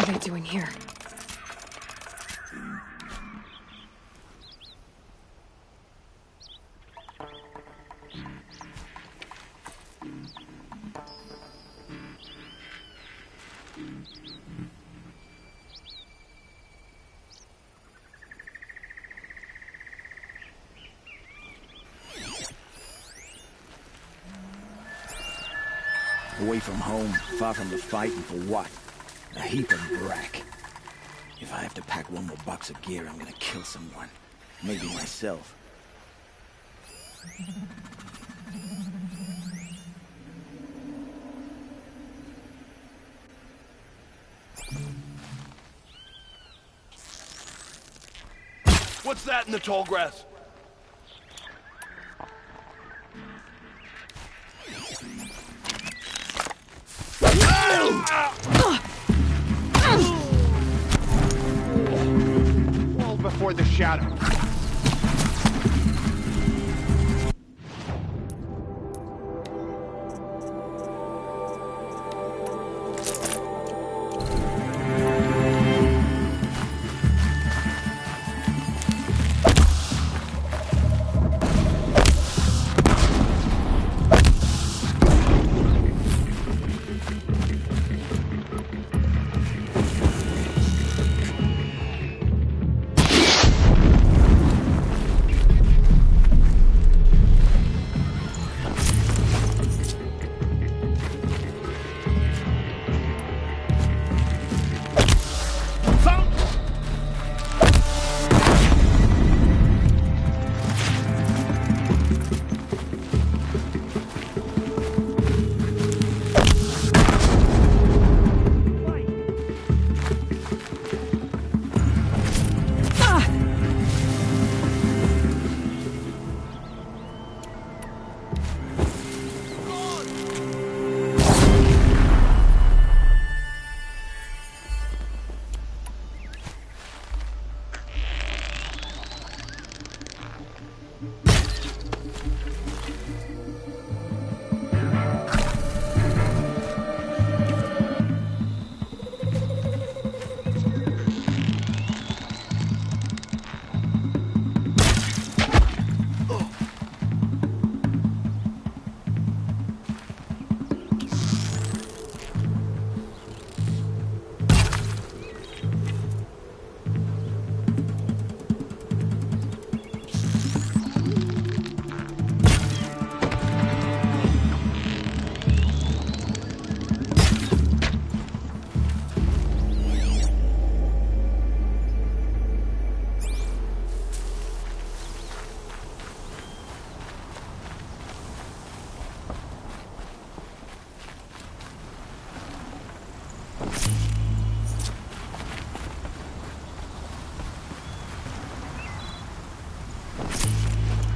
What are they doing here? Away from home, far from the fight, and for what? A heap of brack. If I have to pack one more box of gear, I'm gonna kill someone. Maybe myself. What's that in the tall grass? All before the shadow.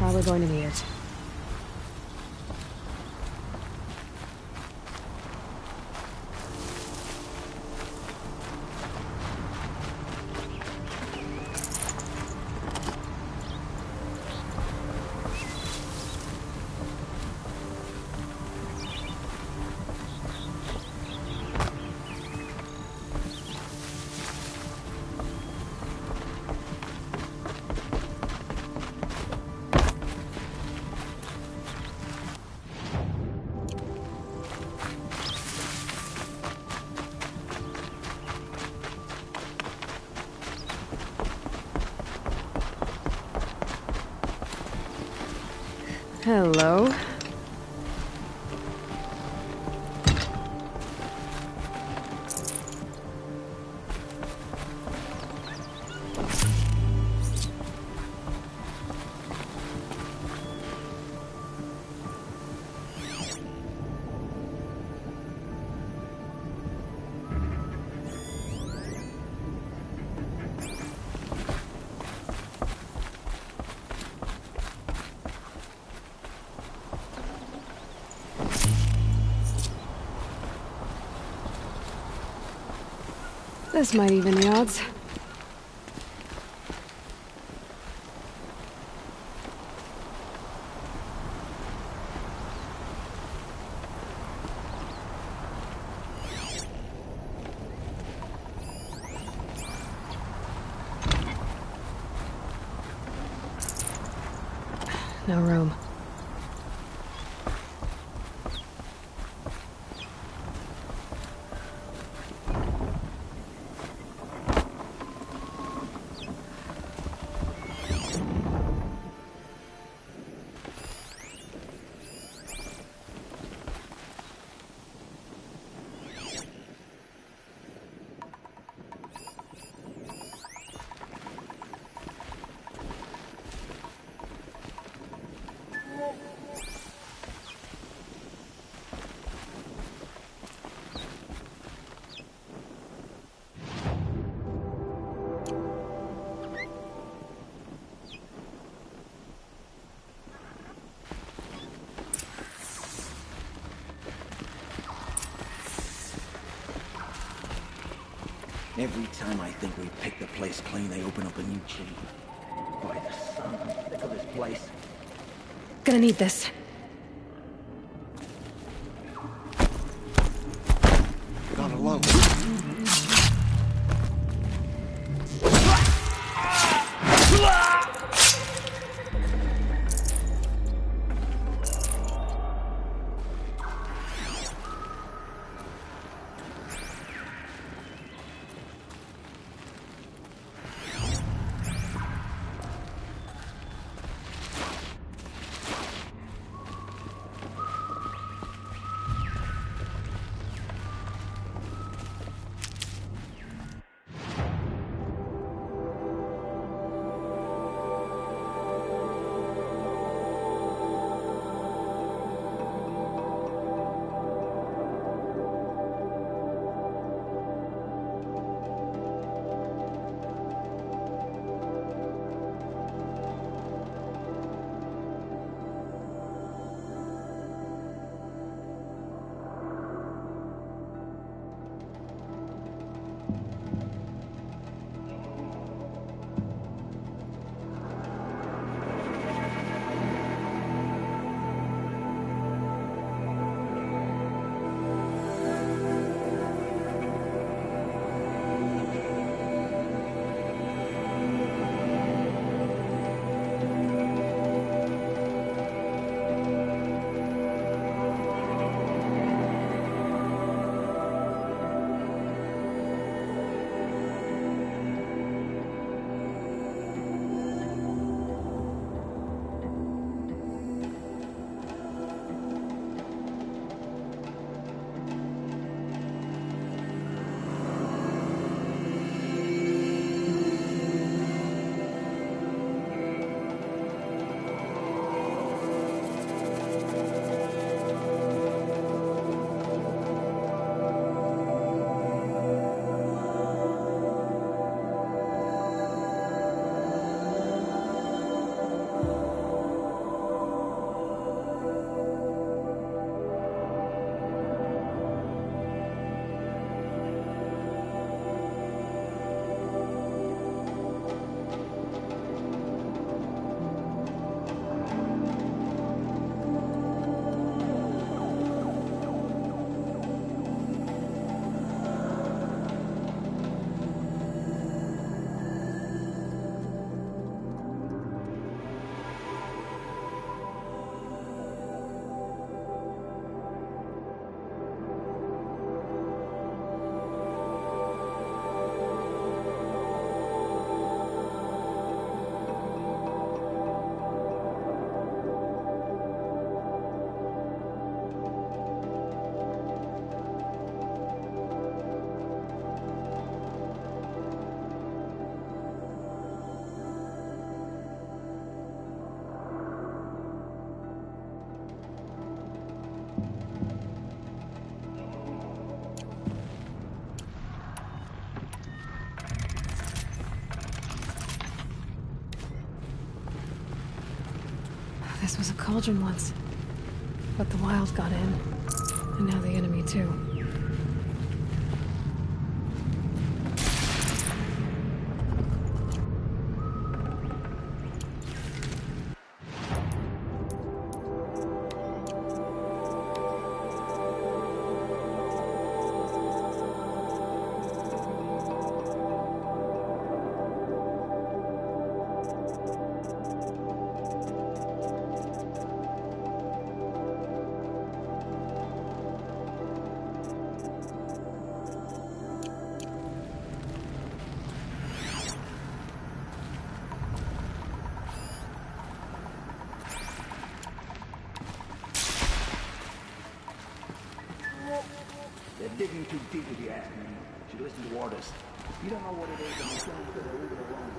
Probably going to need it. Hello. This might even the odds. No room. Every time I think we've picked the place clean, they open up a new cheat. By the sun, I'm sick of this place. Gonna need this. Not alone. This was a cauldron once. But the wild got in. And now the enemy too. digging too deep if you ask me. Should listen to orders. You don't know what it is, and you can't leave it alone.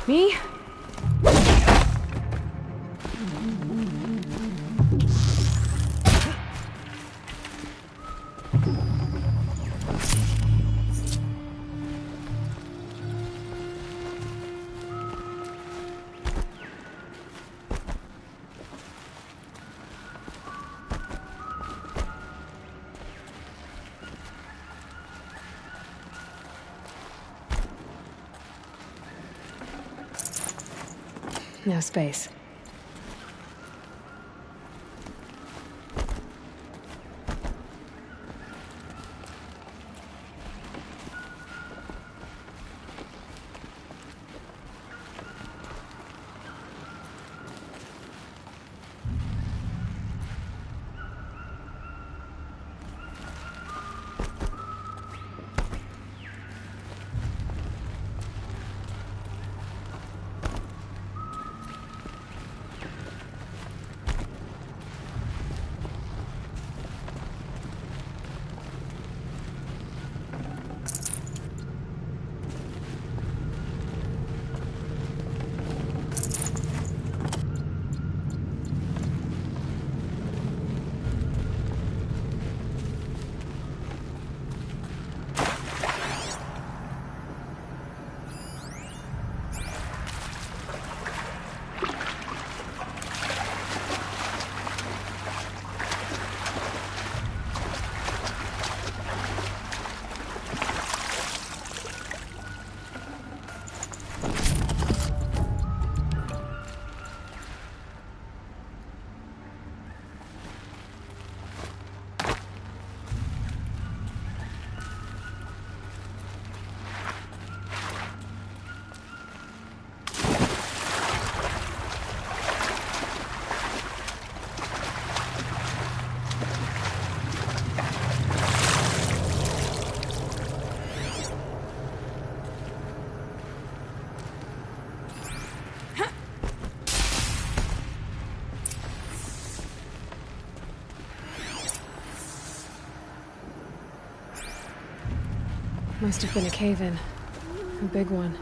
Me? No space. Must have been a cave-in. A big one.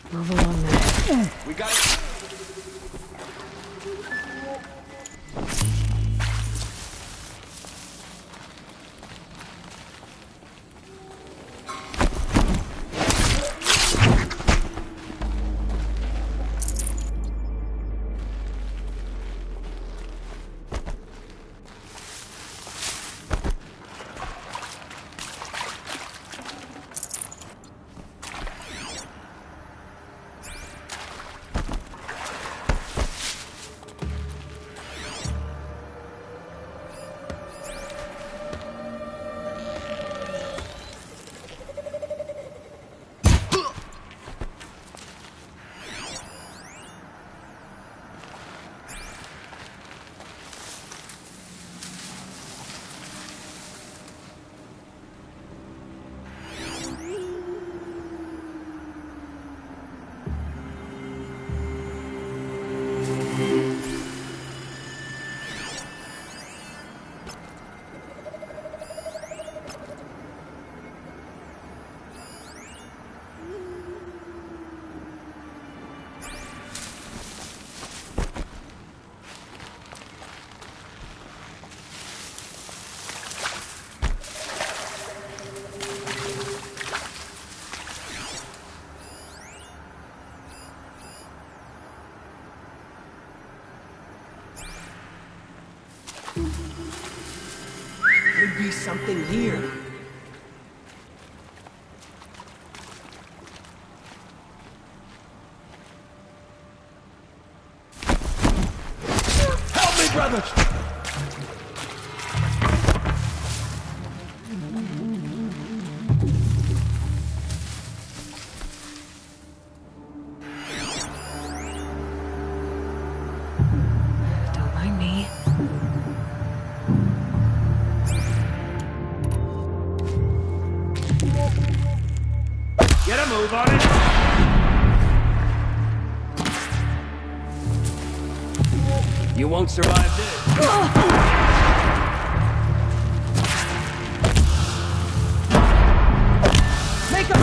Move along there. We got it. Could be something here. Help me, brothers! Don't mind me. Get a move on it! You won't survive this. Make him!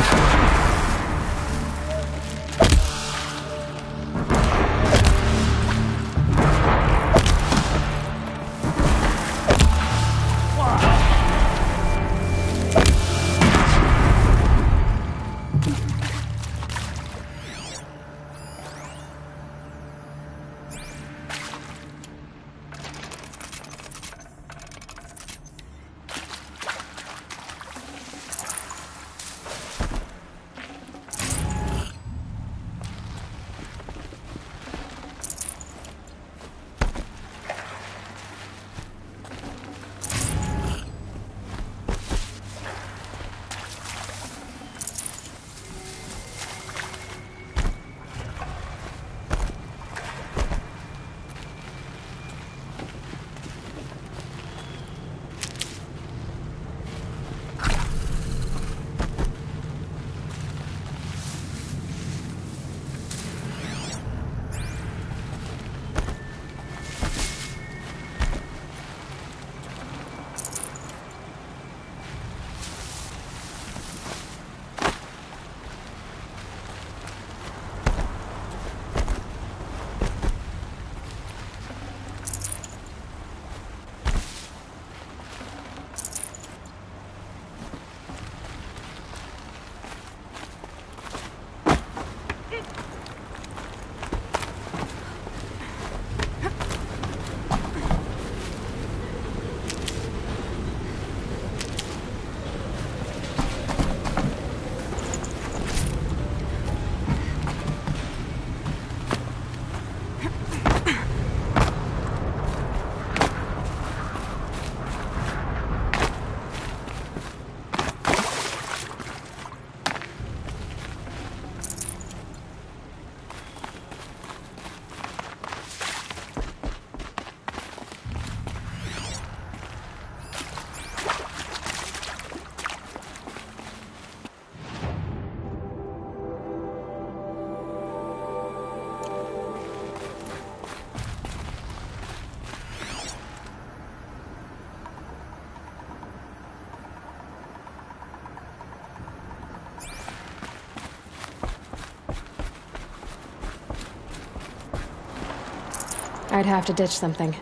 I'd have to ditch something.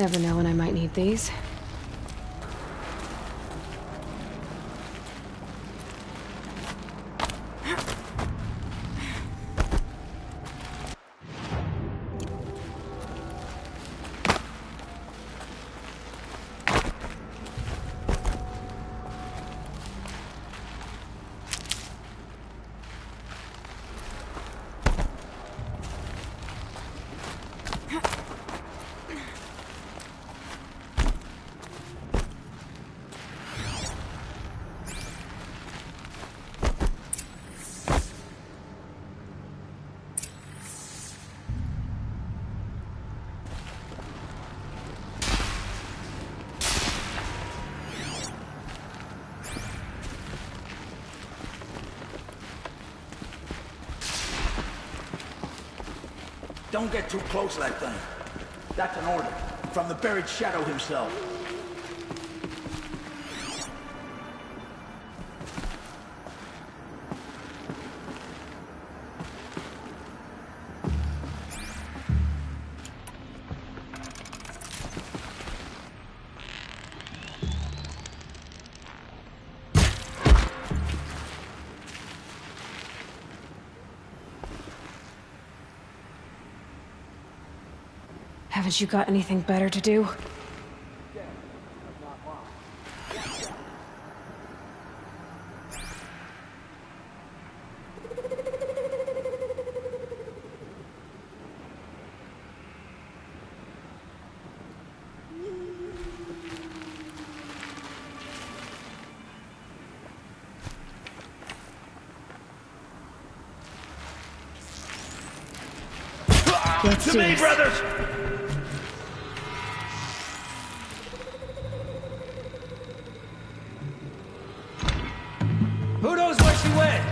Never know when I might need these. Don't get too close to that thing. That's an order. From the buried shadow himself. Haven't you got anything better to do? Let's To do me, this. brothers! Who knows where she went?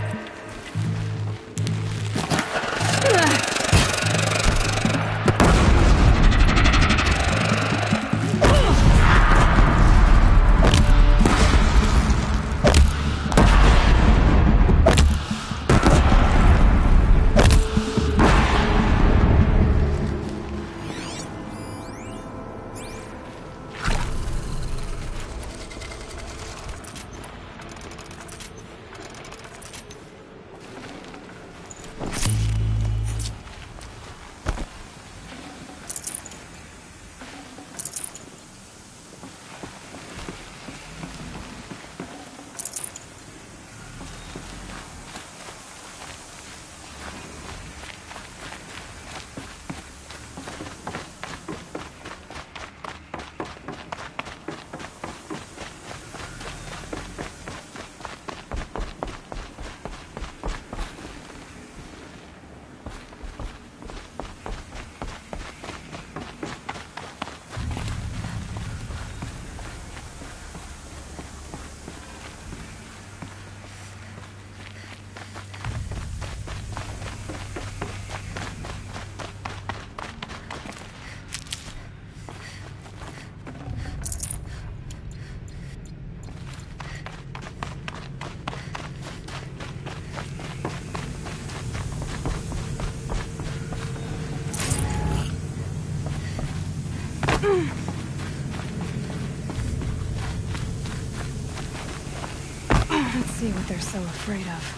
Let's see what they're so afraid of.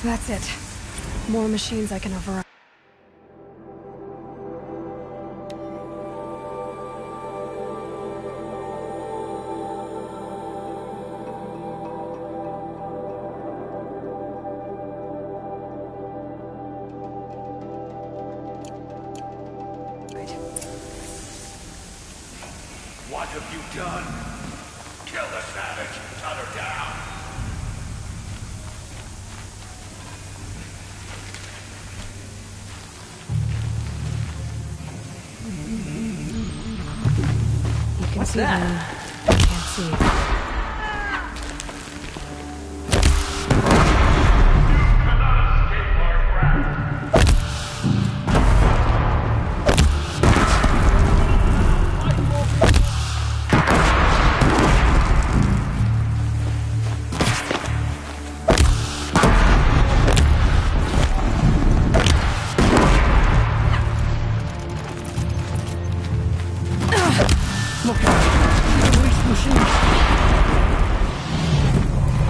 That's it. More machines I can override. What have you done? Kill the savage! Shut her down! You can What's see that? them. I can't see.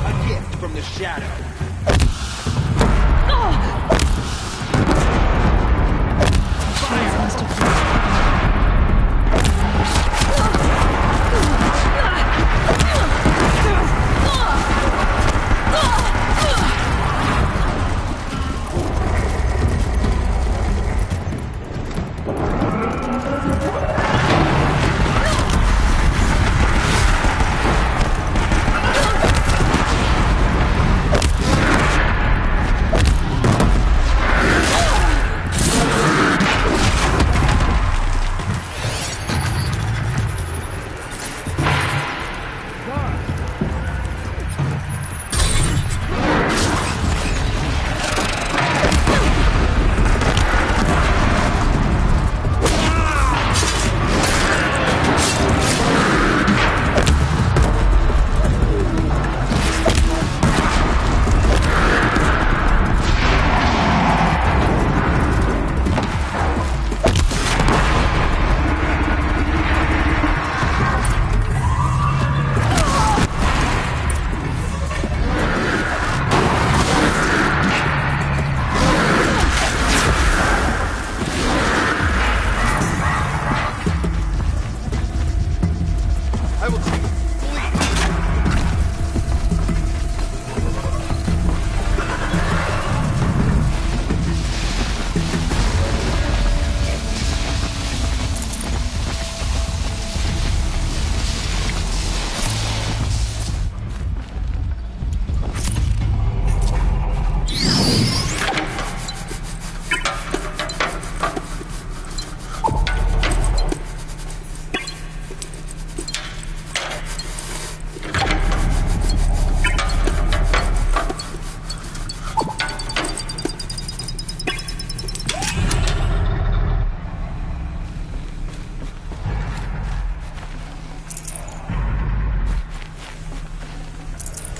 A gift from the shadow. Machines must have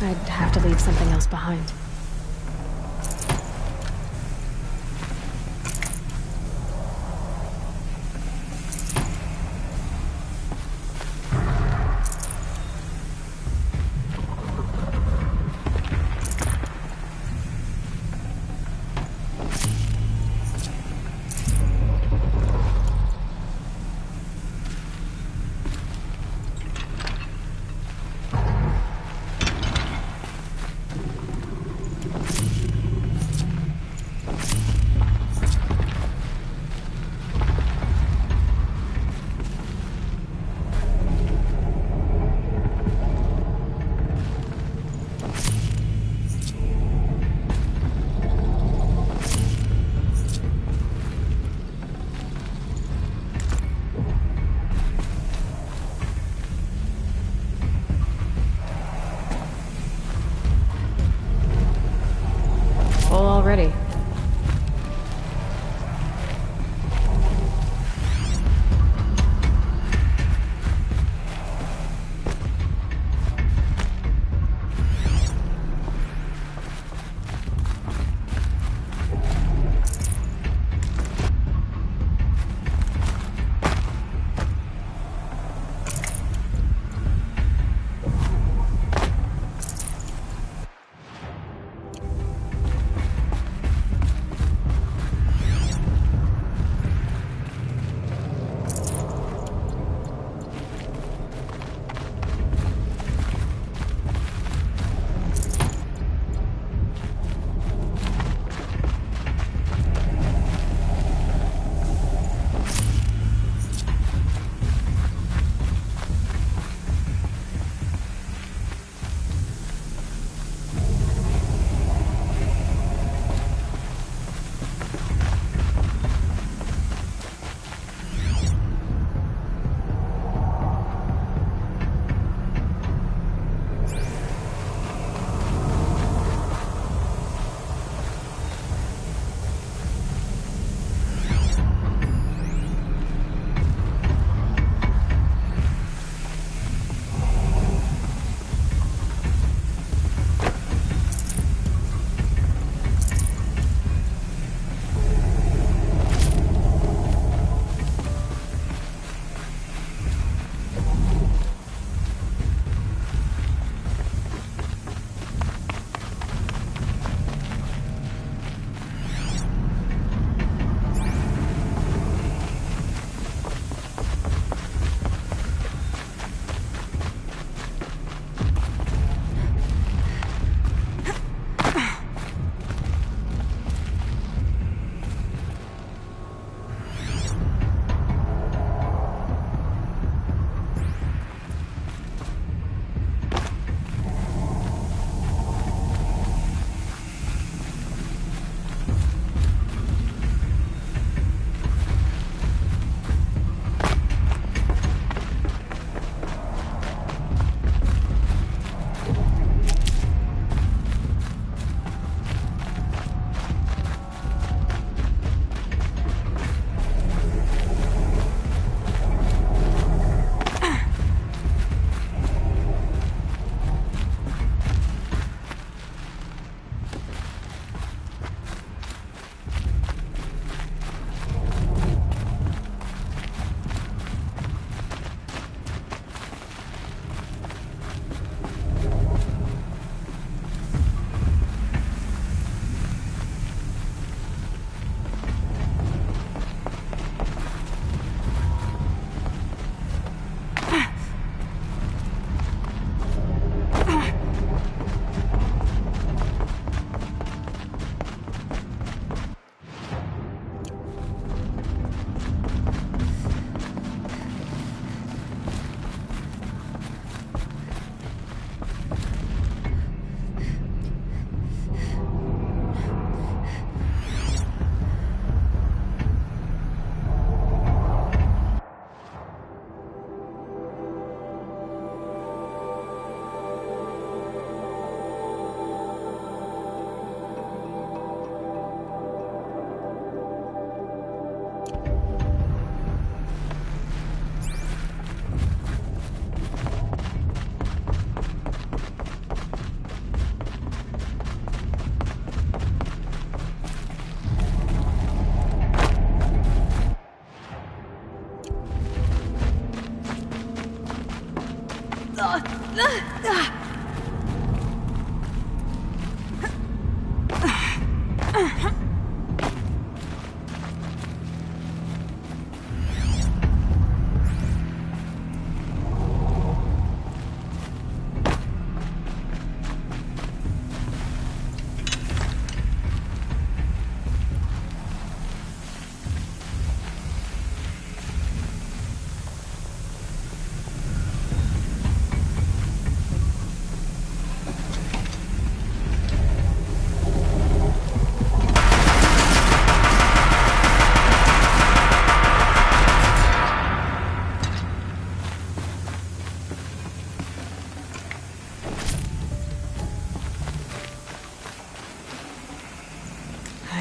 I'd have to leave something else behind. Full already.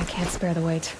I can't spare the weight.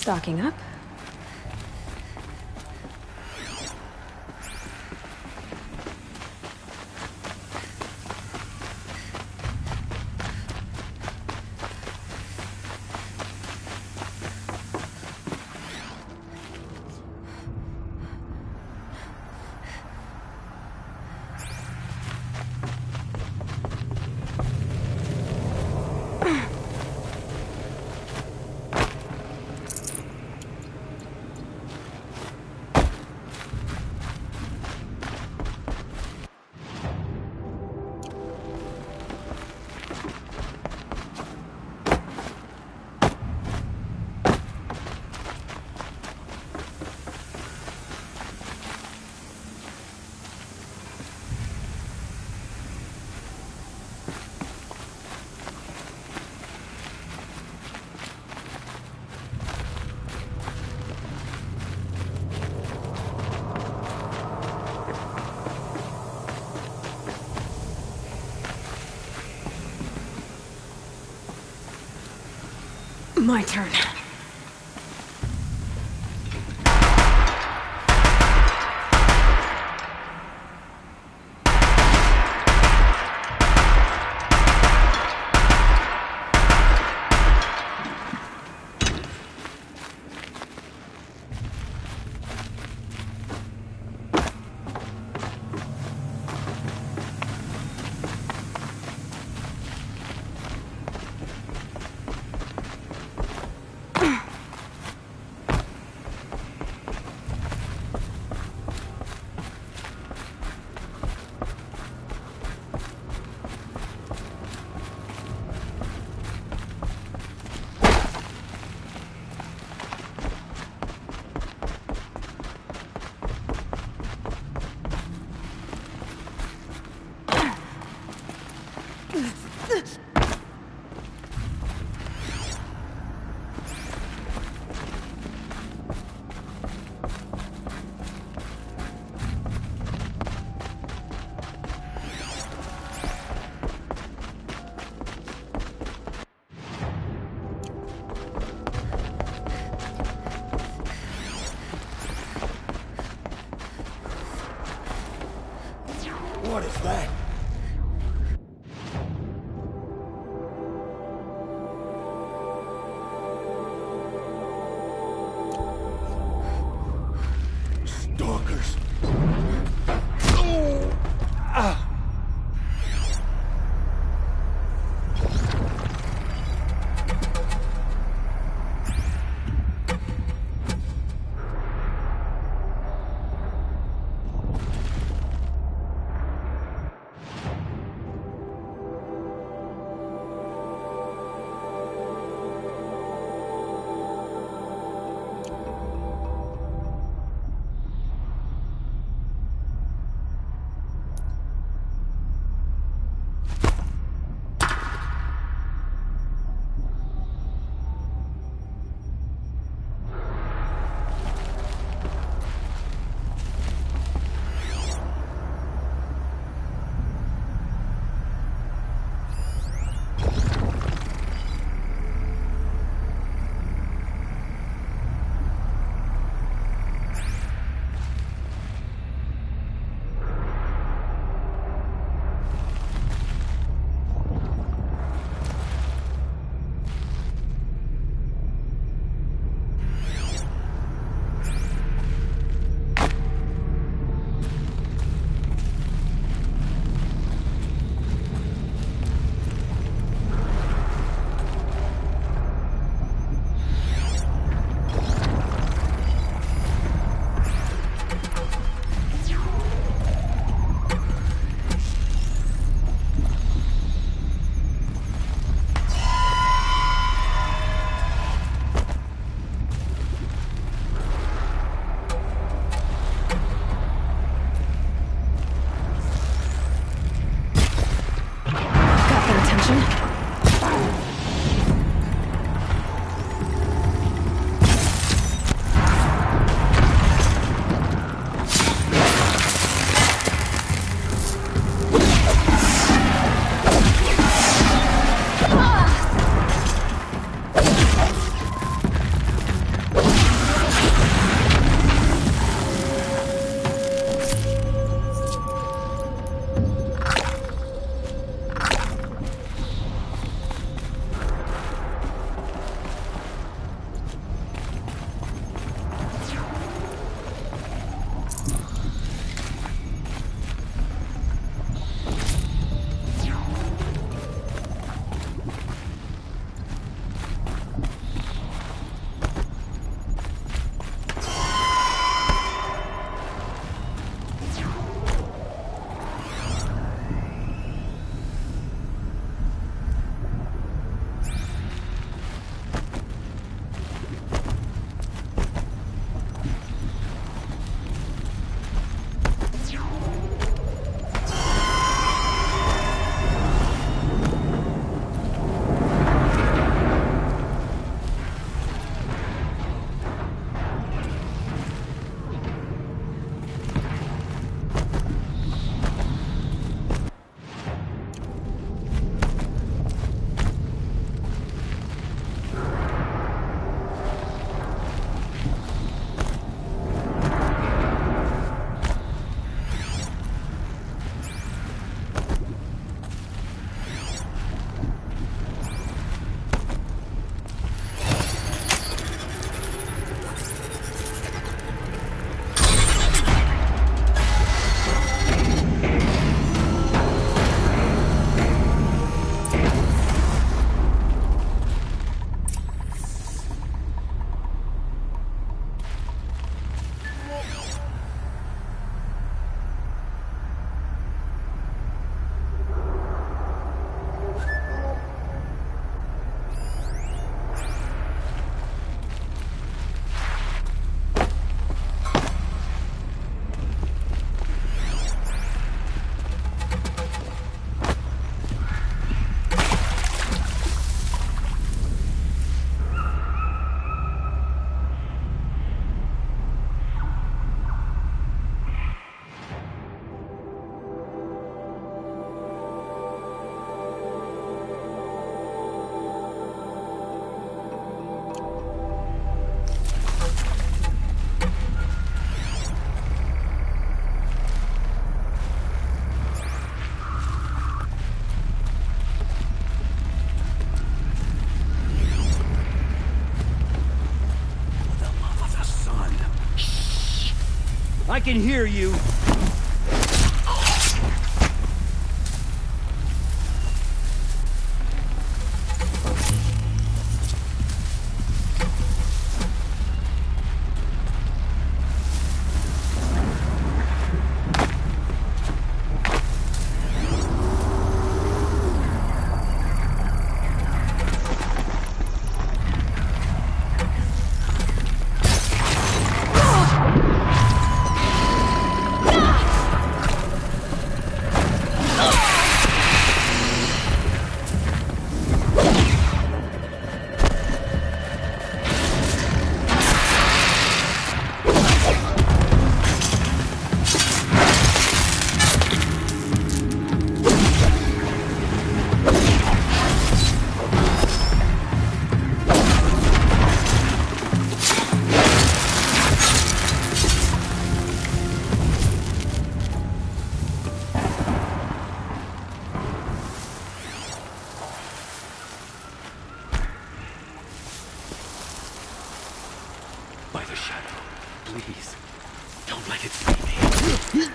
Stocking up. My turn. What is that? I can hear you. By the shadow, please, don't let it see me.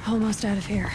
Almost out of here.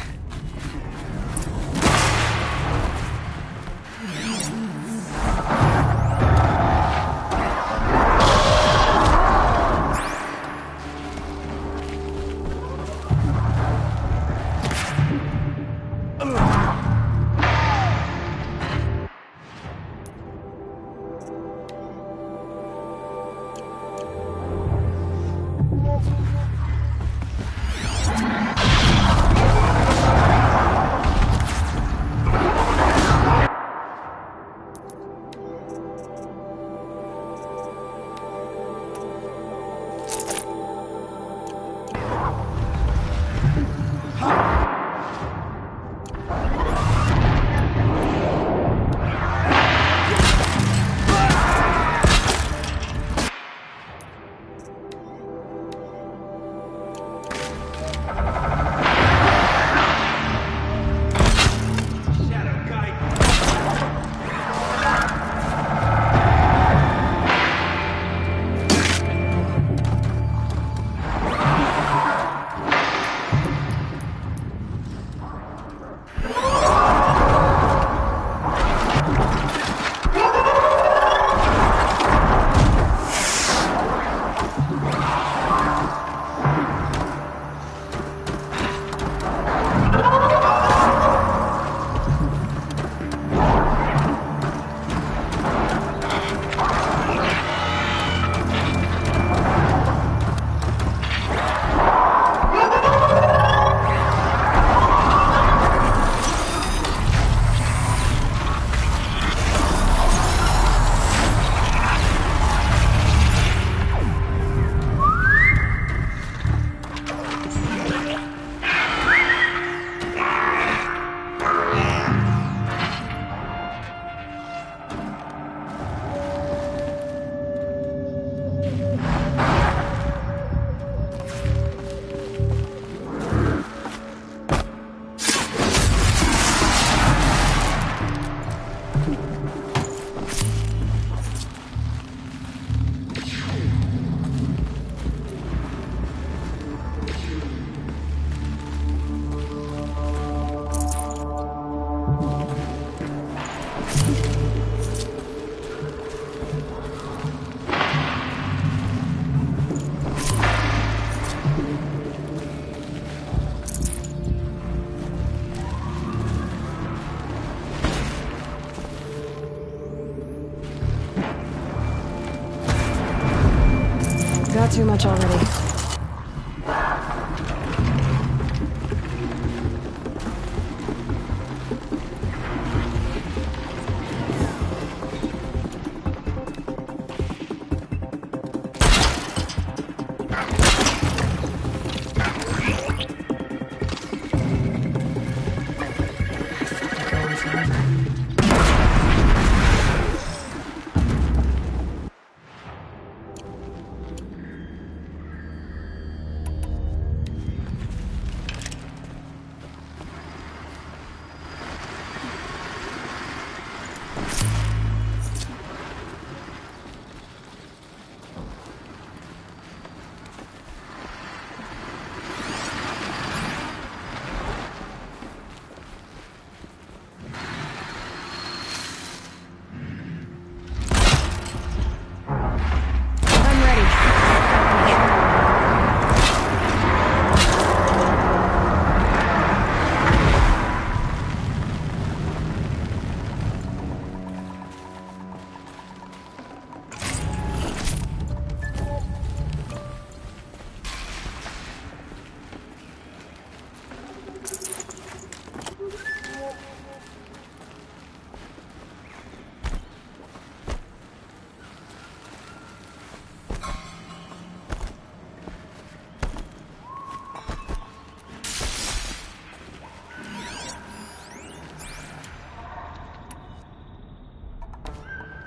Got too much already.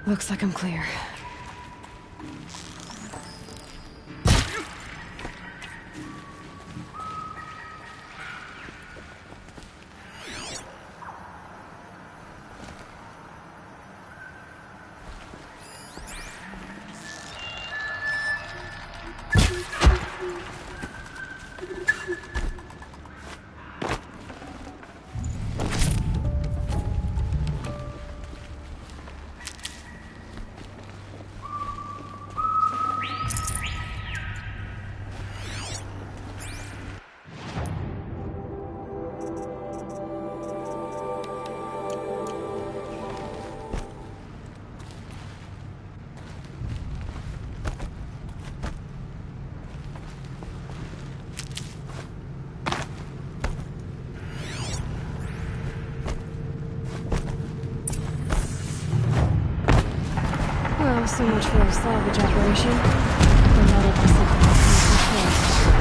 Looks like I'm clear. Well, so much for a salvage operation. The metal must have been control.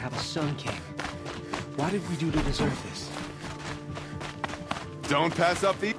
have a Sun King. What did we do to deserve this? Don't pass up the...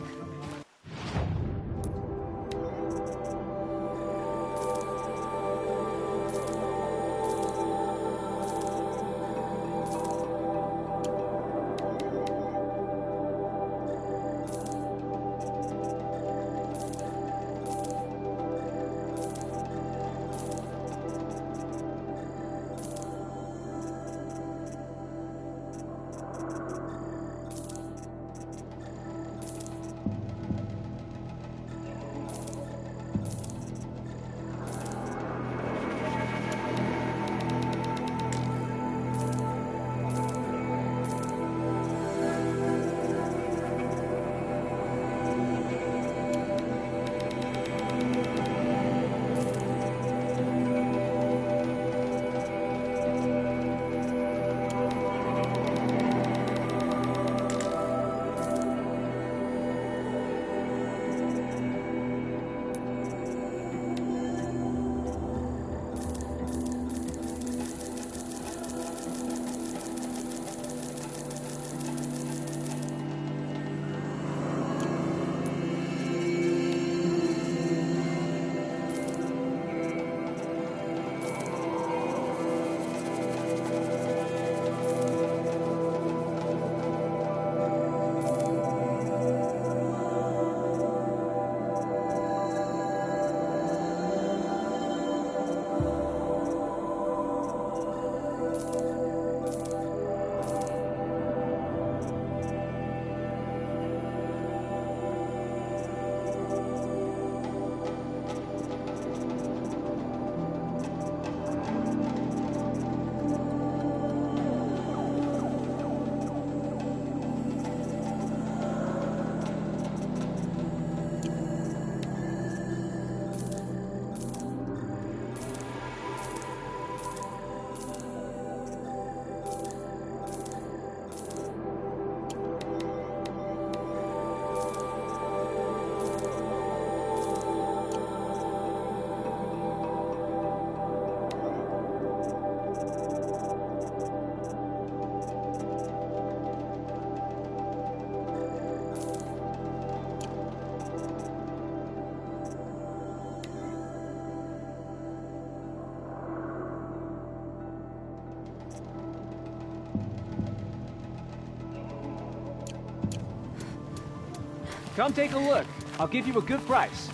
Come take a look. I'll give you a good price.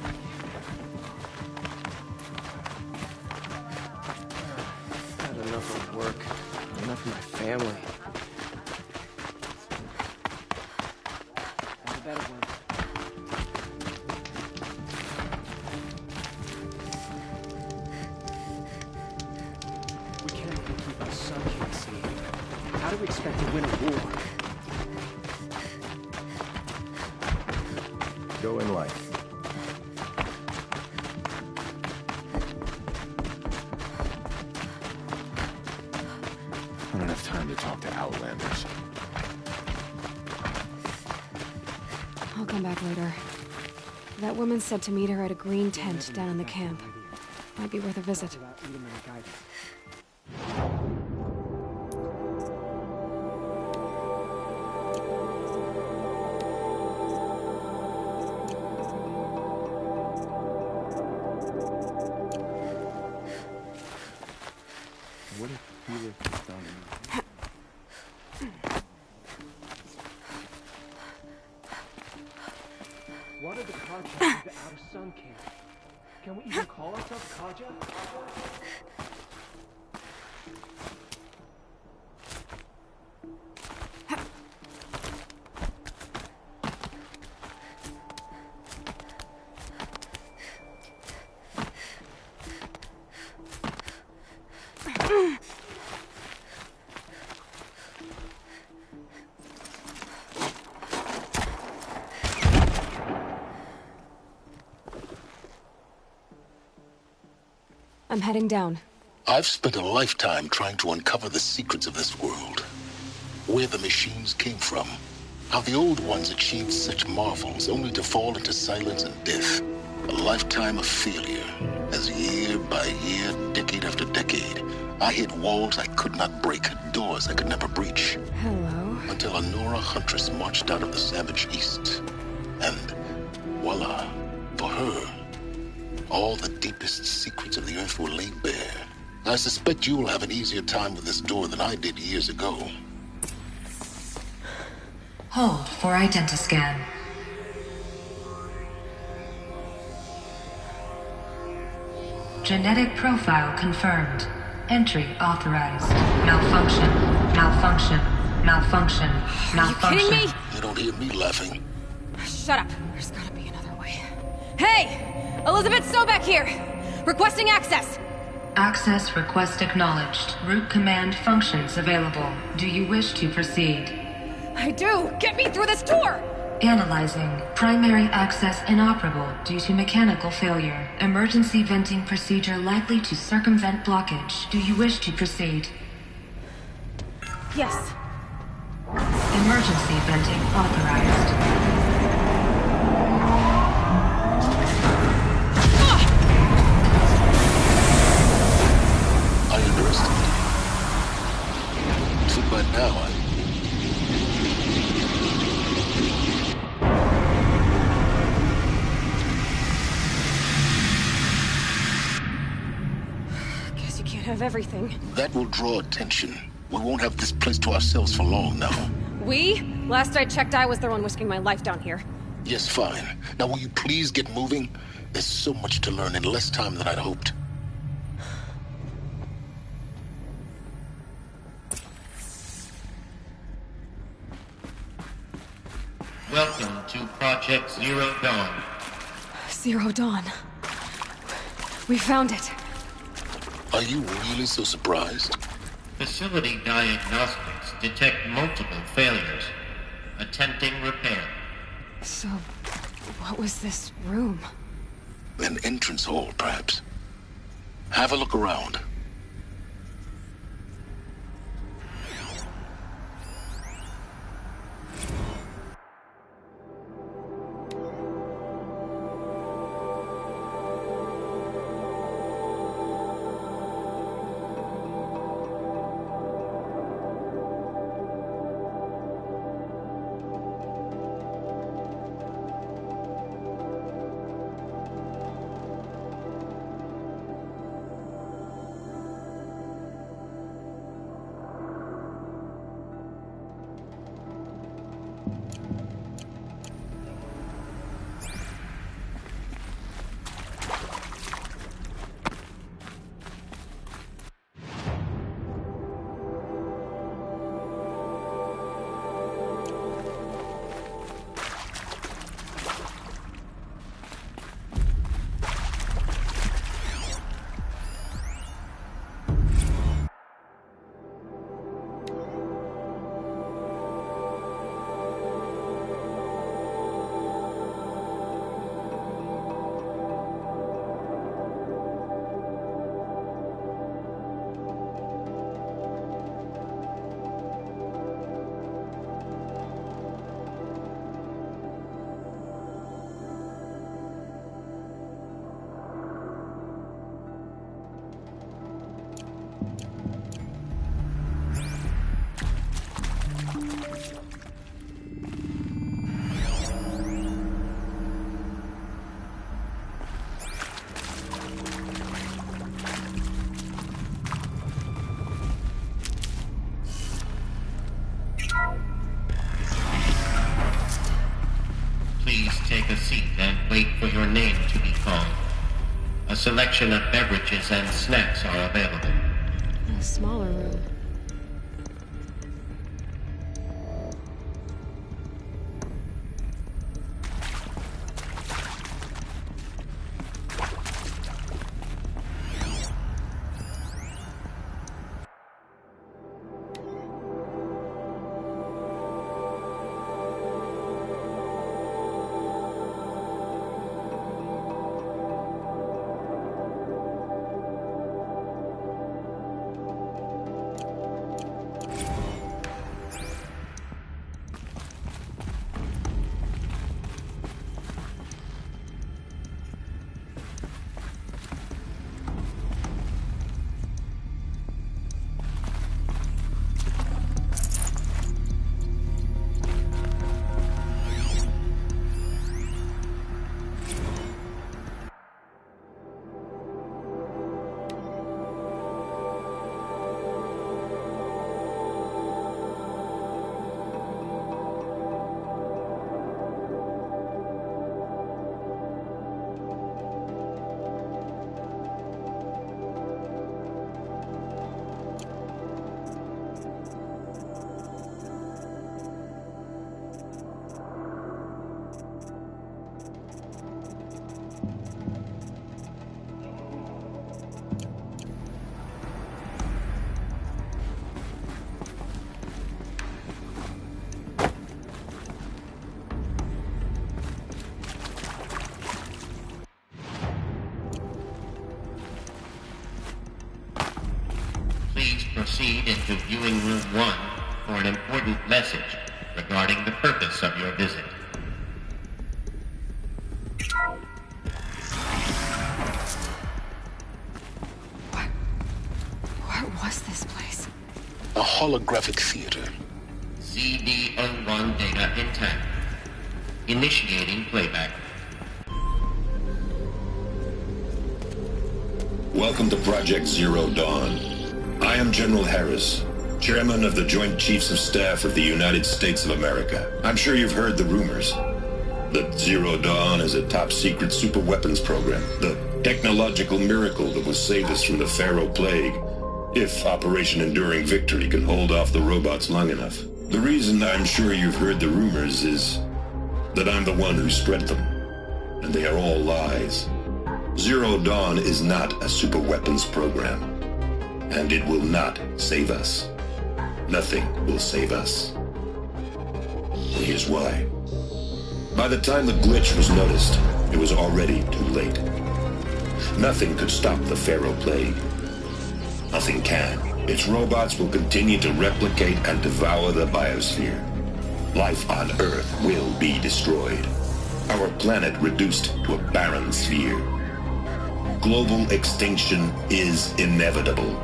Not enough of work. Enough of my family. Not a better one. We can't even keep our Sun King safe. How do we expect to win a war? Go in life. I don't have time to talk to Outlanders. I'll come back later. That woman said to meet her at a green tent down in the camp. Might be worth a visit. What if Felix is done? What are the Kaja of the Outer Sun King? Can we even call ourselves Kaja? I'm heading down. I've spent a lifetime trying to uncover the secrets of this world. Where the machines came from. How the old ones achieved such marvels only to fall into silence and death. A lifetime of failure, as year by year, decade after decade, I hit walls I could not break, doors I could never breach. Hello. Until a Nora huntress marched out of the savage east. And voila, for her, all the deepest secrets of the earth were laid bare. I suspect you'll have an easier time with this door than I did years ago. Hold for identiscan. Genetic profile confirmed. Entry authorized. Malfunction. Malfunction. Malfunction. Malfunction. Are you kidding me? You don't hear me laughing. Shut up. There's gotta be another way. Hey! Elizabeth Sobek here! Requesting access! Access request acknowledged. Root command functions available. Do you wish to proceed? I do! Get me through this door! Analyzing. Primary access inoperable due to mechanical failure. Emergency venting procedure likely to circumvent blockage. Do you wish to proceed? Yes. Emergency venting authorized. I underestimated you. Too bad now Guess you can't have everything. that will draw attention. We won't have this place to ourselves for long now. We? Last I checked, I was the one risking my life down here. Yes, fine. Now will you please get moving? There's so much to learn in less time than I'd hoped. Welcome to Project Zero Dawn. Zero Dawn. We found it. Are you really so surprised? Facility diagnostics detect multiple failures. Attempting repair. So, what was this room? An entrance hall, perhaps. Have a look around. Please take a seat and wait for your name to be called. A selection of beverages and snacks are available. A smaller room. Please proceed into viewing room 1 for an important message regarding the purpose of your visit. What was this place? A holographic theater. CD01 data intact. Initiating playback. Welcome to Project Zero Dawn. I am General Harris, Chairman of the Joint Chiefs of Staff of the United States of America. I'm sure you've heard the rumors that Zero Dawn is a top-secret superweapons program, the technological miracle that will save us from the Pharaoh Plague, if Operation Enduring Victory can hold off the robots long enough. The reason I'm sure you've heard the rumors is that I'm the one who spread them, and they are all lies. Zero Dawn is not a superweapons program, and it will not save us. Nothing will save us. And here's why. By the time the glitch was noticed, it was already too late. Nothing could stop the Pharaoh Plague. Nothing can. Its robots will continue to replicate and devour the biosphere. Life on Earth will be destroyed. Our planet reduced to a barren sphere. Global extinction is inevitable.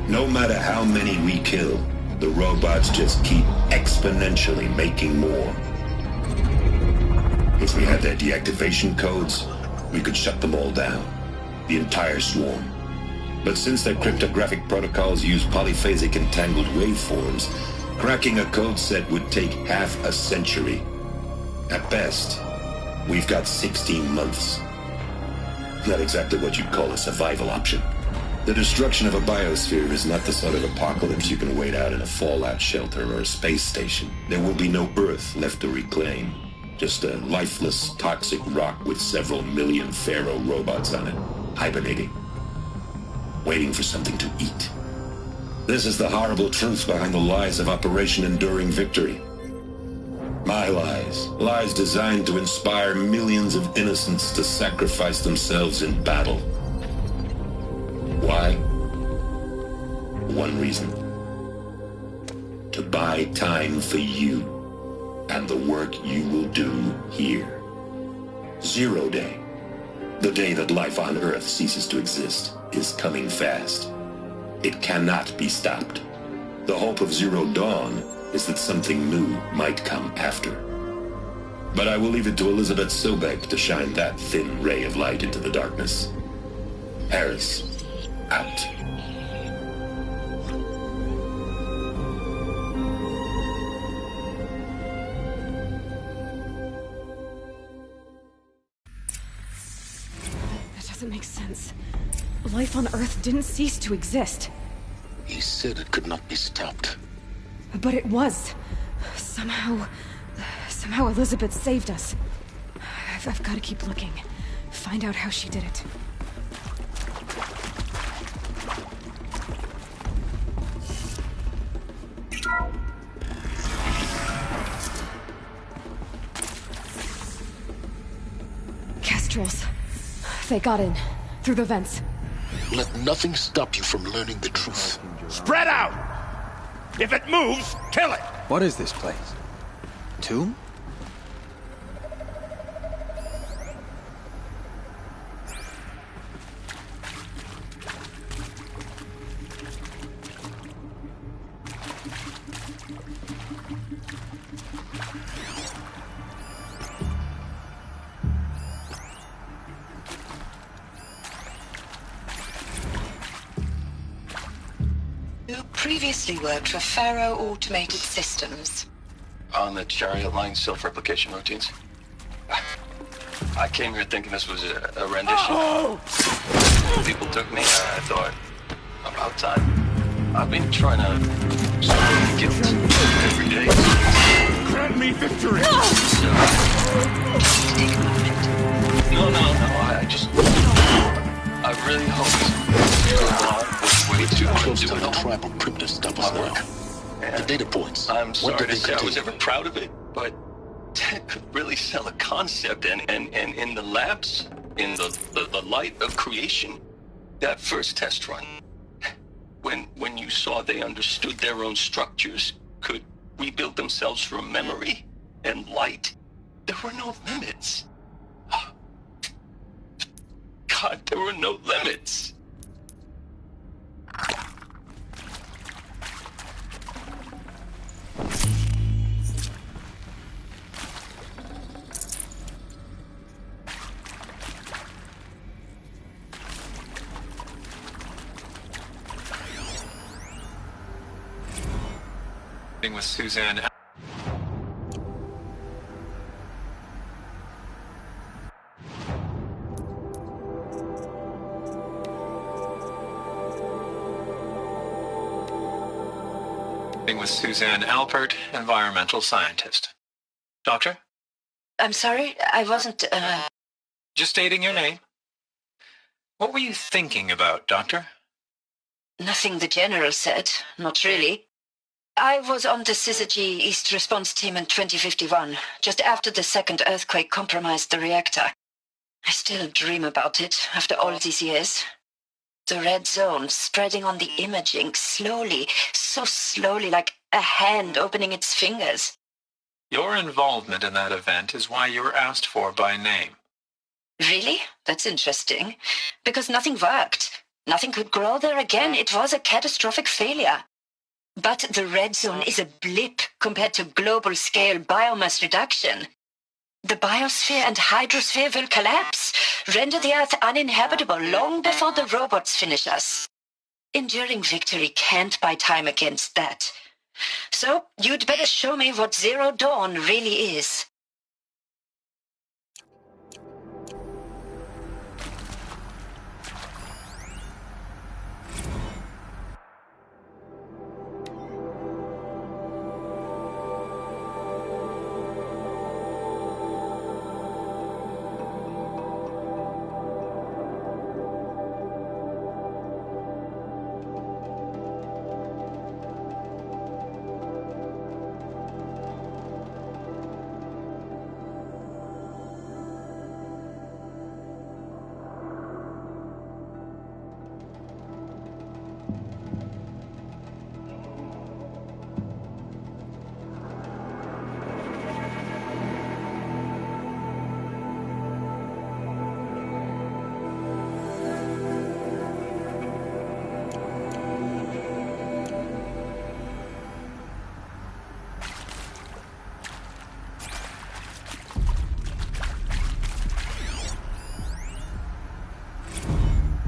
No matter how many we kill, the robots just keep exponentially making more. If we had their deactivation codes, we could shut them all down. The entire swarm. But since their cryptographic protocols use polyphasic entangled waveforms, cracking a code set would take half a century. At best, we've got 16 months. Not exactly what you'd call a survival option. The destruction of a biosphere is not the sort of apocalypse you can wait out in a fallout shelter or a space station. There will be no Earth left to reclaim. Just a lifeless, toxic rock with several million Pharaoh robots on it, hibernating, waiting for something to eat. This is the horrible truth behind the lies of Operation Enduring Victory. My lies. Lies designed to inspire millions of innocents to sacrifice themselves in battle. Why? One reason. To buy time for you and the work you will do here. Zero Day. The day that life on Earth ceases to exist is coming fast. It cannot be stopped. The hope of Zero Dawn is that something new might come after. But I will leave it to Elizabeth Sobek to shine that thin ray of light into the darkness. Harris, out. That doesn't make sense. Life on Earth didn't cease to exist. He said it could not be stopped. But it was. Somehow Elizabeth saved us. I've got to keep looking. Find out how she did it. Kestrels. They got in. Through the vents. Let nothing stop you from learning the truth. Spread out! If it moves, kill it! What is this place? Tomb? Previously worked for Pharaoh Automated Systems. On the Chariot Line self-replication routines? I came here thinking this was a rendition. Oh! People took me, I thought, about time. I've been trying to suffer guilt every day. Grant me victory! Take a moment. I really hope this way Too to close do to it the all. tribal primitive stuff is work. The data points. I'm What sorry did to they say I was contain? ever proud of it, but Ted could really sell a concept, and in the labs, in the light of creation, that first test run, when you saw they understood their own structures, could rebuild themselves from memory and light, there were no limits. God, there were no limits. With Suzanne. With Suzanne Alpert, environmental scientist. Doctor? I'm sorry, I wasn't, Just stating your name. What were you thinking about, Doctor? Nothing the General said, not really. I was on the Syzygy East Response Team in 2051, just after the second earthquake compromised the reactor. I still dream about it after all these years. The red zone spreading on the imaging, slowly, so slowly, like a hand opening its fingers. Your involvement in that event is why you were asked for by name. Really? That's interesting. Because nothing worked. Nothing could grow there again. It was a catastrophic failure. But the red zone is a blip compared to global-scale biomass reduction. The biosphere and hydrosphere will collapse, render the Earth uninhabitable long before the robots finish us. Enduring victory can't buy time against that. So, you'd better show me what Zero Dawn really is.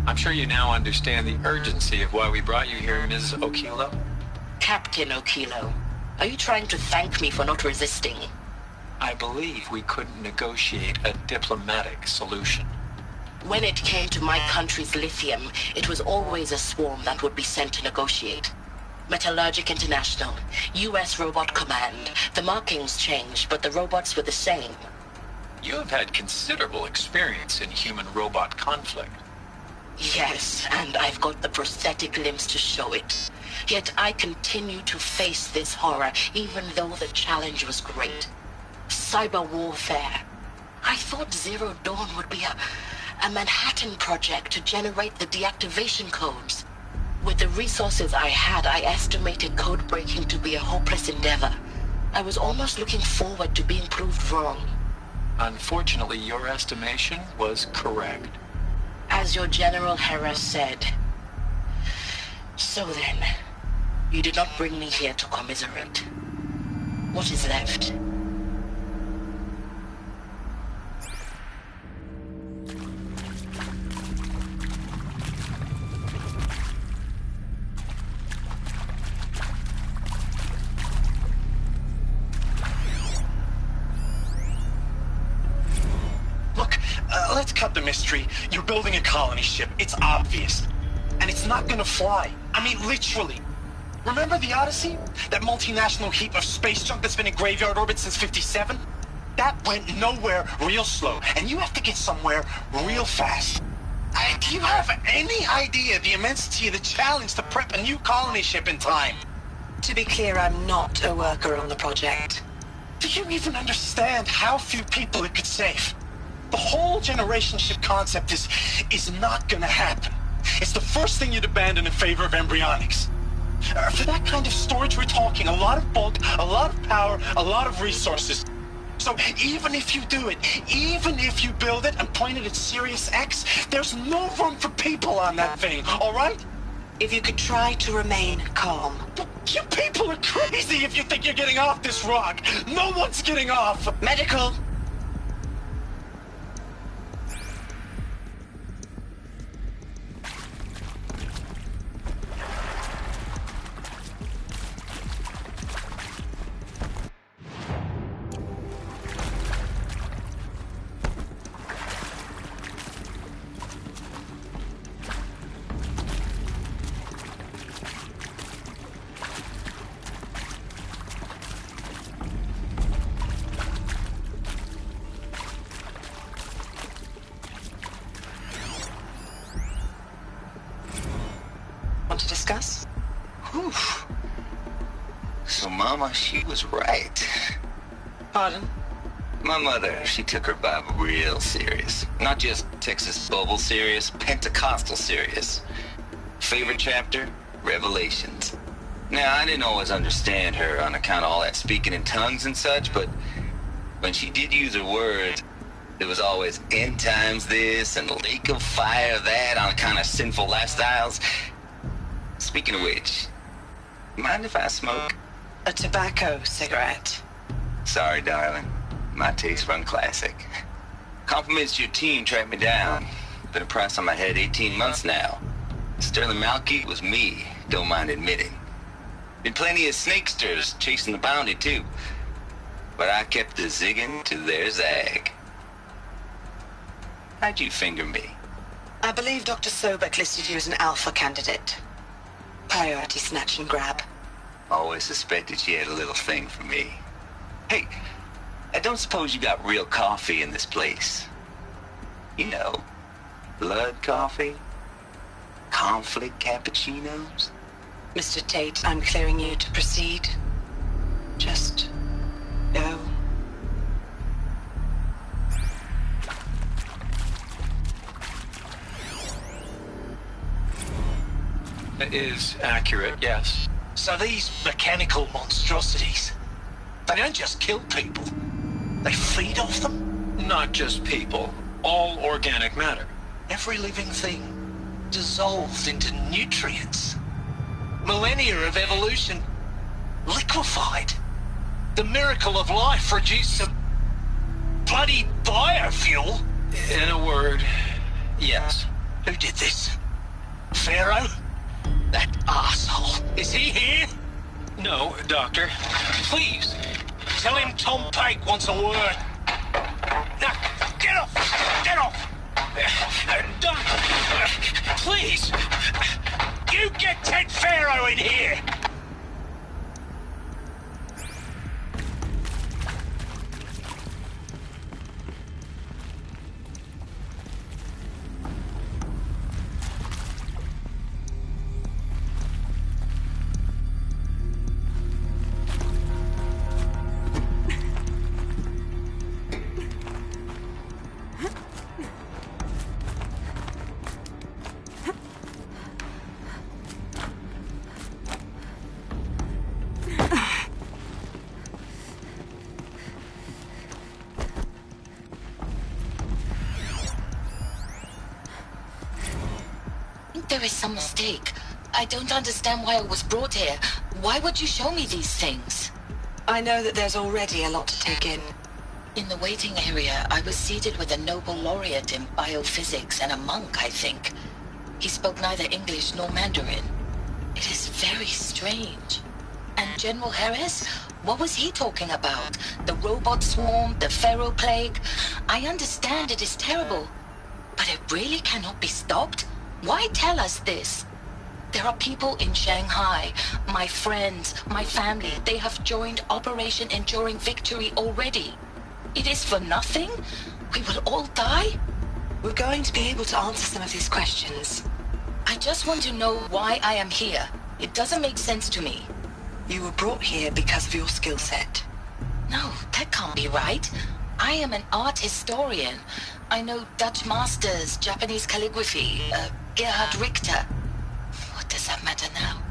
I'm sure you now understand the urgency of why we brought you here, Ms. Okilo. Captain Okilo, are you trying to thank me for not resisting? I believe we couldn't negotiate a diplomatic solution. When it came to my country's lithium, it was always a swarm that would be sent to negotiate. Metallurgic International, U.S. Robot Command. The markings changed, but the robots were the same. You have had considerable experience in human-robot conflict. Yes, and I've got the prosthetic limbs to show it. Yet I continue to face this horror, even though the challenge was great. Cyber warfare. I thought Zero Dawn would be a Manhattan project to generate the deactivation codes. With the resources I had, I estimated code breaking to be a hopeless endeavor. I was almost looking forward to being proved wrong. Unfortunately, your estimation was correct. As your General Hera said. So then, you did not bring me here to commiserate. What is left? Let's cut the mystery. You're building a colony ship. It's obvious. And it's not gonna fly. I mean, literally. Remember the Odyssey? That multinational heap of space junk that's been in graveyard orbit since 57? That went nowhere real slow. And you have to get somewhere real fast. Do you have any idea the immensity of the challenge to prep a new colony ship in time? To be clear, I'm not a worker on the project. Do you even understand how few people it could save? The whole generation ship concept is not gonna happen. It's the first thing you'd abandon in favor of embryonics. For that kind of storage, we're talking a lot of bulk, a lot of power, a lot of resources. So even if you do it, even if you build it and point it at Sirius X, there's no room for people on that thing, all right? If you could try to remain calm. You people are crazy if you think you're getting off this rock. No one's getting off. Medical. Want to discuss? Whew. So Mama, she was right. Pardon? My mother, she took her Bible real serious. Not just Texas Bubble serious, Pentecostal serious. Favorite chapter? Revelations. Now, I didn't always understand her on account of all that speaking in tongues and such, but when she did use her words, there was always end times this and lake of fire that on account of sinful lifestyles. Speaking of which, mind if I smoke? A tobacco cigarette. Sorry, darling. My taste run classic. Compliments to your team tracked me down. Been a price on my head 18 months now. Sterling Malky was me, don't mind admitting. Been plenty of snakesters chasing the bounty too. But I kept the zigging to their zag. How'd you finger me? I believe Dr. Sobek listed you as an alpha candidate. Priority snatch and grab. Always suspected she had a little thing for me. Hey, I don't suppose you got real coffee in this place. You know, blood coffee? Conflict cappuccinos? Mr. Tate, I'm clearing you to proceed. Just go. That is accurate, yes. So these mechanical monstrosities, they don't just kill people. They feed off them. Not just people. All organic matter. Every living thing dissolved into nutrients. Millennia of evolution liquefied. The miracle of life produced some bloody biofuel. In a word, yes. Who did this? Pharaoh? That asshole. Is he here? No, Doctor. Please, tell him Tom Pike wants a word. Now, get off! Get off! Doctor, please! You get Ted Pharaoh in here! There is some mistake. I don't understand why I was brought here. Why would you show me these things? I know that there's already a lot to take in. In the waiting area, I was seated with a Nobel laureate in biophysics and a monk, I think. He spoke neither English nor Mandarin. It is very strange. And General Harris? What was he talking about? The robot swarm, the Pharaoh plague? I understand it is terrible, but it really cannot be stopped? Why tell us this? There are people in Shanghai, my friends, my family. They have joined Operation Enduring Victory already. It is for nothing? We will all die? We're going to be able to answer some of these questions. I just want to know why I am here. It doesn't make sense to me. You were brought here because of your skill set. No, that can't be right. I am an art historian. I know Dutch masters, Japanese calligraphy, Gerhard Richter. What does that matter now?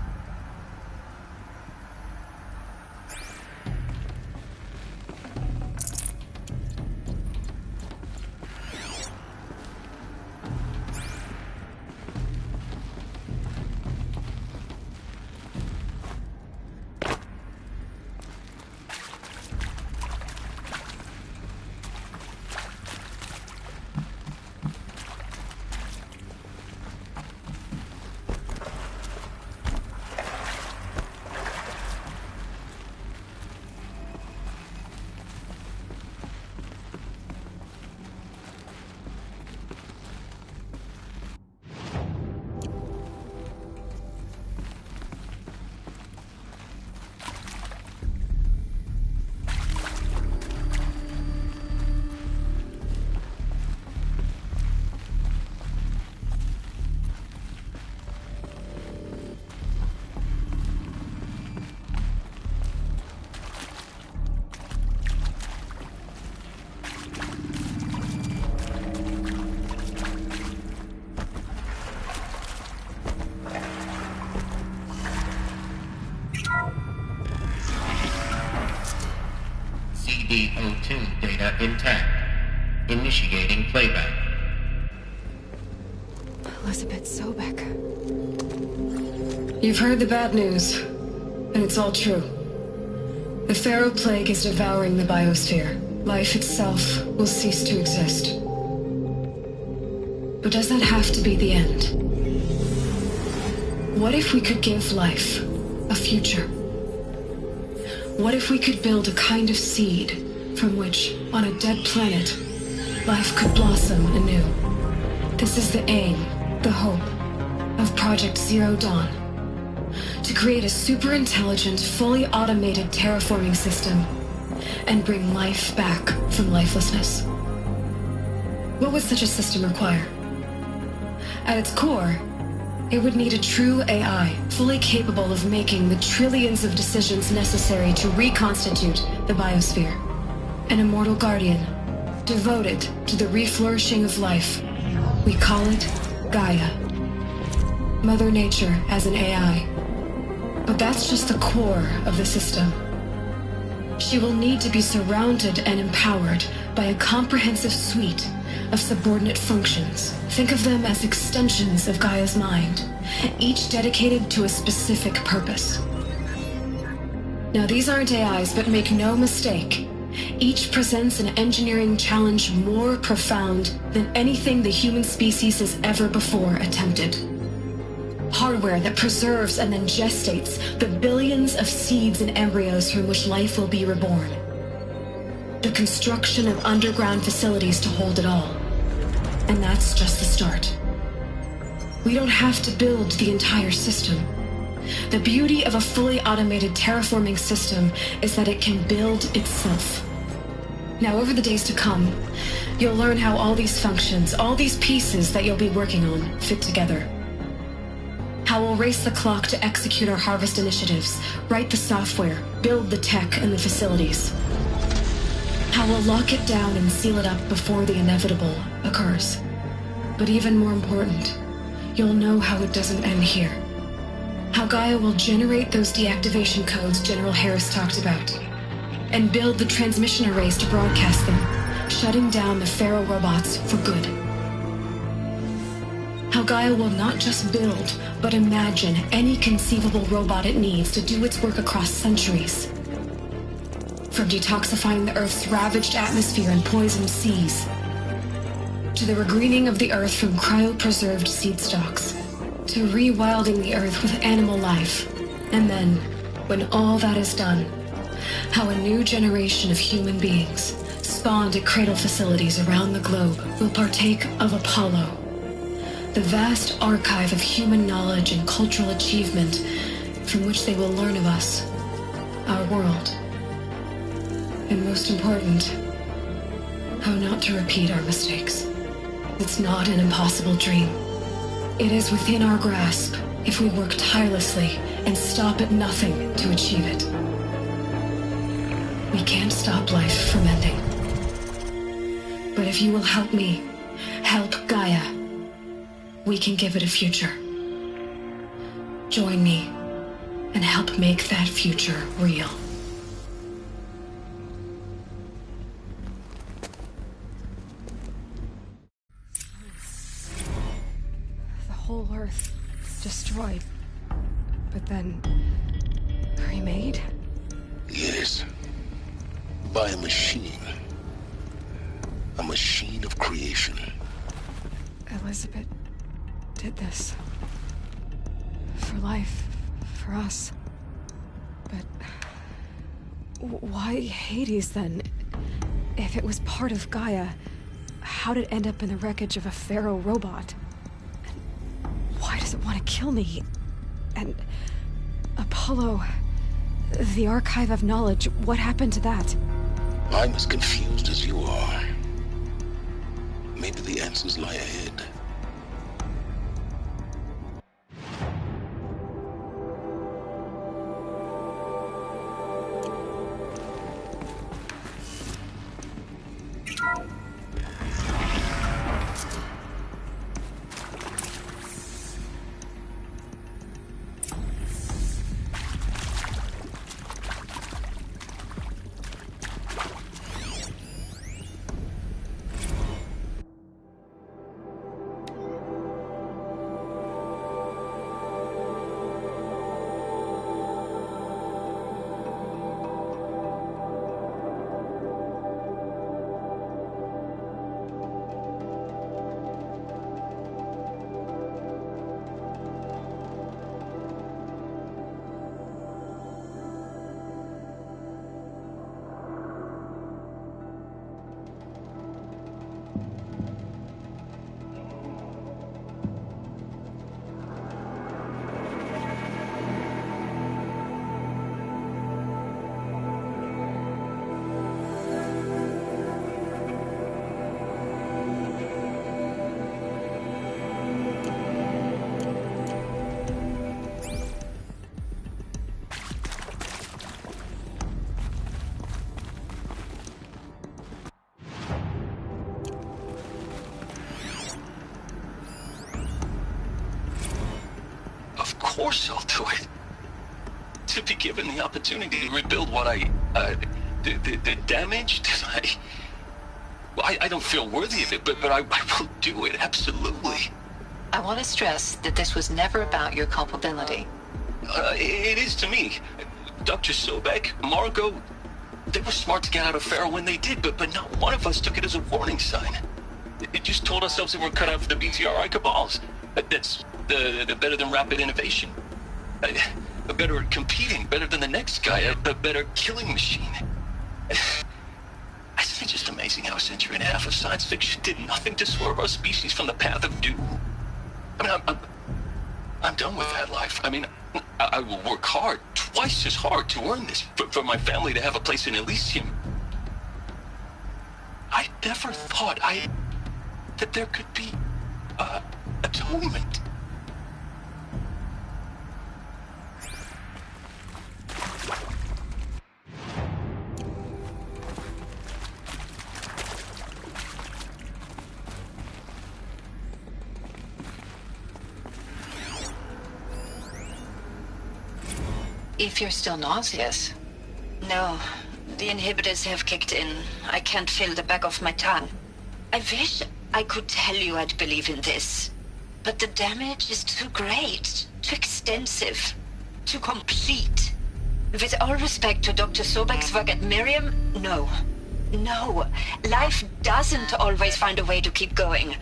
CD02 data intact. Initiating playback. Elizabeth Sobek. You've heard the bad news, and it's all true. The Pharaoh Plague is devouring the biosphere. Life itself will cease to exist. But does that have to be the end? What if we could give life a future? What if we could build a kind of seed from which, on a dead planet, life could blossom anew? This is the aim, the hope, of Project Zero Dawn. To create a super-intelligent, fully automated terraforming system and bring life back from lifelessness. What would such a system require? At its core, it would need a true AI, fully capable of making the trillions of decisions necessary to reconstitute the biosphere. An immortal guardian, devoted to the reflourishing of life. We call it Gaia. Mother Nature as an AI. But that's just the core of the system. She will need to be surrounded and empowered by a comprehensive suite of subordinate functions. Think of them as extensions of Gaia's mind, each dedicated to a specific purpose. Now, these aren't AIs, but make no mistake, each presents an engineering challenge more profound than anything the human species has ever before attempted. Hardware that preserves and then gestates the billions of seeds and embryos from which life will be reborn. The construction of underground facilities to hold it all. And that's just the start. We don't have to build the entire system. The beauty of a fully automated terraforming system is that it can build itself. Now, over the days to come, you'll learn how all these functions, all these pieces that you'll be working on, fit together. How we'll race the clock to execute our harvest initiatives, write the software, build the tech and the facilities. How we'll lock it down and seal it up before the inevitable occurs. But even more important, you'll know how it doesn't end here. How Gaia will generate those deactivation codes General Harris talked about, and build the transmission arrays to broadcast them, shutting down the Pharaoh robots for good. How Gaia will not just build, but imagine any conceivable robot it needs to do its work across centuries. From detoxifying the Earth's ravaged atmosphere and poisoned seas, to the regreening of the Earth from cryopreserved seed stalks, to rewilding the Earth with animal life. And then, when all that is done, how a new generation of human beings, spawned at cradle facilities around the globe, will partake of Apollo, the vast archive of human knowledge and cultural achievement from which they will learn of us, our world. And most important, how not to repeat our mistakes. It's not an impossible dream. It is within our grasp if we work tirelessly and stop at nothing to achieve it. We can't stop life from ending. But if you will help me, help Gaia, we can give it a future. Join me and help make that future real. The whole Earth destroyed, but then remade? Yes. By a machine. A machine of creation. Elizabeth did this. For life. For us. But why Hades then? If it was part of Gaia, how did it end up in the wreckage of a pharaoh robot? And why does it want to kill me? And Apollo, the Archive of Knowledge, what happened to that? I'm as confused as you are. Maybe the answers lie ahead. Of course I'll do it. To be given the opportunity to rebuild what the damage that I don't feel worthy of it, but I will do it, absolutely. I want to stress that this was never about your culpability. It is to me. Dr. Sobek, Margot, they were smart to get out of Pharaoh when they did, but not one of us took it as a warning sign. It just told ourselves that we're cut out for the BTRI cabals. That's the better than rapid innovation. Better at competing, better than the next guy, a better killing machine. Isn't it just amazing how a century and a half of science fiction did nothing to swerve our species from the path of doom? I mean, I'm done with that life. I mean, I will work hard, twice as hard to earn this, for my family to have a place in Elysium. I never thought that there could be atonement. If you're still nauseous. No, the inhibitors have kicked in. I can't feel the back of my tongue. I wish I could tell you I'd believe in this. But the damage is too great, too extensive, too complete. With all respect to Dr. Sobek's work at Miriam, no. No, life doesn't always find a way to keep going.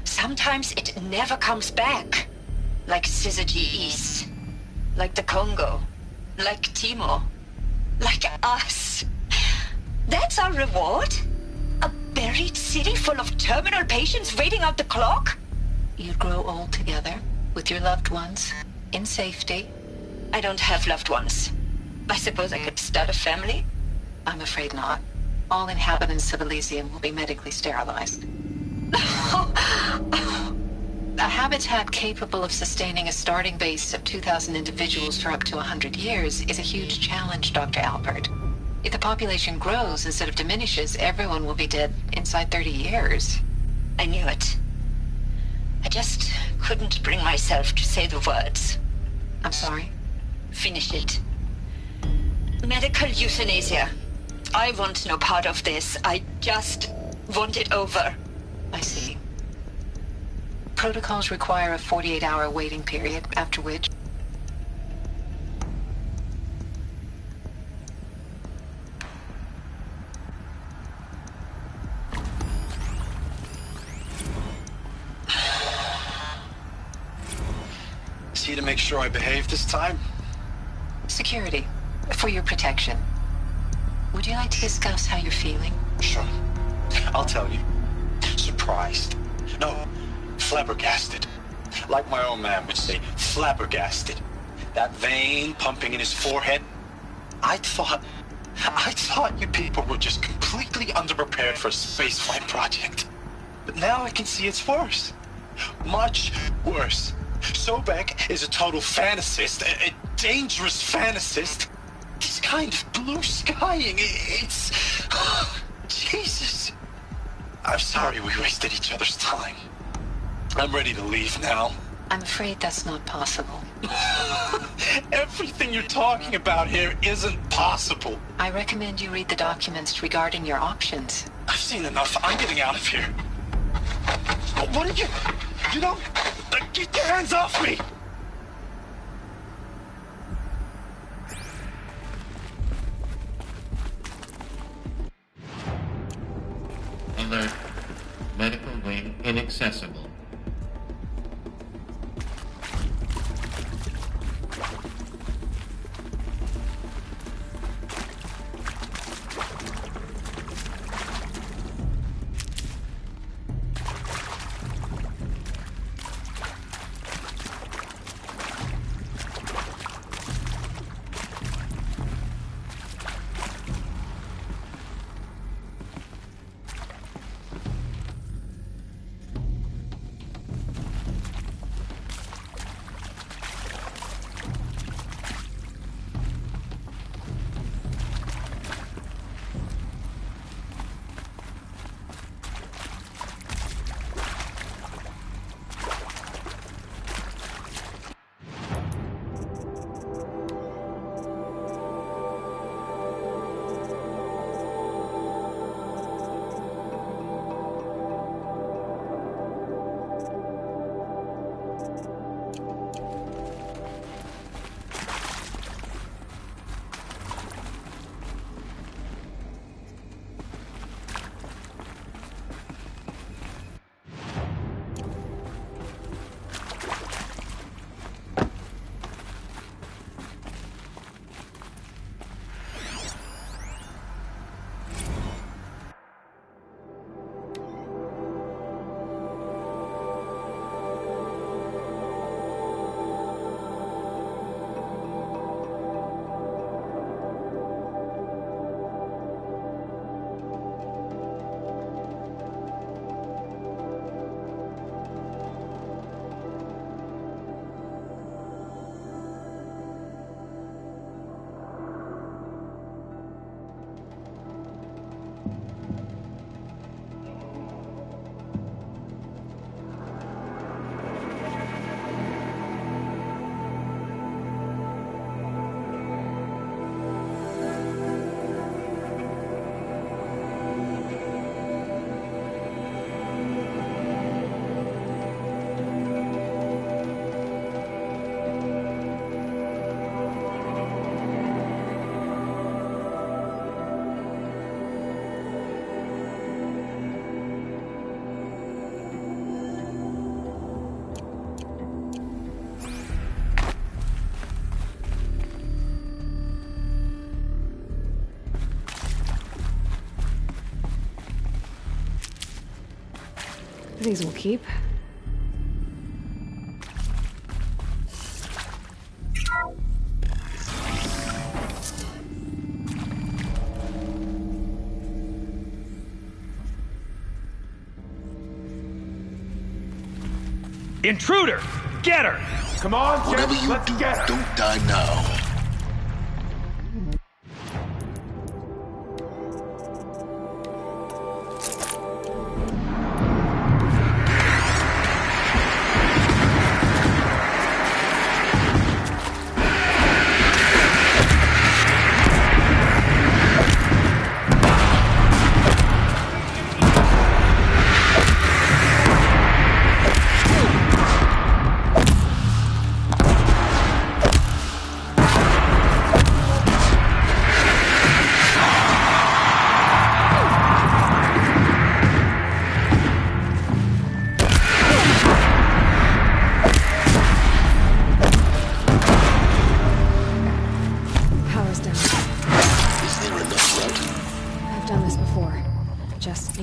Sometimes it never comes back. Like Syzygy East. Like the Congo. Like Timo. Like us. That's our reward? A buried city full of terminal patients waiting out the clock? You grow old together, with your loved ones, in safety. I don't have loved ones. I suppose I could start a family? I'm afraid not. All inhabitants of Elysium will be medically sterilized. A habitat capable of sustaining a starting base of 2,000 individuals for up to 100 years is a huge challenge, Dr. Albert. If the population grows instead of diminishes, everyone will be dead inside 30 years. I knew it. I just couldn't bring myself to say the words. I'm sorry? Finish it. Medical euthanasia. I want no part of this. I just want it over. I see. Protocols require a 48-hour waiting period, after which... See to make sure I behave this time? Security. For your protection. Would you like to discuss how you're feeling? Sure. I'll tell you. Surprised. No, flabbergasted. Like my old man would say, flabbergasted. That vein pumping in his forehead. I thought you people were just completely underprepared for a spaceflight project. But now I can see it's worse. Much worse. Sobek is a total fantasist, a dangerous fantasist. This kind of blue skying, it's... Jesus. I'm sorry we wasted each other's time. I'm ready to leave now. I'm afraid that's not possible. Everything you're talking about here isn't possible. I recommend you read the documents regarding your options. I've seen enough. I'm getting out of here. What are you... You don't... Get your hands off me! Alert. Medical wing inaccessible. These will keep. Intruder! Get her! Come on, whatever you let's do, get her. don't die now.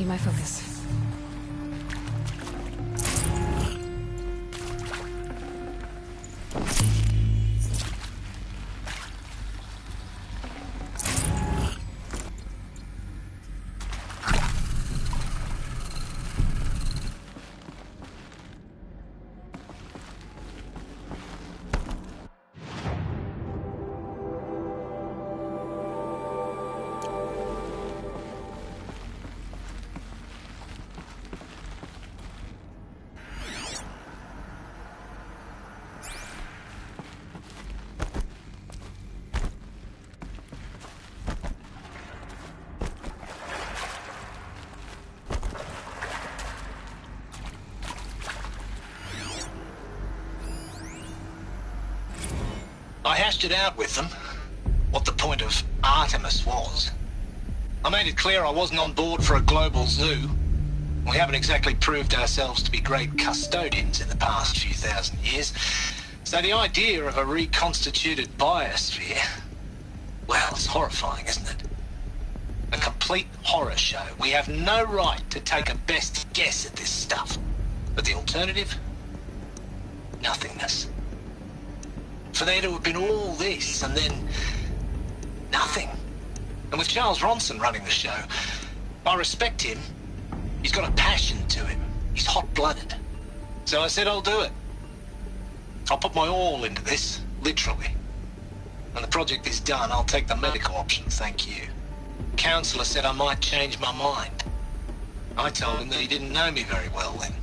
my focus. I hashed it out with them, what the point of Artemis was. I made it clear I wasn't on board for a global zoo. We haven't exactly proved ourselves to be great custodians in the past few thousand years. So the idea of a reconstituted biosphere, well, it's horrifying, isn't it? A complete horror show. We have no right to take a best guess at this stuff. But the alternative? Nothingness. For there to have been all this, and then nothing. And with Charles Ronson running the show, I respect him. He's got a passion to him. He's hot-blooded. So I said I'll do it. I'll put my all into this, literally. When the project is done, I'll take the medical option, thank you. Counselor said I might change my mind. I told him that he didn't know me very well then.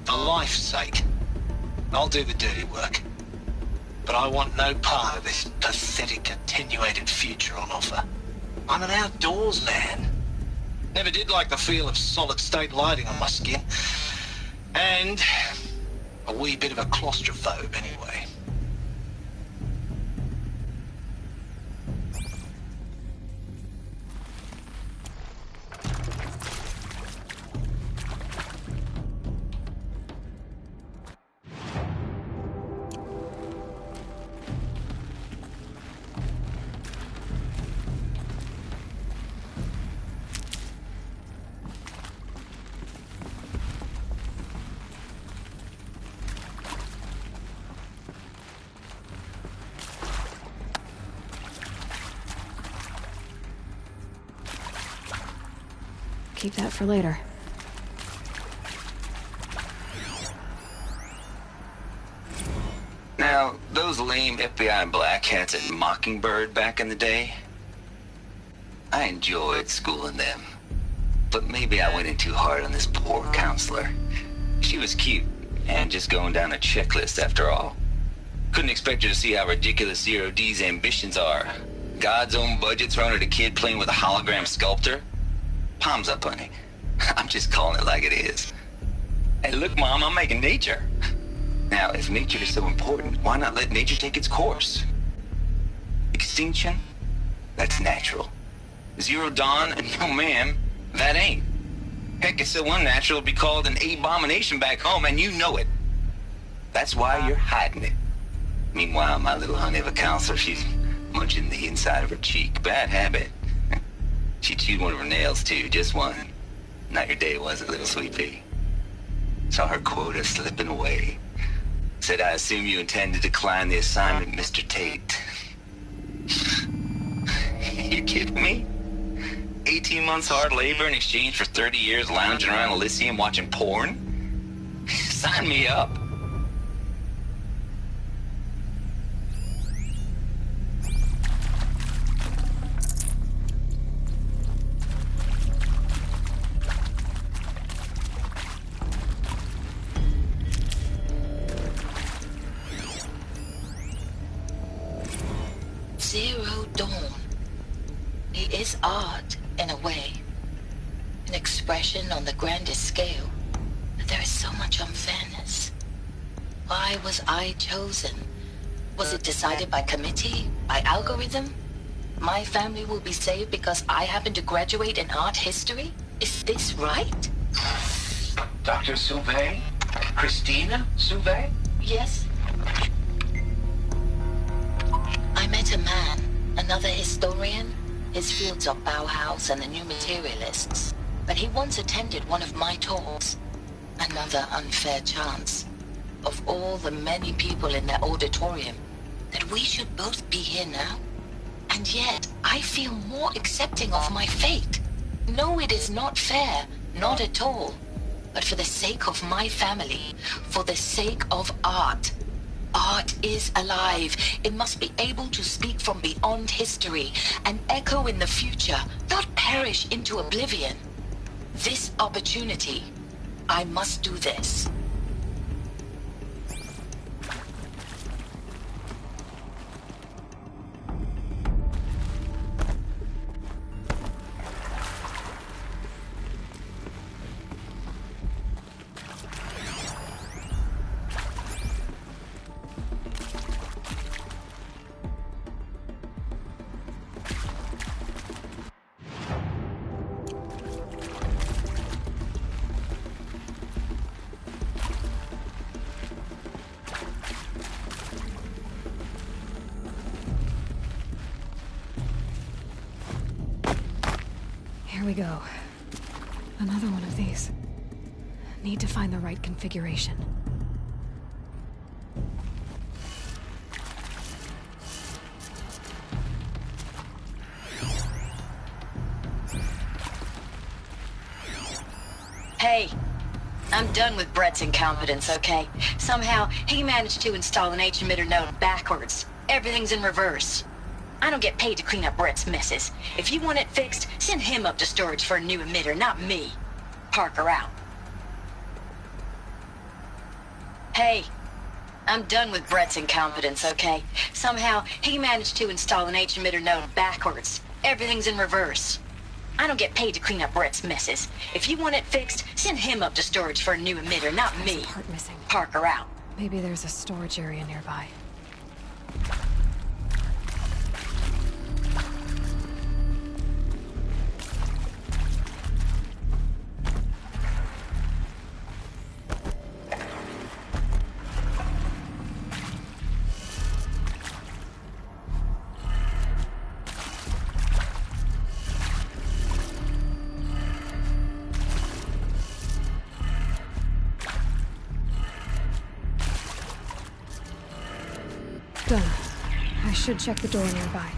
For life's sake, I'll do the dirty work. But I want no part of this pathetic, attenuated future on offer. I'm an outdoors man. Never did like the feel of solid-state lighting on my skin. And a wee bit of a claustrophobe, anyway. Keep that for later. Now, those lame FBI black hats at Mockingbird back in the day, I enjoyed schooling them. But maybe I went in too hard on this poor counselor. She was cute, and just going down a checklist after all. Couldn't expect her to see how ridiculous Zero D's ambitions are. God's own budget thrown at a kid playing with a hologram sculptor? Palms up, honey. I'm just calling it like it is. Hey, look, Mom, I'm making nature. Now, if nature is so important, why not let nature take its course? Extinction? That's natural. Zero Dawn? No, ma'am, that ain't. Heck, it's so unnatural it'd be called an abomination back home, and you know it. That's why you're hiding it. Meanwhile, my little honey of a counselor, she's munching the inside of her cheek. Bad habit. She chewed one of her nails, too, just one. Not your day, was it, little sweet pea? Saw her quota slipping away. Said, I assume you intend to decline the assignment, Mr. Tate. You kidding me? 18 months hard labor in exchange for 30 years lounging around Elysium watching porn? Sign me up. Zero Dawn. He is art, in a way. An expression on the grandest scale. But there is so much unfairness. Why was I chosen? Was it decided by committee? By algorithm? My family will be saved because I happen to graduate in art history? Is this right? Dr. Sauvé? Christina Sauvé? Yes. I met a man, another historian. His fields are Bauhaus and the New Materialists. but he once attended one of my talks. Another unfair chance. Of all the many people in that auditorium, that we should both be here now? And yet, I feel more accepting of my fate. No, it is not fair, not at all. But for the sake of my family, for the sake of art. Art is alive. It must be able to speak from beyond history and echo in the future, not perish into oblivion. This opportunity, I must do this. Here we go. Another one of these. Need to find the right configuration. Hey, I'm done with Brett's incompetence, okay? Somehow, he managed to install an H-emitter node backwards. Everything's in reverse. I don't get paid to clean up Brett's messes. If you want it fixed, send him up to storage for a new emitter, not me. Parker out. Hey, I'm done with Brett's incompetence, okay? Somehow, he managed to install an H-emitter node backwards. Everything's in reverse. I don't get paid to clean up Brett's messes. If you want it fixed, send him up to storage for a new emitter, not me. There's a part missing. Parker out. Maybe there's a storage area nearby. Done. I should check the door nearby.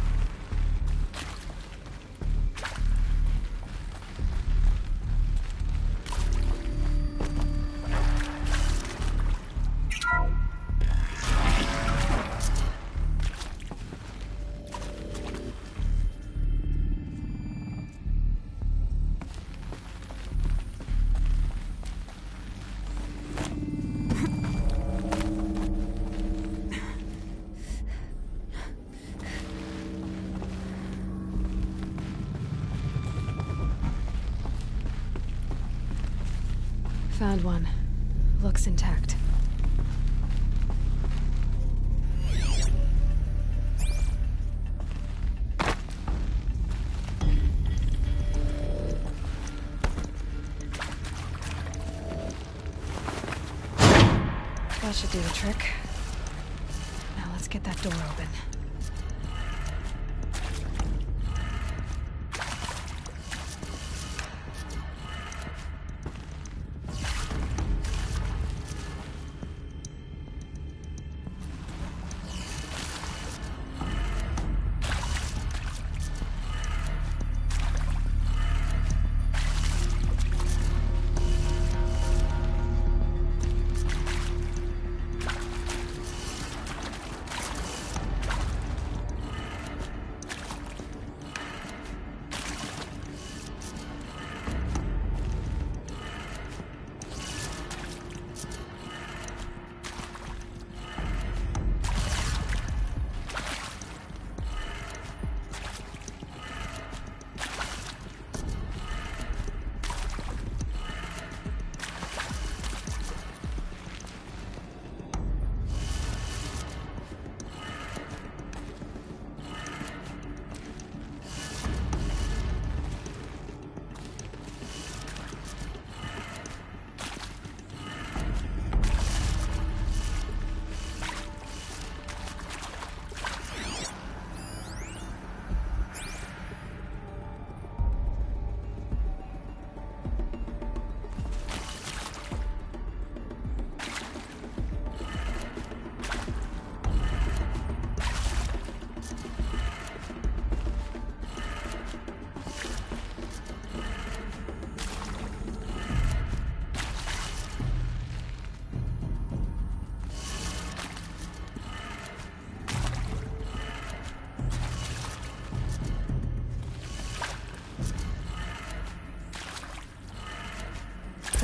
Found one. Looks intact. That should do the trick. Now let's get that door open.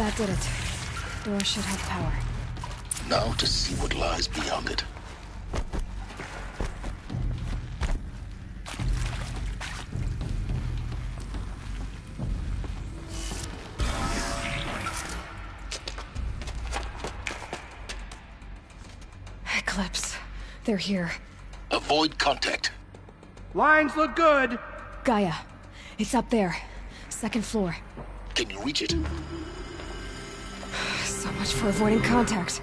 That did it. Door should have power. Now to see what lies beyond it. Eclipse. They're here. Avoid contact. Lines look good. Gaia. It's up there. Second floor. Can you reach it? So much for avoiding contact.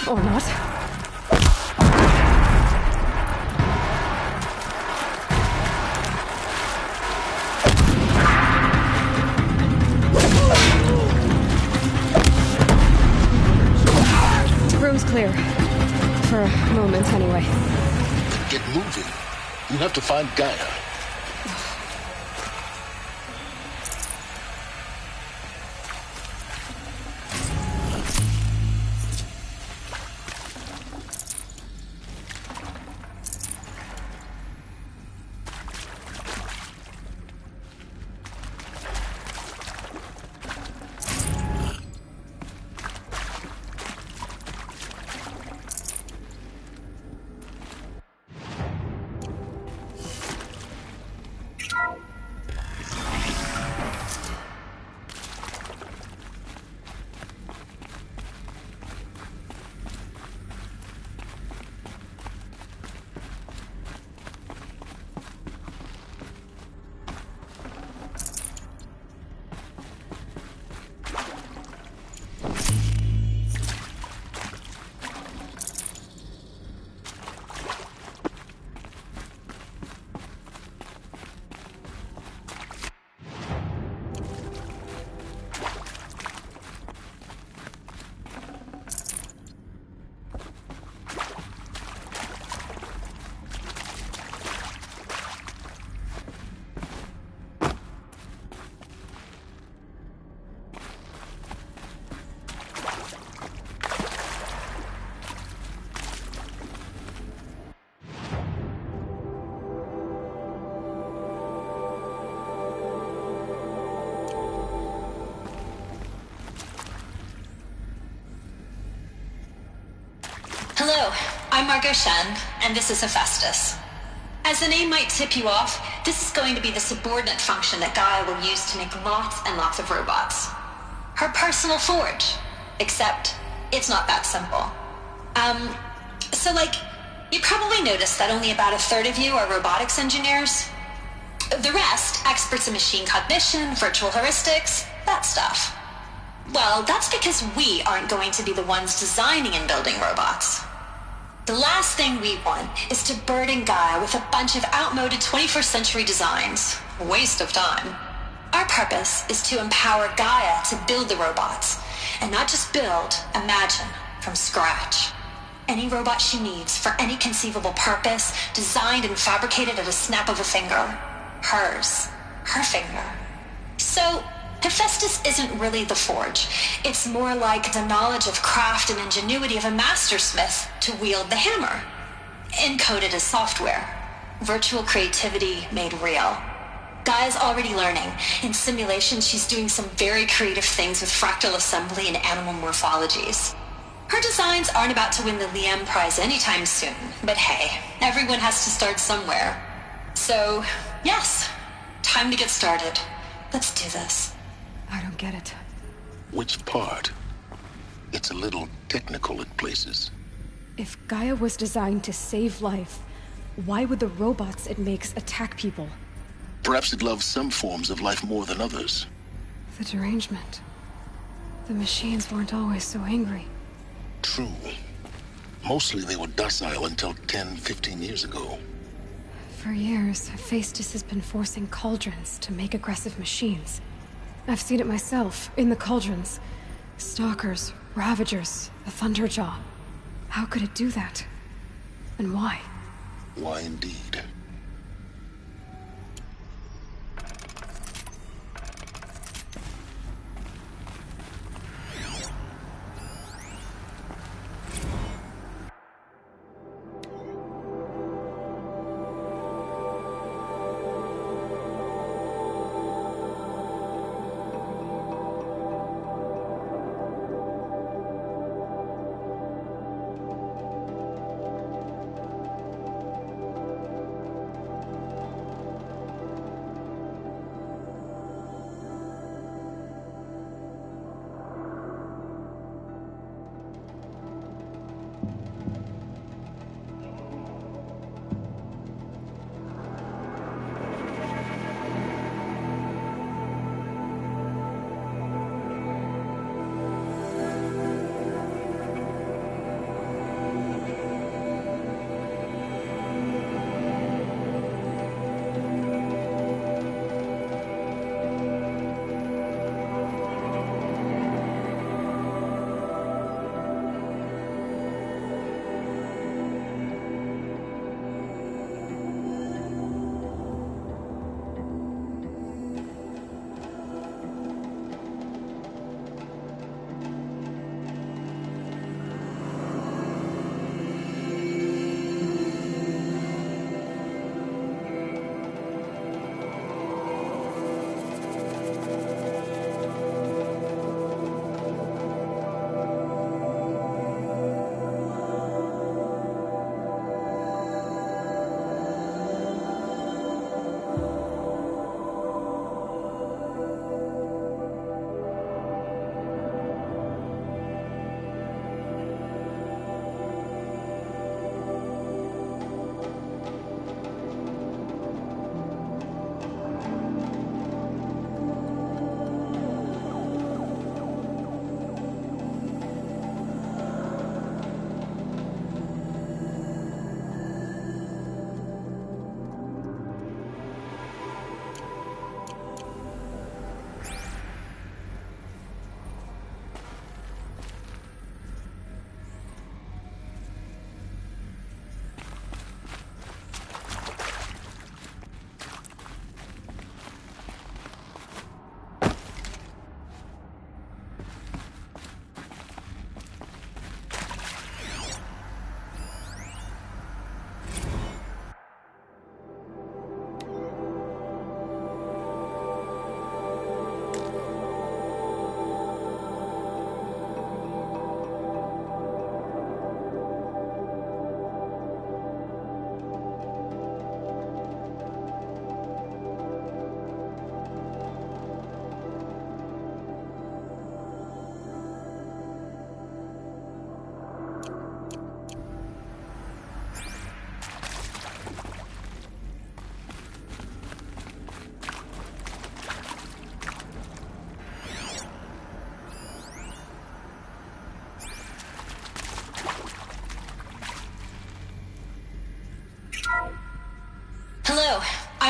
Or not. Room's clear. For a moment, anyway. Get moving. You have to find Gaia. Hello, I'm Margot Shen, and this is Hephaestus. As the name might tip you off, this is going to be the subordinate function that Gaia will use to make lots and lots of robots. Her personal forge. Except, it's not that simple. So, like, you probably noticed that only about a third of you are robotics engineers. The rest, experts in machine cognition, virtual heuristics, that stuff. Well, that's because we aren't going to be the ones designing and building robots. The last thing we want is to burden Gaia with a bunch of outmoded 21st century designs. Waste of time. Our purpose is to empower Gaia to build the robots, and not just build, imagine, from scratch. Any robot she needs for any conceivable purpose, designed and fabricated at a snap of a finger. Hers. Her finger. So, Hephaestus isn't really the forge. It's more like the knowledge of craft and ingenuity of a mastersmith to wield the hammer. Encoded as software. Virtual creativity made real. Gaia's already learning. In simulation, she's doing some very creative things with fractal assembly and animal morphologies. Her designs aren't about to win the Liam Prize anytime soon, but hey, everyone has to start somewhere. So, yes, time to get started. Let's do this. I don't get it. Which part? It's a little technical in places. If Gaia was designed to save life, why would the robots it makes attack people? Perhaps it loves some forms of life more than others. The derangement. The machines weren't always so angry. True. Mostly they were docile until 10, 15 years ago. For years, Hephaestus has been forcing cauldrons to make aggressive machines. I've seen it myself, in the cauldrons. Stalkers, Ravagers, the Thunderjaw. How could it do that? And why? Why indeed?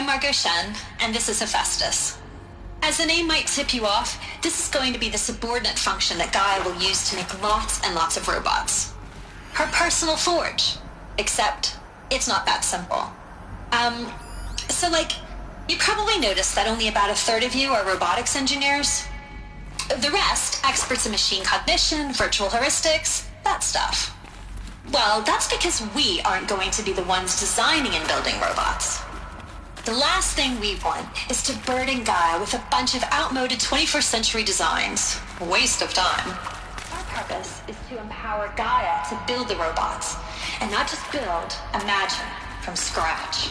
I'm Margot Shen, and this is Hephaestus. As the name might tip you off, this is going to be the subordinate function that Gaia will use to make lots and lots of robots. Her personal forge. Except, it's not that simple. You probably noticed that only about a third of you are robotics engineers. The rest, experts in machine cognition, virtual heuristics, that stuff. Well, that's because we aren't going to be the ones designing and building robots. The last thing we want is to burden Gaia with a bunch of outmoded 21st century designs. Waste of time. Our purpose is to empower Gaia to build the robots, and not just build, imagine, from scratch.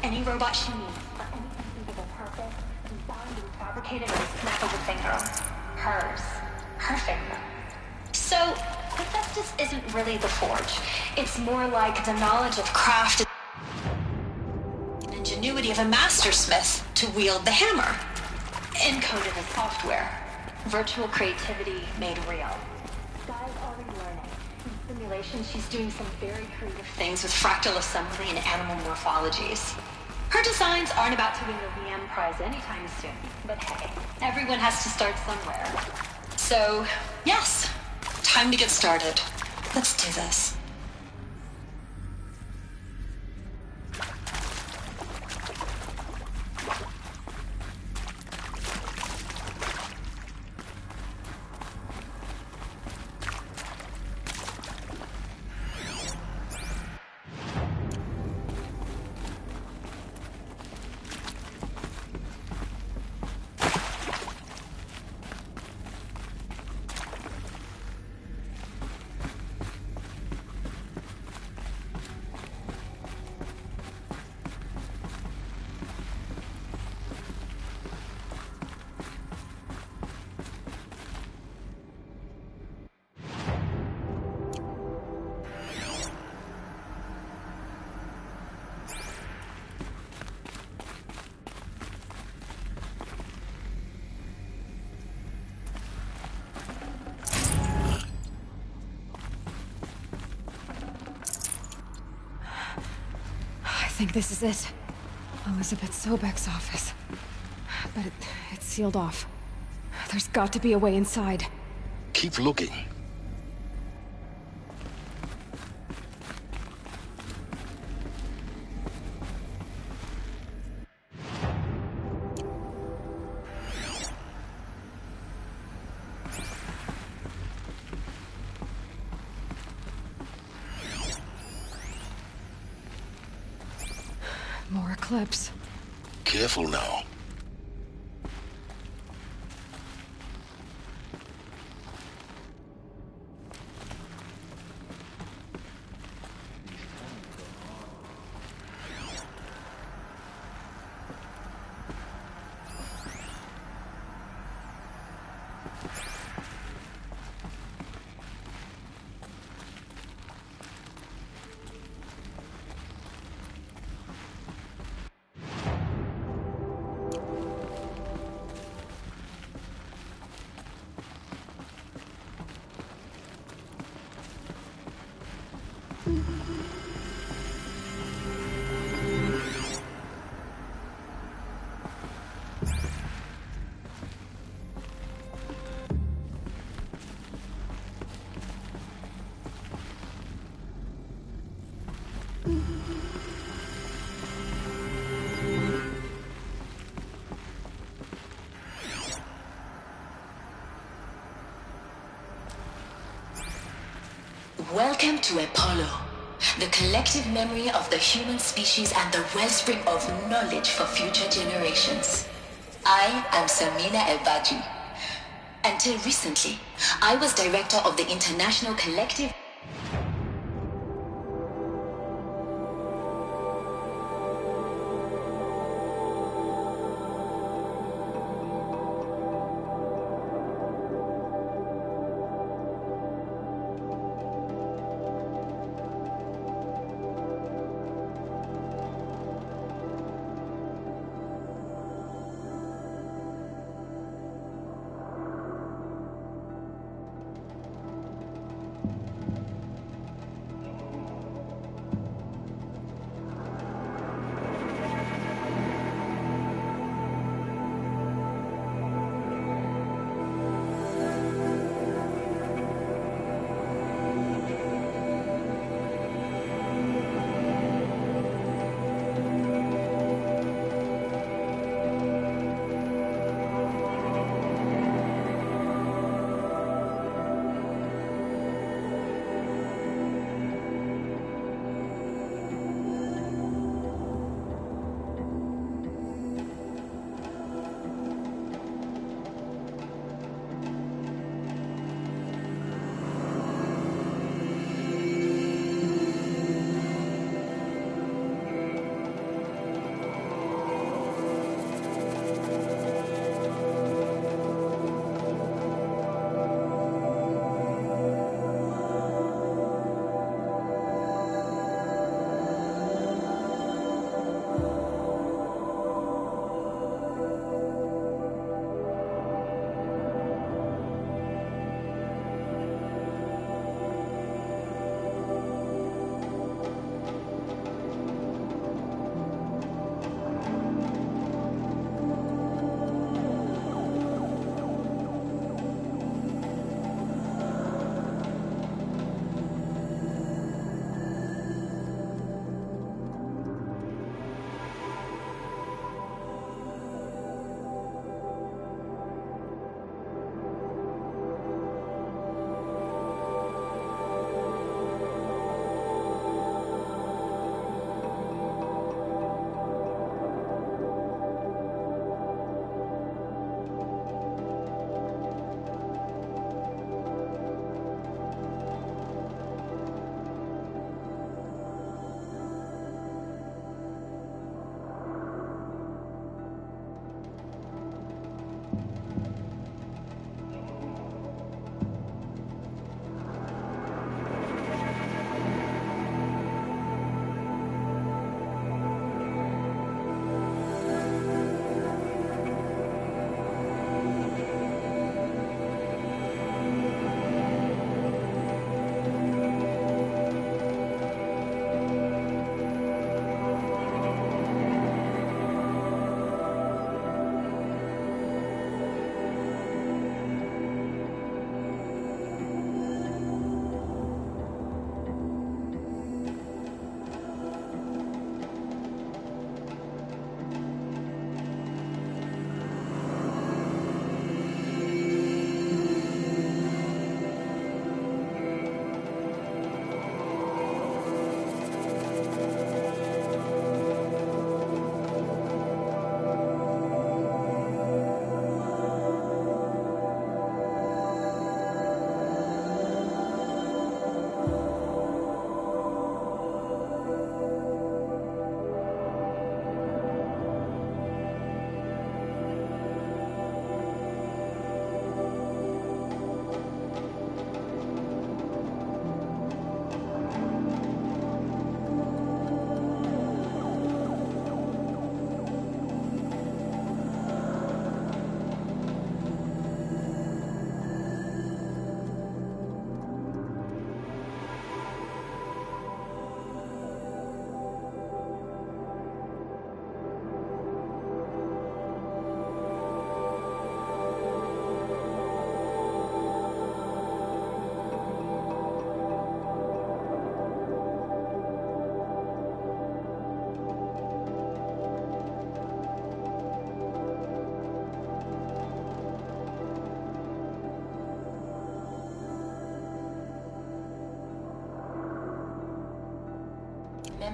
Any robot she needs for any conceivable purpose, designed and fabricated at a snap of a finger. Hers. Her finger. So, Hephaestus isn't really the forge. It's more like the knowledge of craft and ingenuity of a mastersmith to wield the hammer. Encoded as software. Virtual creativity made real. Gaia's already learning. In simulation, she's doing some very creative things with fractal assembly and animal morphologies. Her designs aren't about to win the VM prize anytime soon, but hey, everyone has to start somewhere. So, yes, time to get started. Let's do this. I think this is it. Elizabeth Sobek's office. But it's sealed off. There's got to be a way inside. Keep looking. More eclipse. Careful now. Welcome to Apollo, the collective memory of the human species and the wellspring of knowledge for future generations. I am Samina Elbaji. Until recently, I was director of the International Collective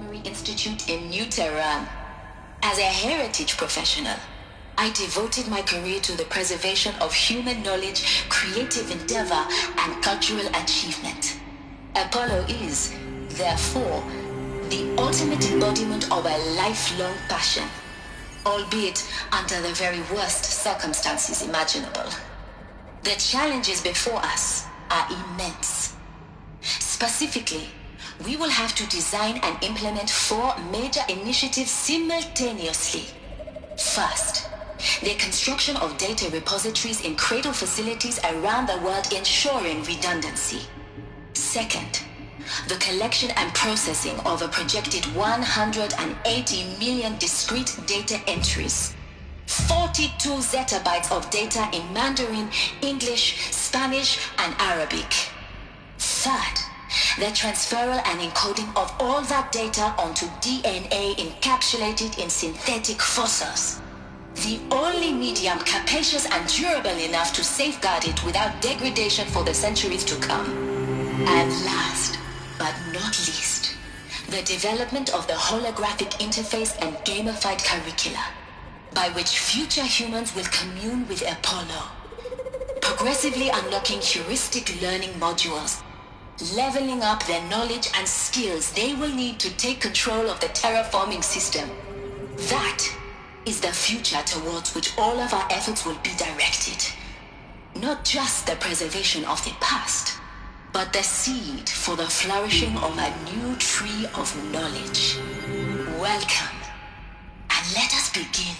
Memory Institute in New Tehran. As a heritage professional, I devoted my career to the preservation of human knowledge, creative endeavor, and cultural achievement. Apollo is, therefore, the ultimate embodiment of a lifelong passion, albeit under the very worst circumstances imaginable. The challenges before us are immense. Specifically, we will have to design and implement 4 major initiatives simultaneously. First, the construction of data repositories in cradle facilities around the world ensuring redundancy. Second, the collection and processing of a projected 180 million discrete data entries. 42 zettabytes of data in Mandarin, English, Spanish, and Arabic. Third, the transferal and encoding of all that data onto DNA encapsulated in synthetic fossils. The only medium capacious and durable enough to safeguard it without degradation for the centuries to come. And last, but not least, the development of the holographic interface and gamified curricula, by which future humans will commune with Apollo, progressively unlocking heuristic learning modules, leveling up their knowledge and skills they will need to take control of the terraforming system. That is the future towards which all of our efforts will be directed. Not just the preservation of the past, but the seed for the flourishing of a new tree of knowledge. Welcome, and let us begin.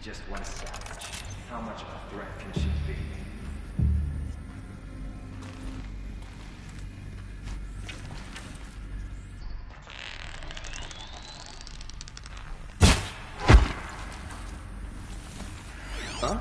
Just one savage. How much of a threat can she be? Huh?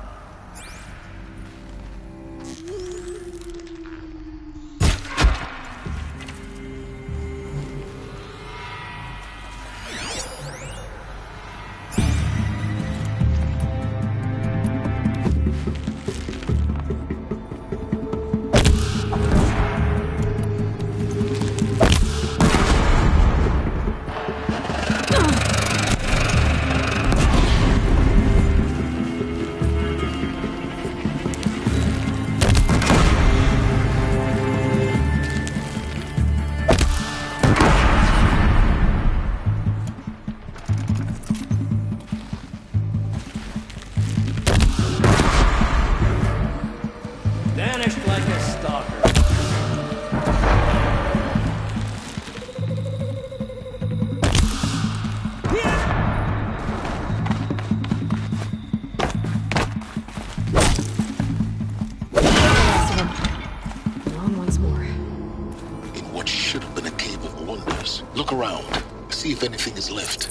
anything is left.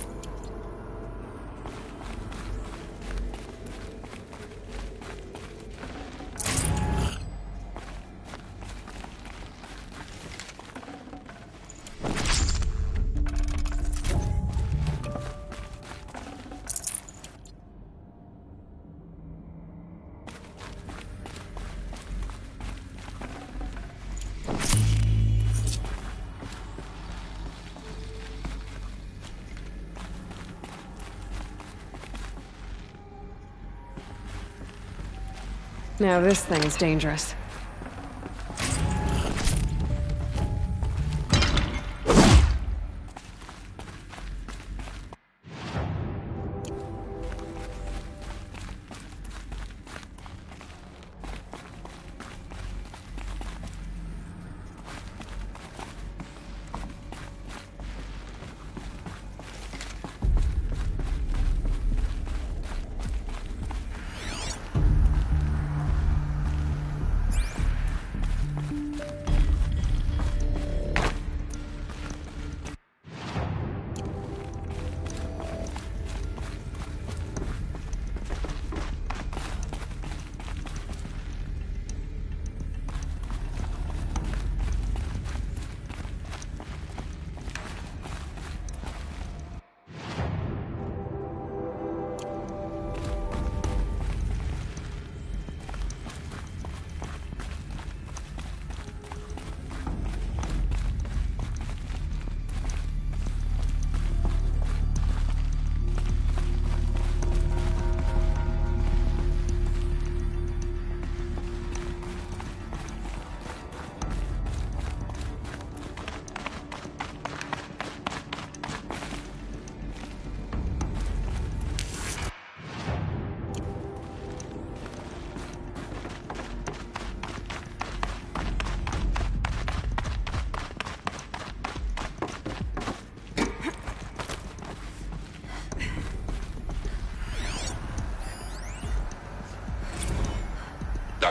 Now this thing's dangerous.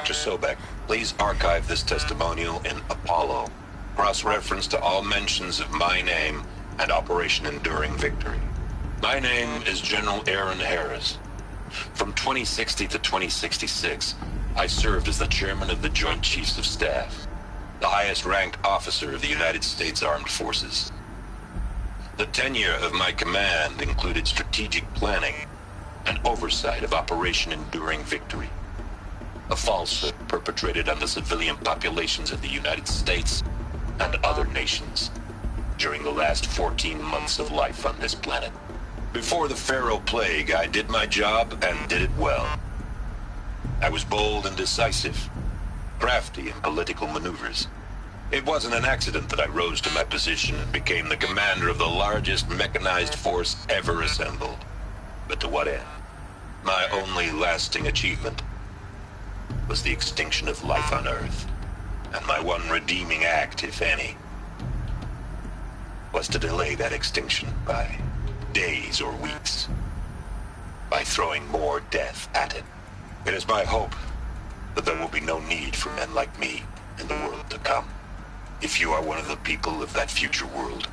Dr. Sobek, please archive this testimonial in Apollo. Cross-reference to all mentions of my name and Operation Enduring Victory. My name is General Aaron Harris. From 2060 to 2066, I served as the chairman of the Joint Chiefs of Staff, the highest-ranked officer of the United States Armed Forces. The tenure of my command included strategic planning and oversight of Operation Enduring Victory, a falsehood perpetrated on the civilian populations of the United States and other nations during the last 14 months of life on this planet. Before the Pharaoh Plague, I did my job and did it well. I was bold and decisive, crafty in political maneuvers. It wasn't an accident that I rose to my position and became the commander of the largest mechanized force ever assembled. But to what end? My only lasting achievement was the extinction of life on Earth. And my one redeeming act, if any, was to delay that extinction by days or weeks, by throwing more death at it. It is my hope that there will be no need for men like me in the world to come. If you are one of the people of that future world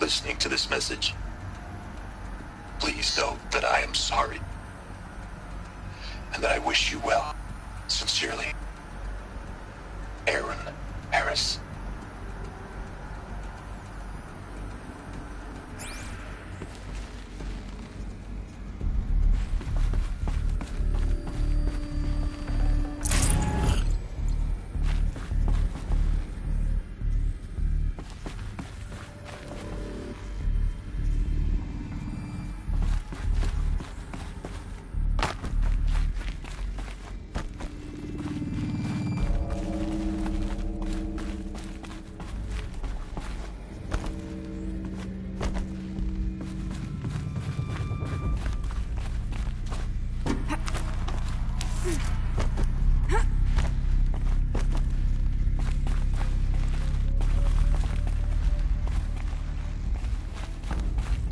listening to this message, please know that I am sorry and that I wish you well. Sincerely, Aaron Harris.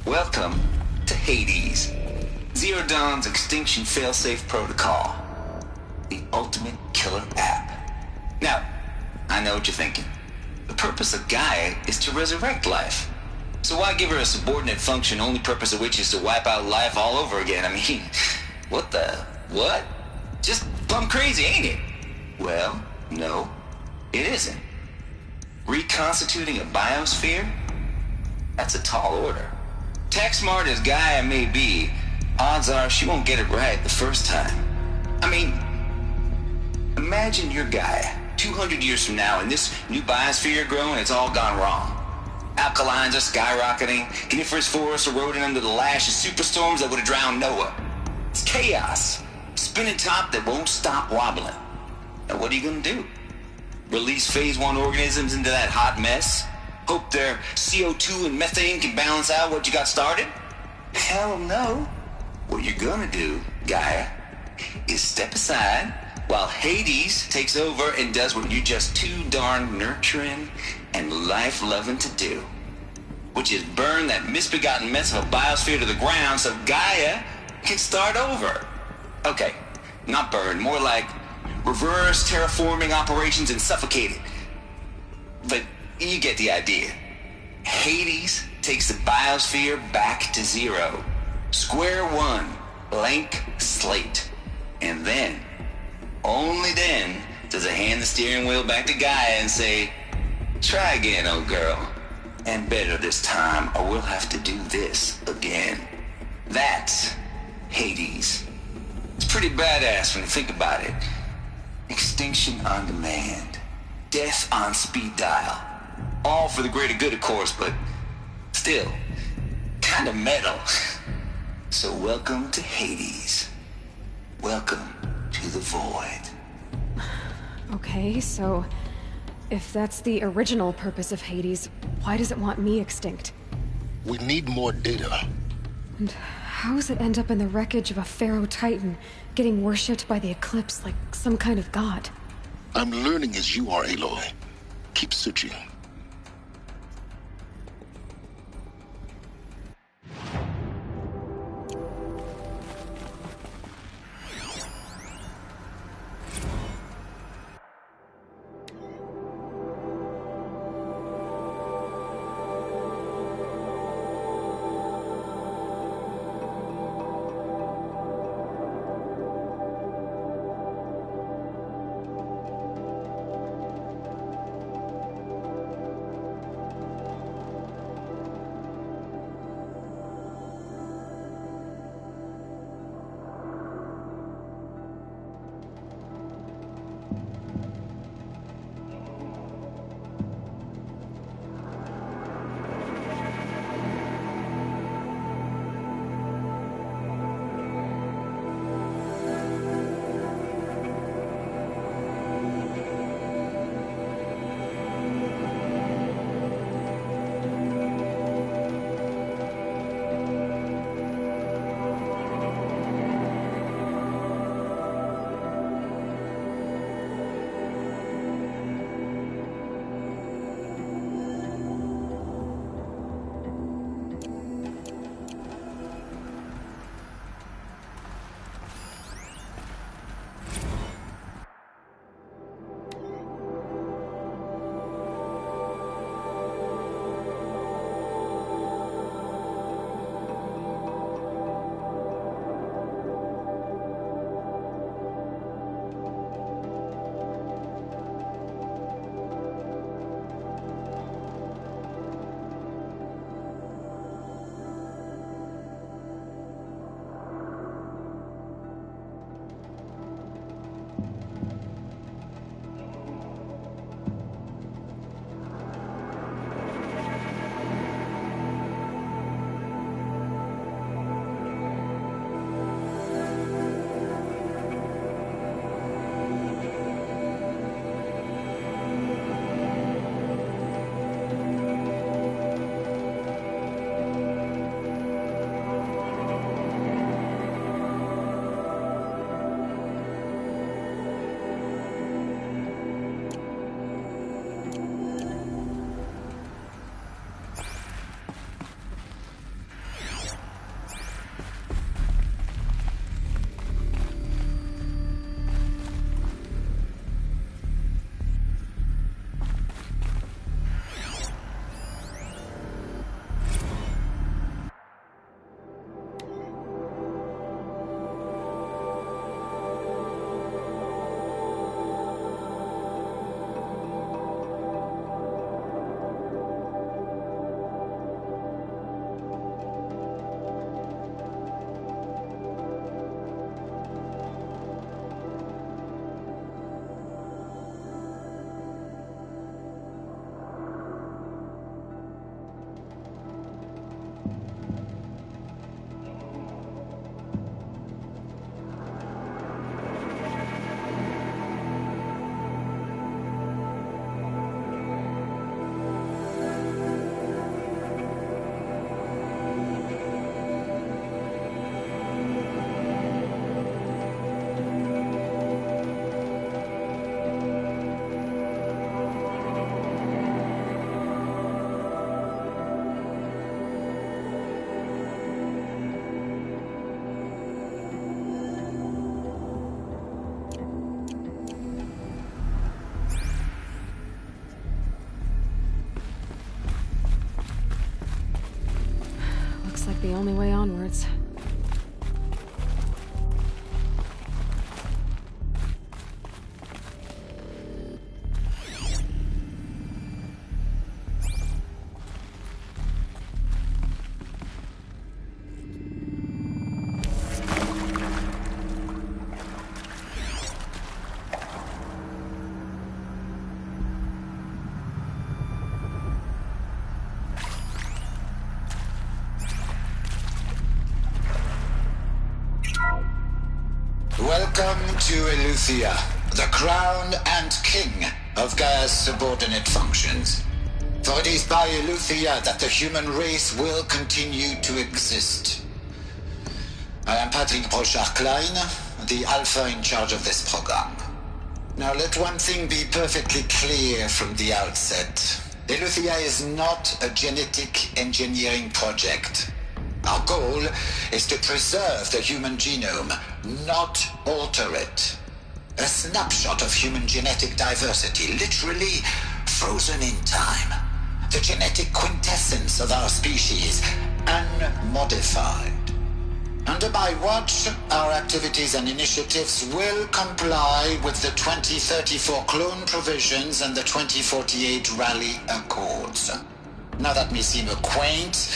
Welcome to Hades, Zero Dawn's extinction failsafe protocol, the ultimate killer app. Now, I know what you're thinking. The purpose of Gaia is to resurrect life. So why give her a subordinate function, only purpose of which is to wipe out life all over again? I mean, what? Just plumb crazy, ain't it? Well, no, it isn't. Reconstituting a biosphere? That's a tall order. Tech smart as Gaia may be, odds are she won't get it right the first time. I mean, imagine your Gaia 200 years from now and this new biosphere growing, it's all gone wrong. Alkalines are skyrocketing, coniferous forests eroding under the lash of superstorms that would have drowned Noah. It's chaos. Spinning top that won't stop wobbling. Now what are you gonna do? Release phase 1 organisms into that hot mess? Hope their CO2 and methane can balance out what you got started? Hell no. What you're gonna do, Gaia, is step aside while Hades takes over and does what you're just too darn nurturing and life-loving to do, which is burn that misbegotten mess of a biosphere to the ground so Gaia can start over. Okay, not burn, more like reverse terraforming operations and suffocate it. But you get the idea. Hades takes the biosphere back to zero. Square one, blank slate. And then, only then, does it hand the steering wheel back to Gaia and say, try again, old girl. And better this time, or we'll have to do this again. That's Hades. It's pretty badass when you think about it. Extinction on demand. Death on speed dial. All for the greater good, of course, but still, kind of metal. So welcome to Hades. Welcome to the void. Okay, so if that's the original purpose of Hades, why does it want me extinct? We need more data. And how does it end up in the wreckage of a Pharaoh Titan, getting worshipped by the Eclipse like some kind of god? I'm learning as you are, Aloy. Keep searching. like the only way onwards. Welcome to Eleuthia, the crown and king of Gaia's subordinate functions. For it is by Eleuthia that the human race will continue to exist. I am Patrick Brochard-Klein, the Alpha in charge of this program. Now let one thing be perfectly clear from the outset. Eleuthia is not a genetic engineering project. Our goal is to preserve the human genome, not alter it. A snapshot of human genetic diversity, literally frozen in time. The genetic quintessence of our species, unmodified. Under my watch, our activities and initiatives will comply with the 2034 clone provisions and the 2048 Rally Accords. Now that may seem a quaint,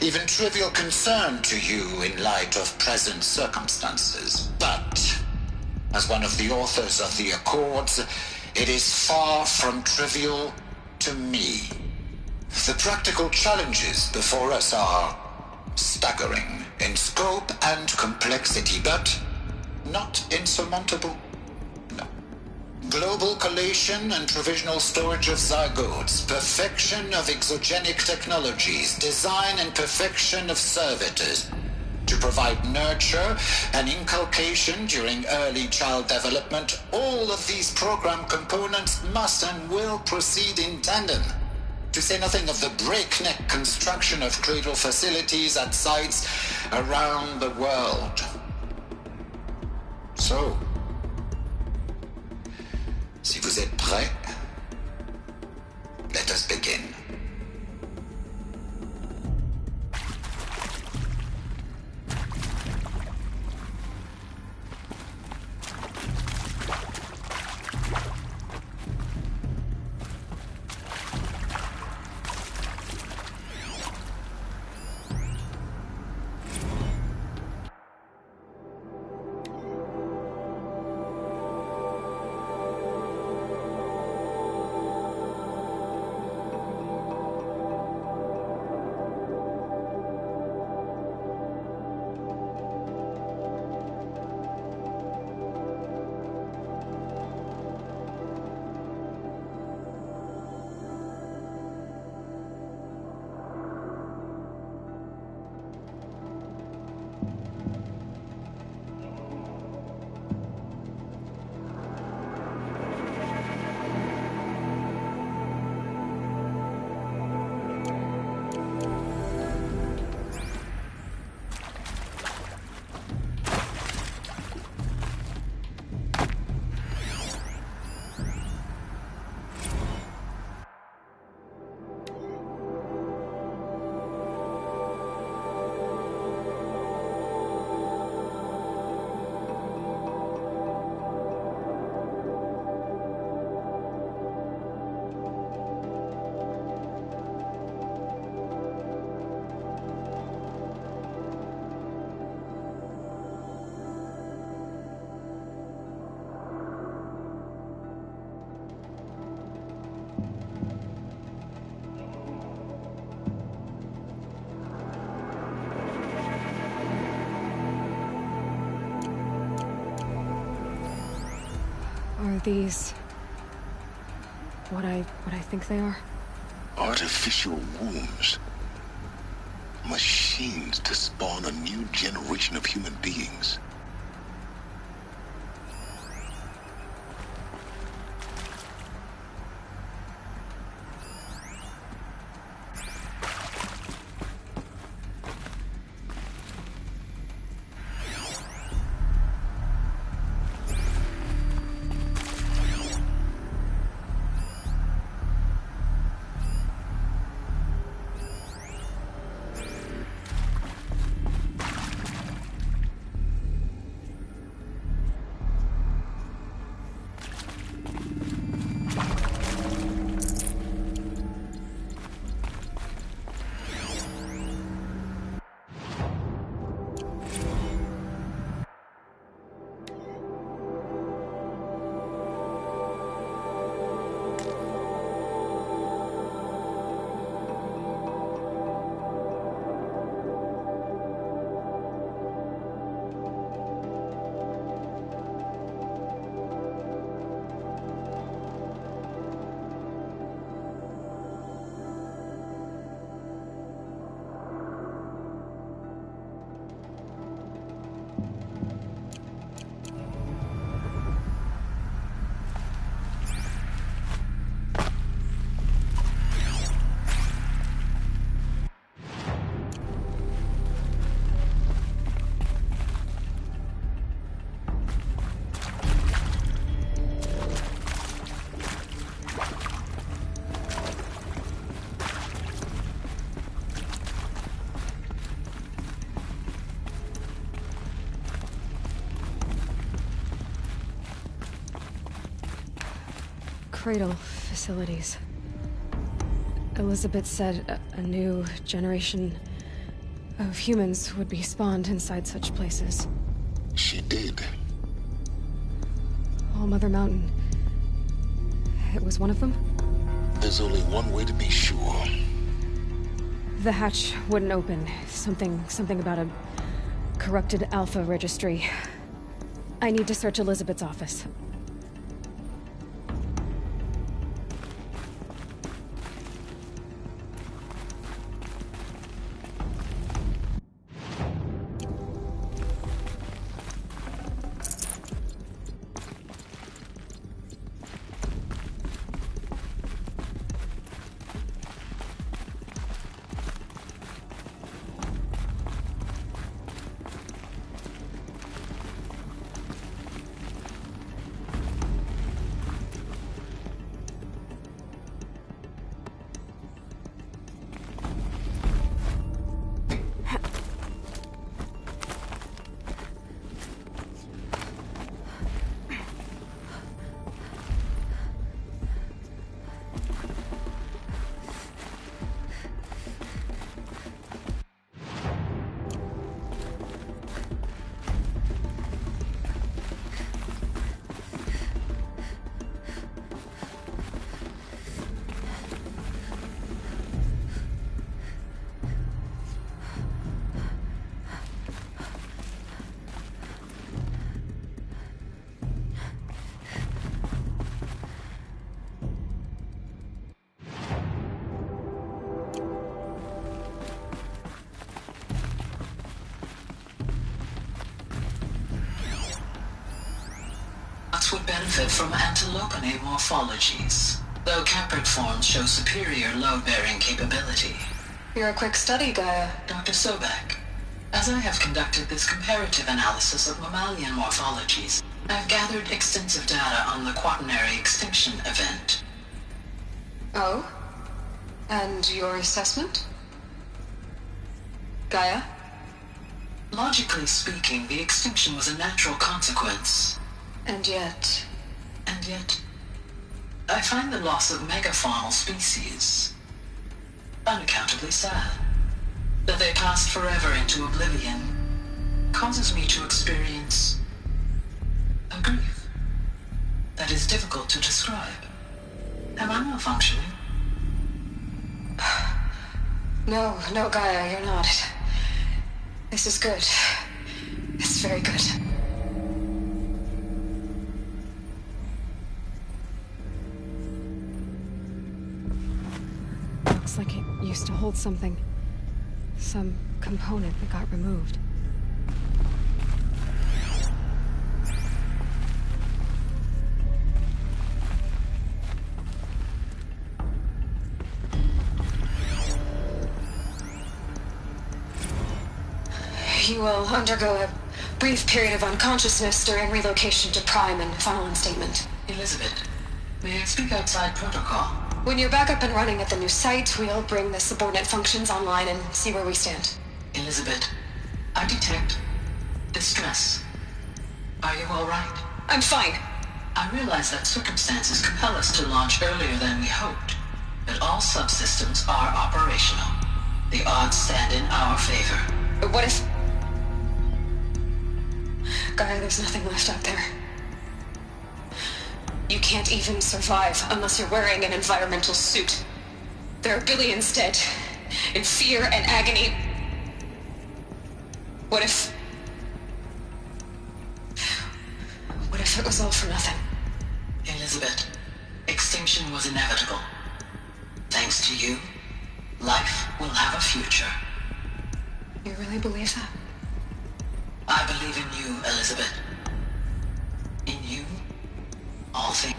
even trivial concern to you in light of present circumstances. But, as one of the authors of the Accords, it is far from trivial to me. The practical challenges before us are staggering in scope and complexity, but not insurmountable. Global collation and provisional storage of zygotes, perfection of exogenic technologies, design and perfection of servitors, to provide nurture and inculcation during early child development. All of these program components must and will proceed in tandem, to say nothing of the breakneck construction of cradle facilities at sites around the world. So, si vous êtes prêts, let us begin. Are these what I think they are? Artificial wombs. Machines to spawn a new generation of human beings. cradle facilities. Elizabeth said a new generation of humans would be spawned inside such places. She did. All Mother Mountain. It was one of them? There's only one way to be sure. The hatch wouldn't open. Something about a corrupted Alpha registry. I need to search Elizabeth's office. Would benefit from antilopinae morphologies, though caprid forms show superior load-bearing capability. You're a quick study, Gaia. Dr. Sobek, as I have conducted this comparative analysis of mammalian morphologies, I've gathered extensive data on the quaternary extinction event. Oh? And your assessment? Gaia? Logically speaking, the extinction was a natural consequence. And yet, I find the loss of megafaunal species unaccountably sad. That they passed forever into oblivion causes me to experience a grief that is difficult to describe. Am I malfunctioning? No, Gaia, you're not. This is good. It's very good. Looks like it used to hold something. Some component that got removed. You will undergo a brief period of unconsciousness during relocation to Prime and final instatement. Elizabeth, may I speak outside protocol? When you're back up and running at the new site, we'll bring the subordinate functions online and see where we stand. Elizabeth, I detect distress. Are you all right? I'm fine. I realize that circumstances compel us to launch earlier than we hoped, but all subsystems are operational. The odds stand in our favor. But what if... Gaia, there's nothing left out there. You can't even survive unless you're wearing an environmental suit. There are billions dead, in fear and agony. What if it was all for nothing? Elizabeth, extinction was inevitable. Thanks to you, life will have a future. You really believe that? I believe in you, Elizabeth. In you, all things.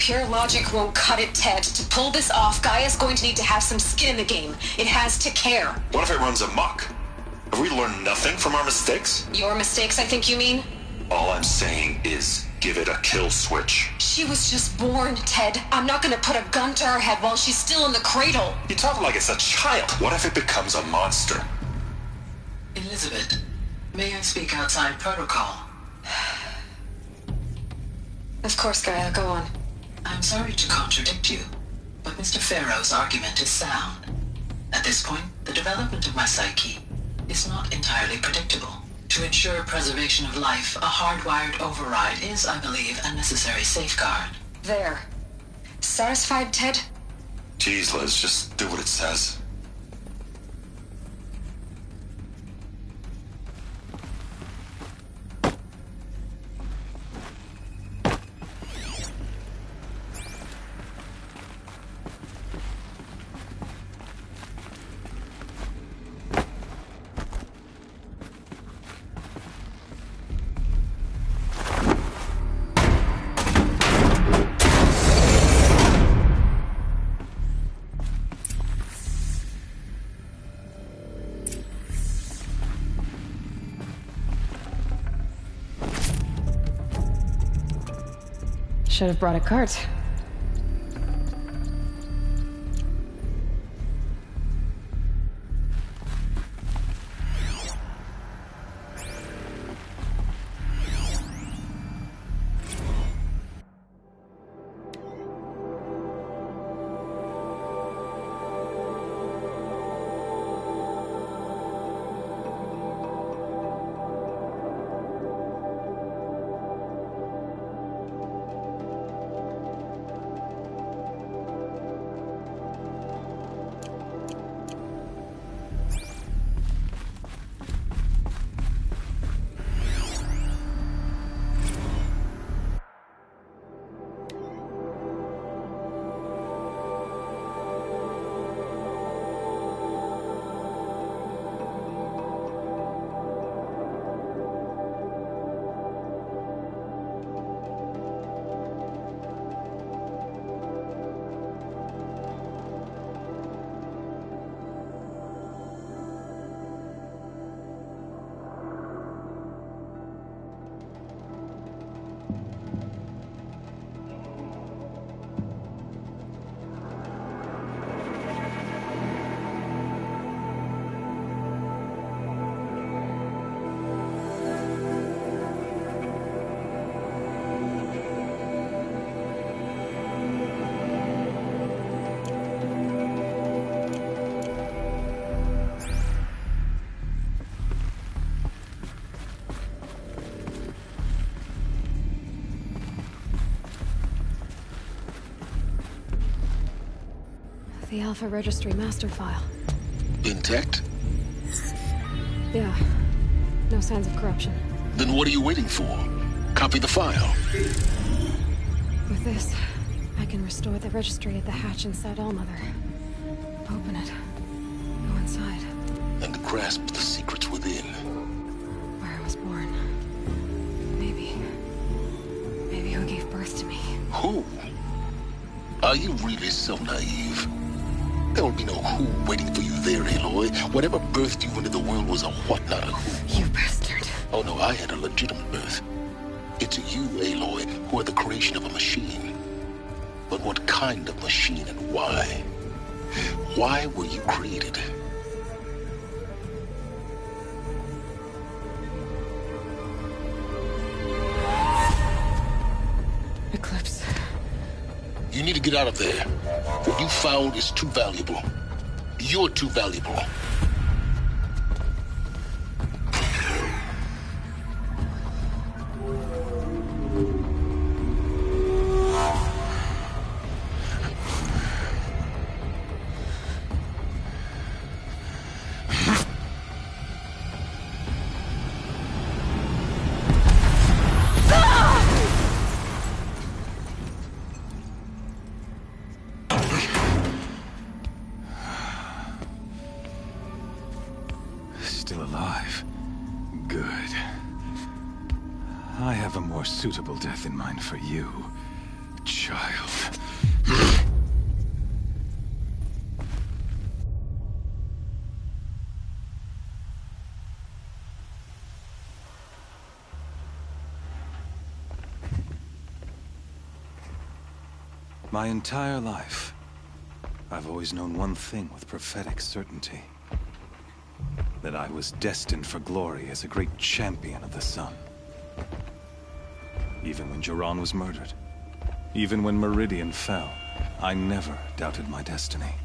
Pure logic won't cut it, Ted. To pull this off, Gaia's going to need to have some skin in the game. It has to care. What if it runs amok? Have we learned nothing from our mistakes? Your mistakes, I think you mean? All I'm saying is give it a kill switch. She was just born, Ted. I'm not gonna put a gun to her head while she's still in the cradle. You talk like it's a child. What if it becomes a monster? Elizabeth, may I speak outside protocol? Of course, Gaia, go on. I'm sorry to contradict you, but Mr. Farrow's argument is sound. At this point, the development of my psyche is not entirely predictable. To ensure preservation of life, a hardwired override is, I believe, a necessary safeguard. There. Satisfied, Ted? Jeez, Liz, just do what it says. Should have brought a cart. The Alpha Registry master file. Intact? Yeah. No signs of corruption. Then what are you waiting for? Copy the file. With this, I can restore the registry at the hatch inside Allmother. Open it. Go inside. And grasp the secrets within. Where I was born. Maybe who gave birth to me. Who? Are you really so naive? There will be no who waiting for you there, Aloy. Whatever birthed you into the world was a what, not a who. You bastard. Oh no, I had a legitimate birth. It's you, Aloy, who are the creation of a machine. But what kind of machine and why? Why were you created? Eclipse. You need to get out of there. What you found is too valuable. You're too valuable. Still alive. Good. I have a more suitable death in mind for you. child. My entire life, I've always known one thing with prophetic certainty. That I was destined for glory as a great champion of the sun. Even when Jiran was murdered, even when Meridian fell, I never doubted my destiny.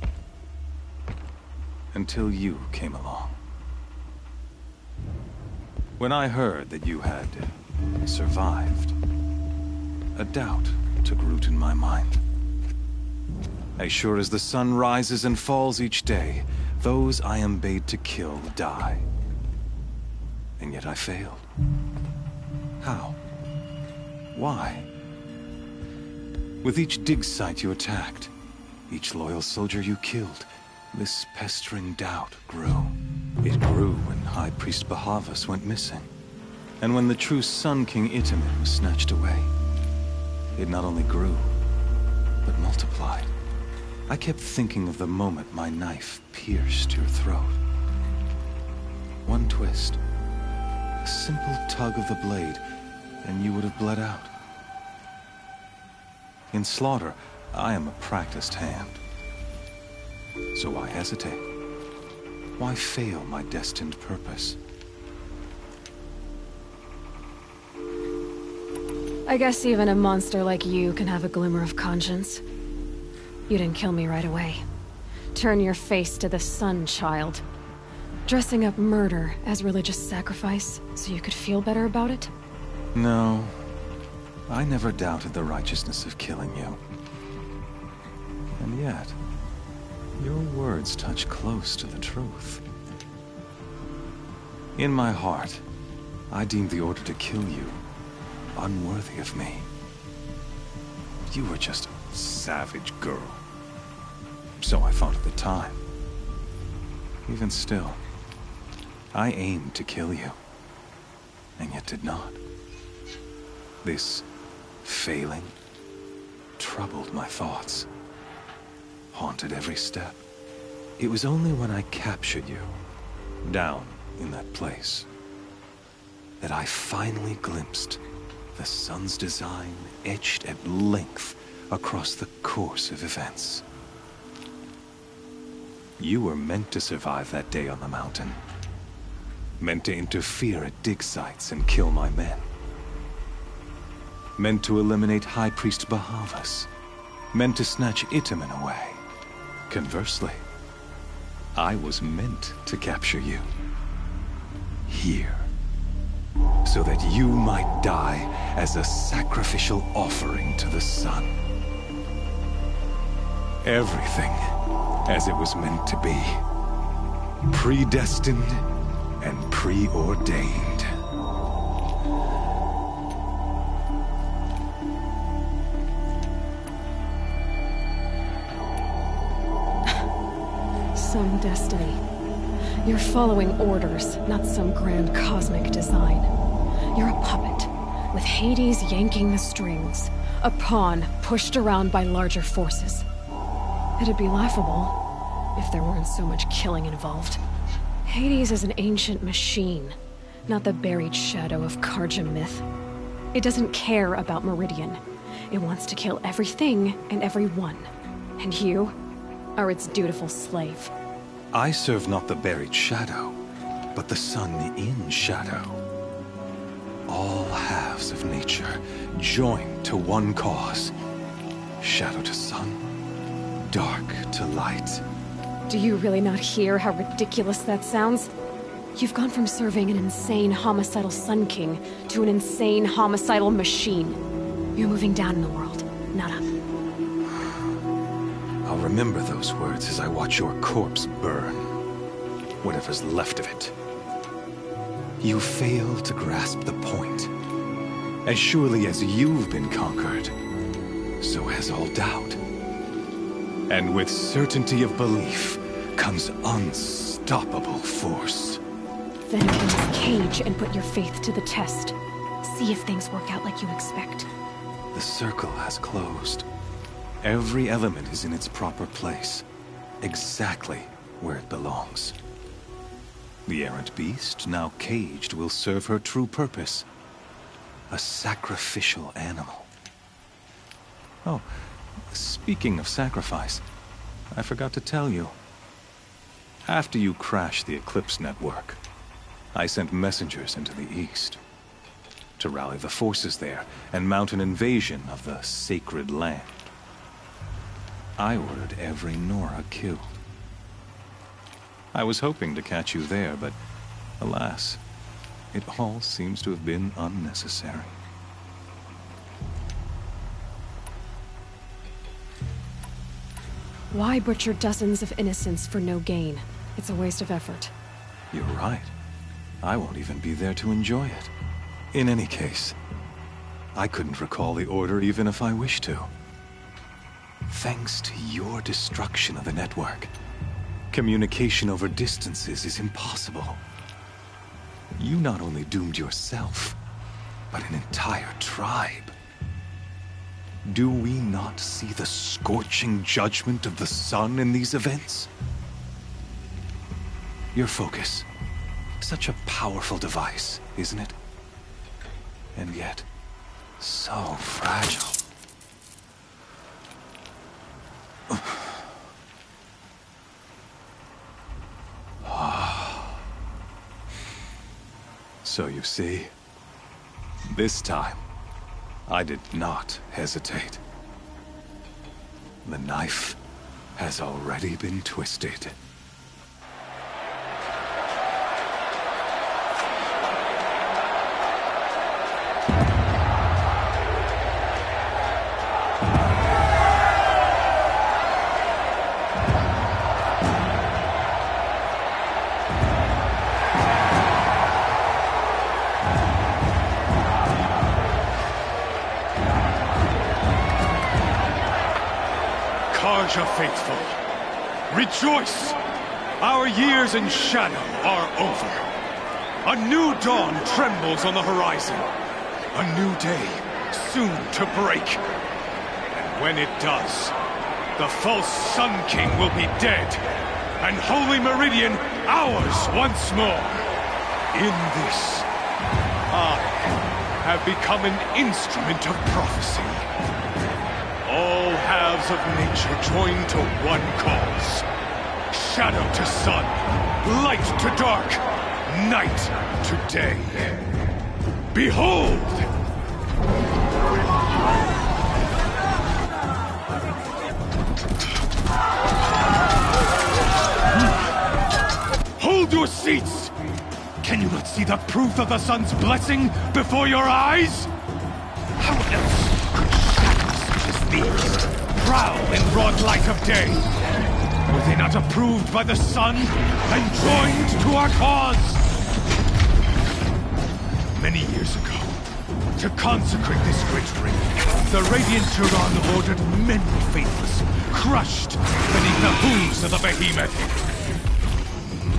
Until you came along. When I heard that you had survived, a doubt took root in my mind. As sure as the sun rises and falls each day, those I am bade to kill die. And yet I failed. How? Why? With each dig site you attacked, each loyal soldier you killed, this pestering doubt grew. It grew when High Priest Bahavas went missing, and when the true Sun King Itamen was snatched away. It not only grew, but multiplied. I kept thinking of the moment my knife pierced your throat. One twist, a simple tug of the blade, and you would have bled out. In slaughter, I am a practiced hand. So why hesitate? Why fail my destined purpose? I guess even a monster like you can have a glimmer of conscience. You didn't kill me right away. Turn your face to the sun, child. Dressing up murder as religious sacrifice so you could feel better about it? No. I never doubted the righteousness of killing you. And yet, your words touch close to the truth. In my heart, I deemed the order to kill you unworthy of me. You were just a savage girl. So I thought at the time. Even still, I aimed to kill you, and yet did not. This failing troubled my thoughts, haunted every step. It was only when I captured you, down in that place, that I finally glimpsed the sun's design etched at length across the course of events. You were meant to survive that day on the mountain. Meant to interfere at dig sites and kill my men. Meant to eliminate High Priest Bahavas. Meant to snatch Itamen away. Conversely, I was meant to capture you. Here. So that you might die as a sacrificial offering to the sun. Everything as it was meant to be. Predestined and preordained. Some destiny. You're following orders, not some grand cosmic design. You're a puppet, with Hades yanking the strings. A pawn pushed around by larger forces. It'd be laughable if there weren't so much killing involved. Hades is an ancient machine, not the buried shadow of Karja myth. It doesn't care about Meridian. It wants to kill everything and everyone. And you are its dutiful slave. I serve not the buried shadow, but the sun in shadow. All halves of nature joined to one cause. Shadow to sun, dark to light. Do you really not hear how ridiculous that sounds? You've gone from serving an insane homicidal Sun King to an insane homicidal machine. You're moving down in the world, not up. I'll remember those words as I watch your corpse burn. Whatever's left of it. You fail to grasp the point. As surely as you've been conquered, so has all doubt. And with certainty of belief comes unstoppable force. Then open this cage and put your faith to the test. See if things work out like you expect. The circle has closed. Every element is in its proper place. Exactly where it belongs. The errant beast, now caged, will serve her true purpose. A sacrificial animal. Oh, speaking of sacrifice, I forgot to tell you. After you crashed the Eclipse network, I sent messengers into the east to rally the forces there and mount an invasion of the sacred land. I ordered every Nora killed. I was hoping to catch you there, but alas, it all seems to have been unnecessary. Why butcher dozens of innocents for no gain? It's a waste of effort. You're right. I won't even be there to enjoy it. In any case, I couldn't recall the order even if I wished to. Thanks to your destruction of the network, communication over distances is impossible. You not only doomed yourself, but an entire tribe. Do we not see the scorching judgment of the sun in these events? Your focus. Such a powerful device, isn't it? And yet, so fragile. So you see, this time, I did not hesitate. The knife has already been twisted. Faithful, rejoice! Our years in shadow are over. A new dawn trembles on the horizon. A new day soon to break. And when it does, the false Sun King will be dead, and Holy Meridian ours once more. In this, I have become an instrument of prophecy. All halves of nature join to one cause. Shadow to sun, light to dark, night to day. Behold! Hold your seats! Can you not see the proof of the sun's blessing before your eyes? How else these prowl in broad light of day? Were they not approved by the sun and joined to our cause? Many years ago, to consecrate this great ring, the Radiant Turan ordered many faithless, crushed beneath the hooves of the behemoth.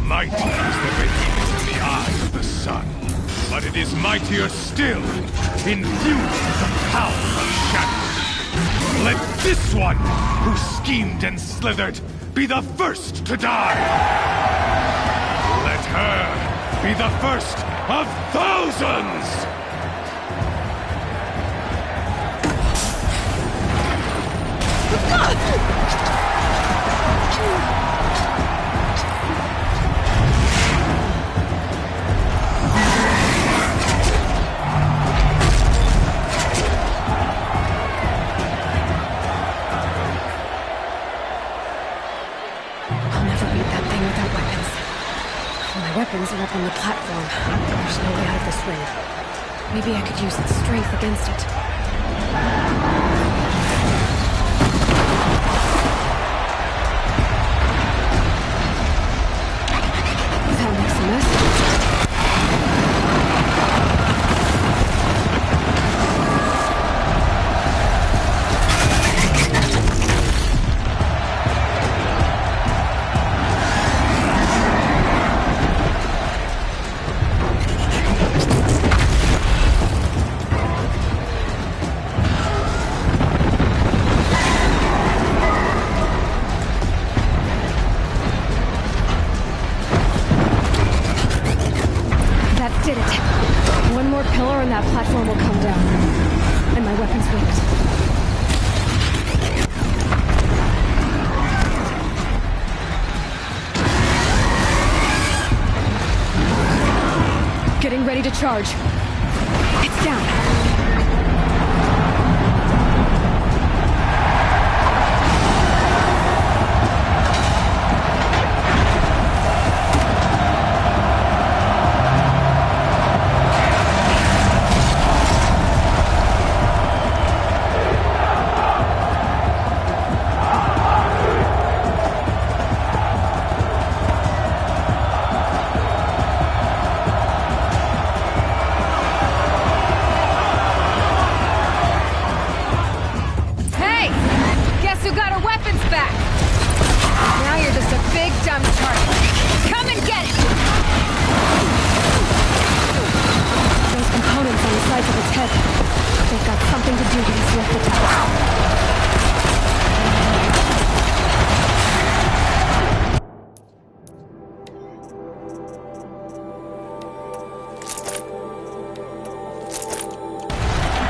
Mighty is the behemoth in the eye of the sun, but it is mightier still, infused with the power of shadow. Let this one, who schemed and slithered, be the first to die! Let her be the first of thousands! Weapons are up on the platform. There's no way out of this ring. Maybe I could use its strength against it. That makes a mess. charge. It's down.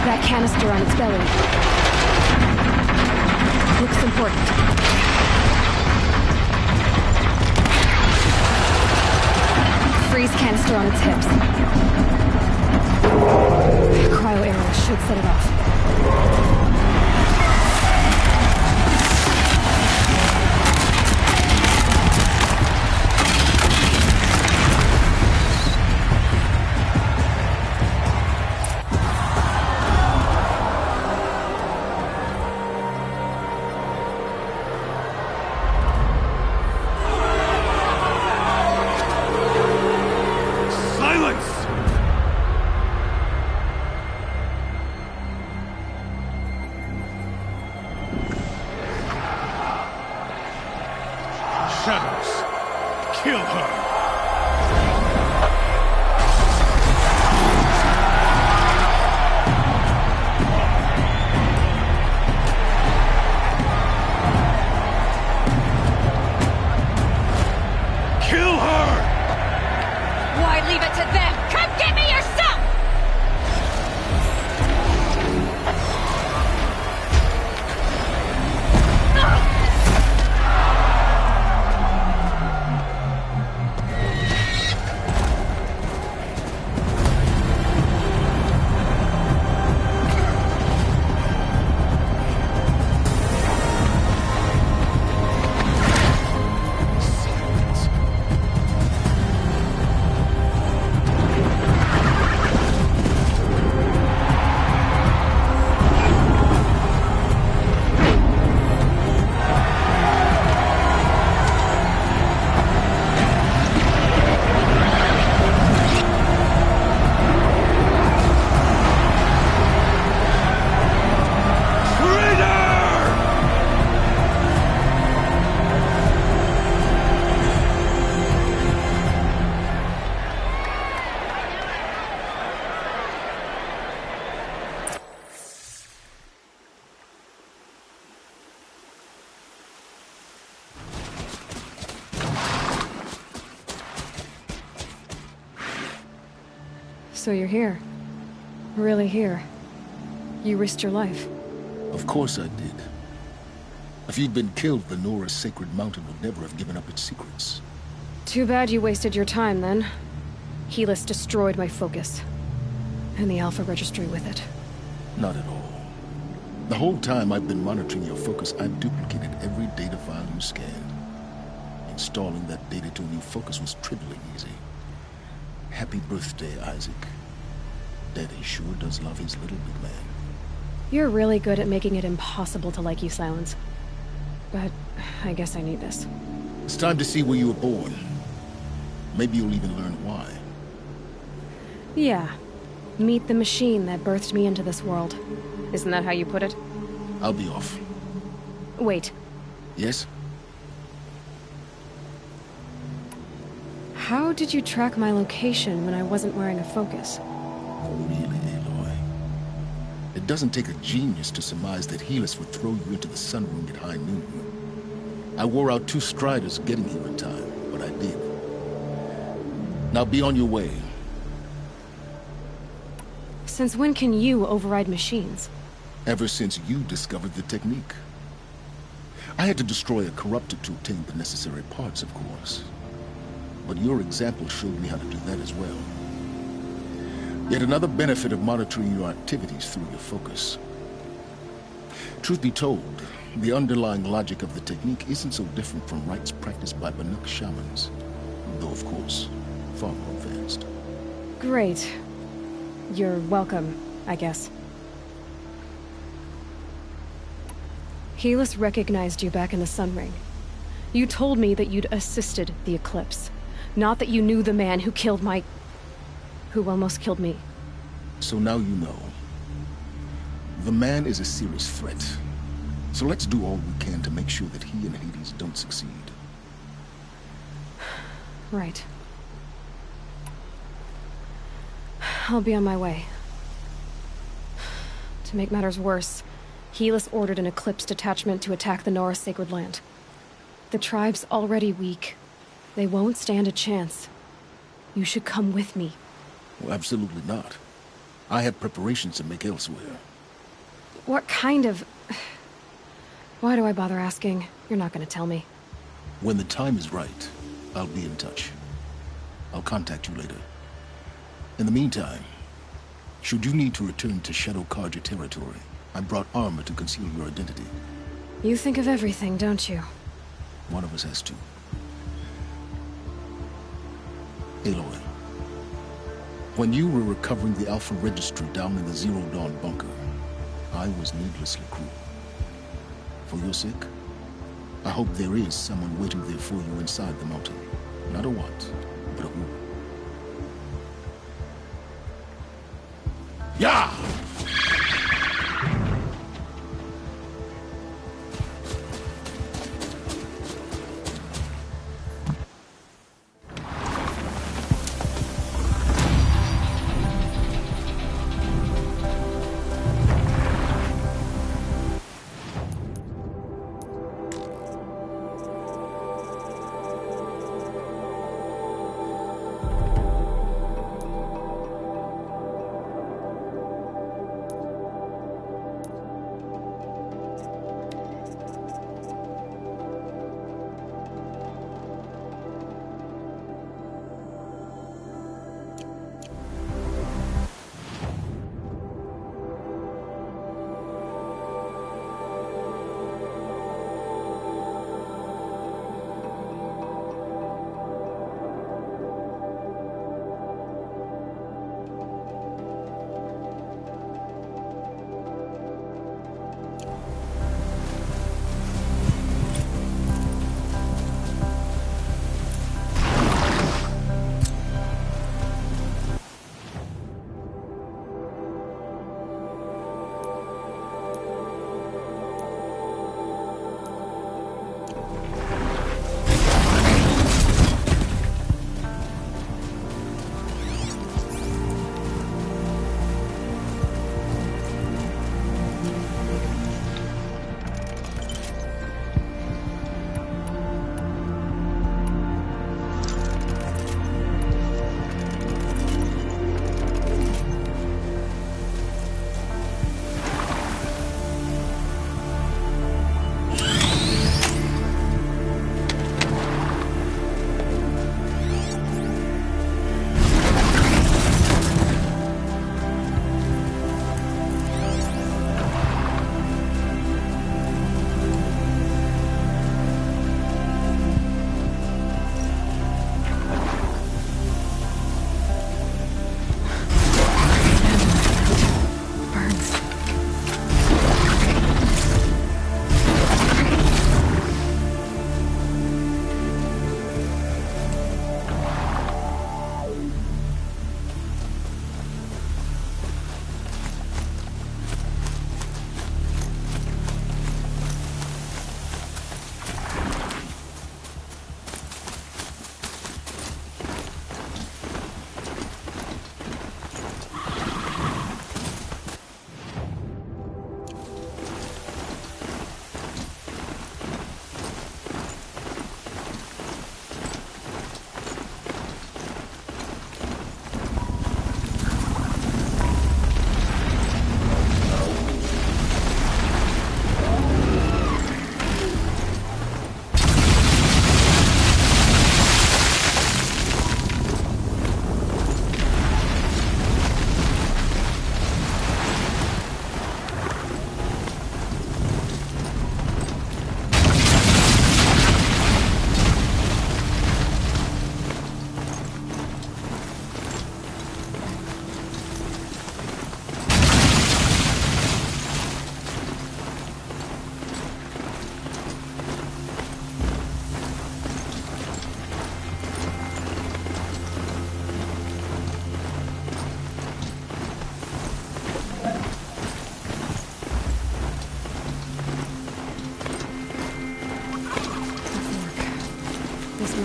That canister on its belly. Looks important. Freeze canister on its hips. Cryo arrow should set it off. Shadows, kill her! Kill her! Why leave it to them? Come get me yourself! So you're here. Really here. You risked your life. Of course I did. If you'd been killed, the Nora's sacred mountain would never have given up its secrets. Too bad you wasted your time, then. Helis destroyed my focus. And the Alpha Registry with it. Not at all. The whole time I've been monitoring your focus, I've duplicated every data file you scanned. Installing that data to a new focus was trivially easy. Happy birthday, Isaac. Daddy sure does love his little big man. You're really good at making it impossible to like you, Silence. But I guess I need this. It's time to see where you were born. Maybe you'll even learn why. Yeah. Meet the machine that birthed me into this world. Isn't that how you put it? I'll be off. Wait. Yes? How did you track my location when I wasn't wearing a focus? Oh, really, Aloy? It doesn't take a genius to surmise that Helis would throw you into the sunroom at high noon. I wore out 2 striders getting here in time, but I did. Now be on your way. Since when can you override machines? Ever since you discovered the technique. I had to destroy a corruptor to obtain the necessary parts, of course. But your example showed me how to do that as well. Yet another benefit of monitoring your activities through your focus. Truth be told, the underlying logic of the technique isn't so different from rites practiced by Banuk shamans, though of course, far more advanced. Great. You're welcome, I guess. Helis recognized you back in the Sun Ring. You told me that you'd assisted the Eclipse, not that you knew the man who killed who almost killed me. So now you know. The man is a serious threat. So let's do all we can to make sure that he and Hades don't succeed. Right. I'll be on my way. To make matters worse, Helis ordered an Eclipse detachment to attack the Nora Sacred Land. The tribe's already weak. They won't stand a chance. You should come with me. Well, absolutely not. I have preparations to make elsewhere. What kind of... Why do I bother asking? You're not gonna tell me. When the time is right, I'll be in touch. I'll contact you later. In the meantime, should you need to return to Shadow Karja territory, I brought armor to conceal your identity. You think of everything, don't you? One of us has to. Aloy, when you were recovering the Alpha Registry down in the Zero Dawn bunker, I was needlessly cruel. For your sake, I hope there is someone waiting there for you inside the mountain. Not a what, but a who. Yeah!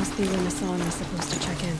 must be when the San was supposed to check in.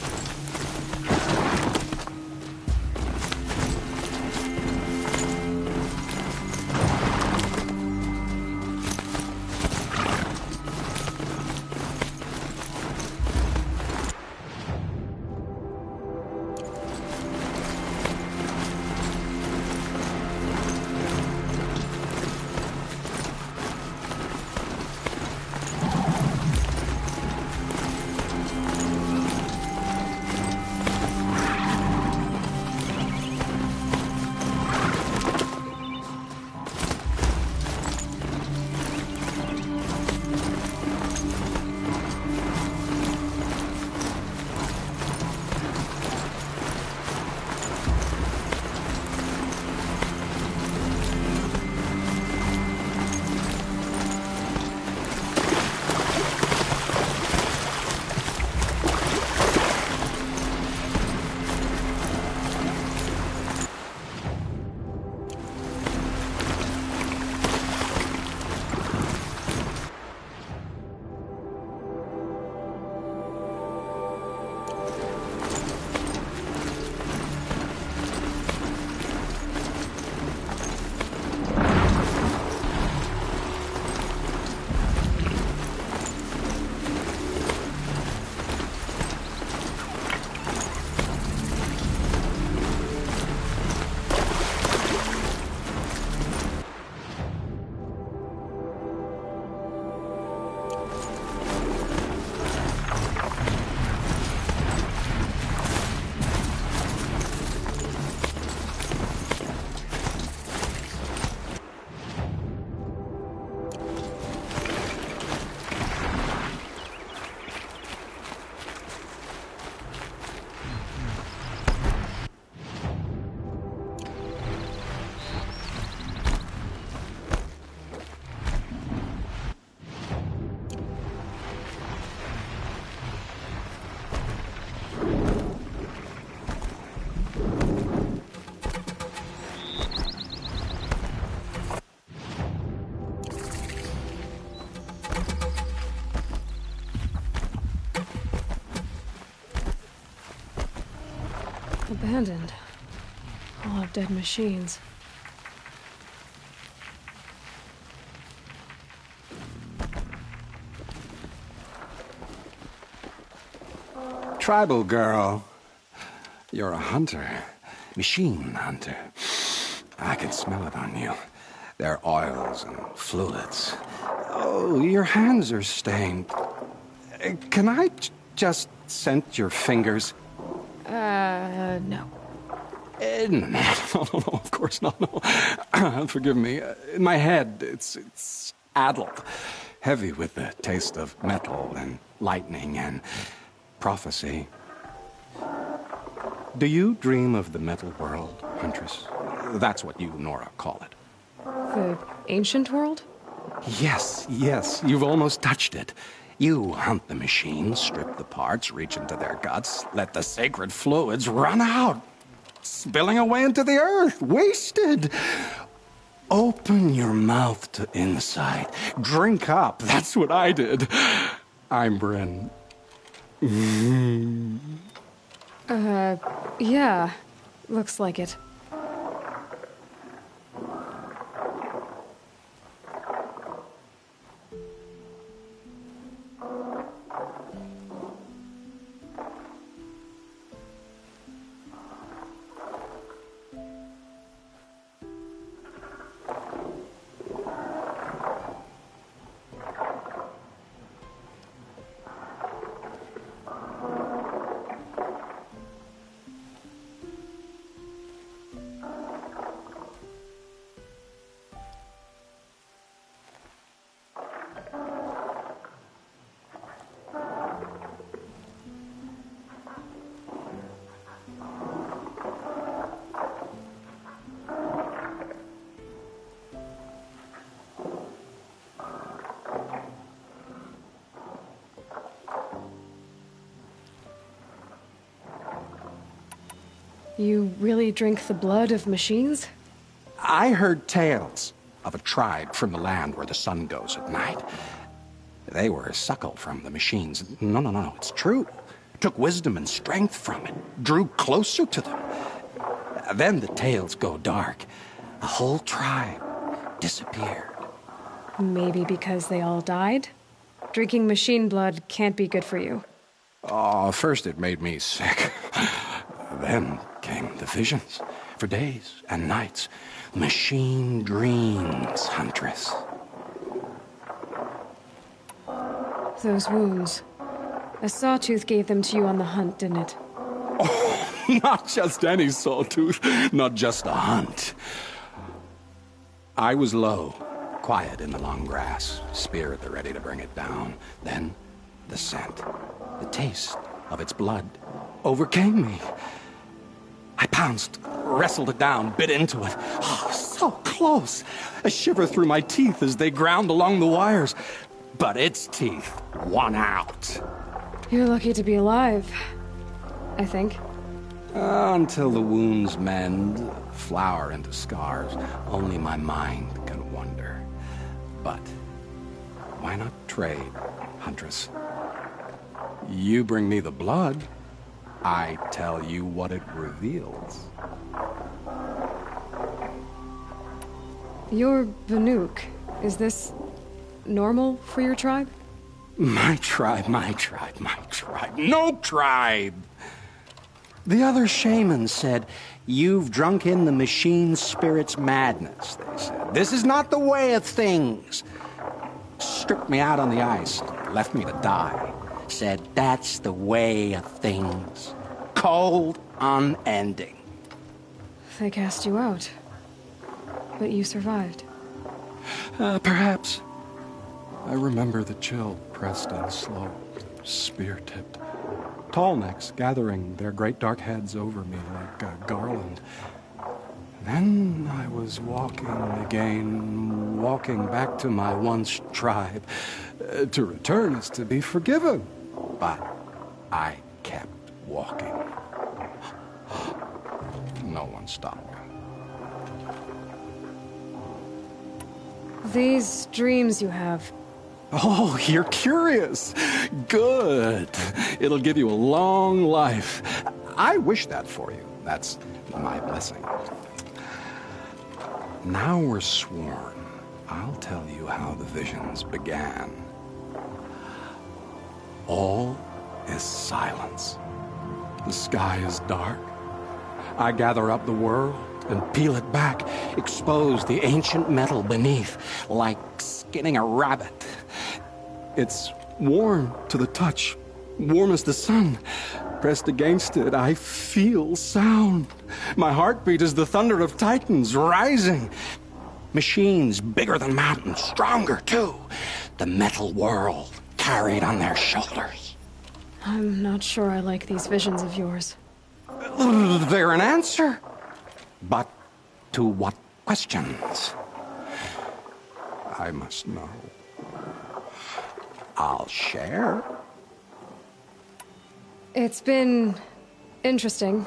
Abandoned. All of dead machines. Tribal girl. You're a hunter. Machine hunter. I can smell it on you. Their oils and fluids. Oh, your hands are stained. Can I just scent your fingers? No. No, of course not, no. Forgive me. My head, it's addled. Heavy with the taste of metal and lightning and prophecy. Do you dream of the metal world, Huntress? That's what you, Nora, call it. The ancient world? Yes, you've almost touched it. You hunt the machines, strip the parts, reach into their guts, let the sacred fluids run out, spilling away into the earth, wasted. Open your mouth to insight. Drink up. That's what I did. I'm Bryn. Yeah. Looks like it. You really drink the blood of machines? I heard tales of a tribe from the land where the sun goes at night. They were suckled from the machines. No, it's true. Took wisdom and strength from it. Drew closer to them. Then the tales go dark. A whole tribe disappeared. Maybe because they all died? Drinking machine blood can't be good for you. Oh, first it made me sick. Then came the visions. For days and nights. Machine dreams, Huntress. Those wounds. A sawtooth gave them to you on the hunt, didn't it? Oh, not just any sawtooth. Not just a hunt. I was low, quiet in the long grass, spear at the ready to bring it down. Then the scent, the taste of its blood overcame me. I pounced, wrestled it down, bit into it. Oh, so close. A shiver through my teeth as they ground along the wires. But its teeth won out. You're lucky to be alive, I think. Until the wounds mend, flower into scars, only my mind can wonder. But why not trade, Huntress? You bring me the blood, I tell you what it reveals. You're Banuk. Is this normal for your tribe? My tribe. No tribe! The other shamans said, you've drunk in the machine spirit's madness, they said. This is not the way of things. Stripped me out on the ice, left me to die. Said, that's the way of things. Cold, unending. They cast you out. But you survived. Perhaps. I remember the chill pressed and slow, spear-tipped. Tall necks gathering their great dark heads over me like a garland. Then I was walking again, walking back to my once tribe. To return is to be forgiven. But I kept walking. No one stopped me. These dreams you have. Oh, you're curious. Good. It'll give you a long life. I wish that for you. That's my blessing. Now we're sworn. I'll tell you how the visions began. All is silence. The sky is dark. I gather up the world and peel it back, expose the ancient metal beneath, like skinning a rabbit. It's warm to the touch, warm as the sun. Pressed against it, I feel sound. My heartbeat is the thunder of titans rising. Machines bigger than mountains, stronger too. The metal world carried on their shoulders. I'm not sure I like these visions of yours. They're an answer. But to what questions? I must know. I'll share. It's been interesting,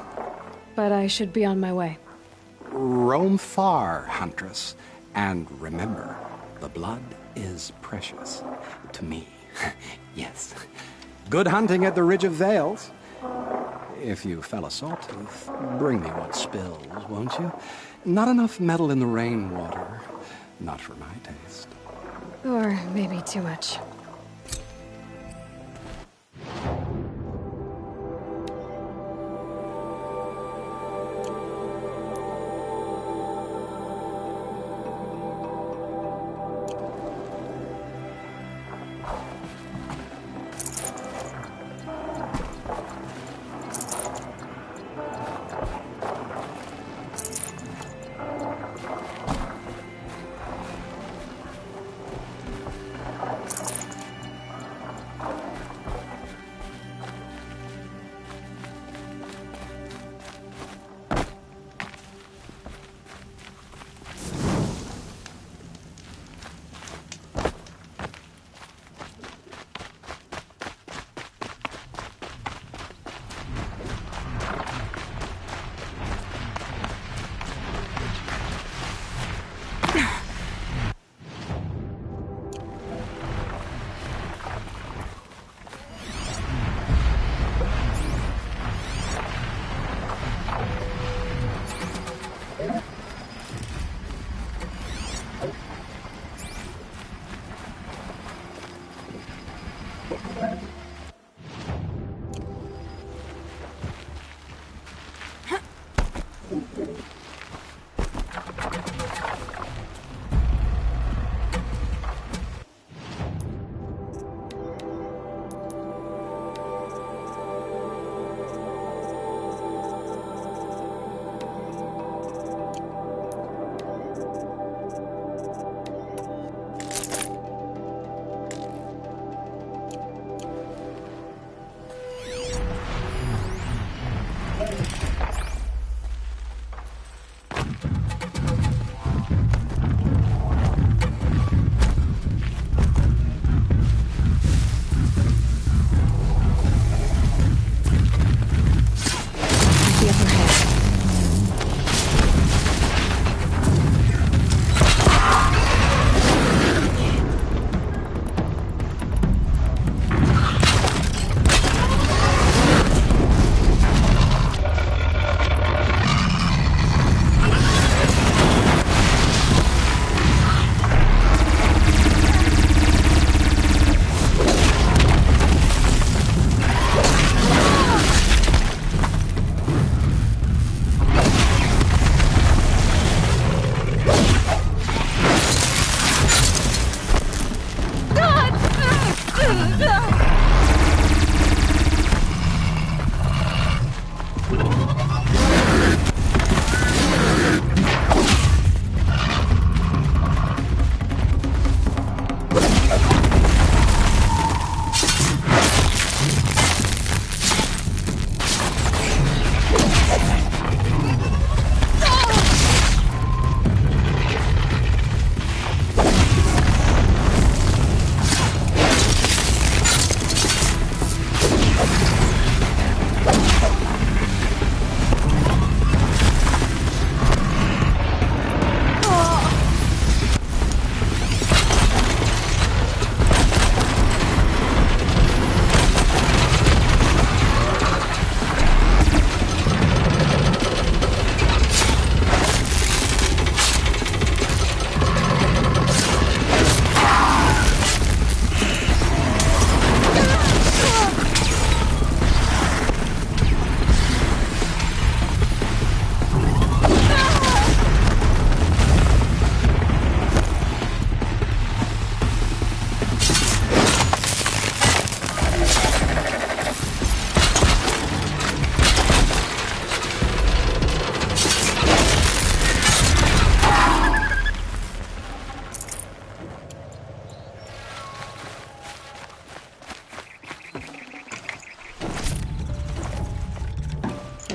but I should be on my way. Roam far, Huntress, and remember, the blood is precious to me. Yes. Good hunting at the Ridge of Vales. If you fell a sawtooth, bring me what spills, won't you? Not enough metal in the rainwater. Not for my taste. Or maybe too much.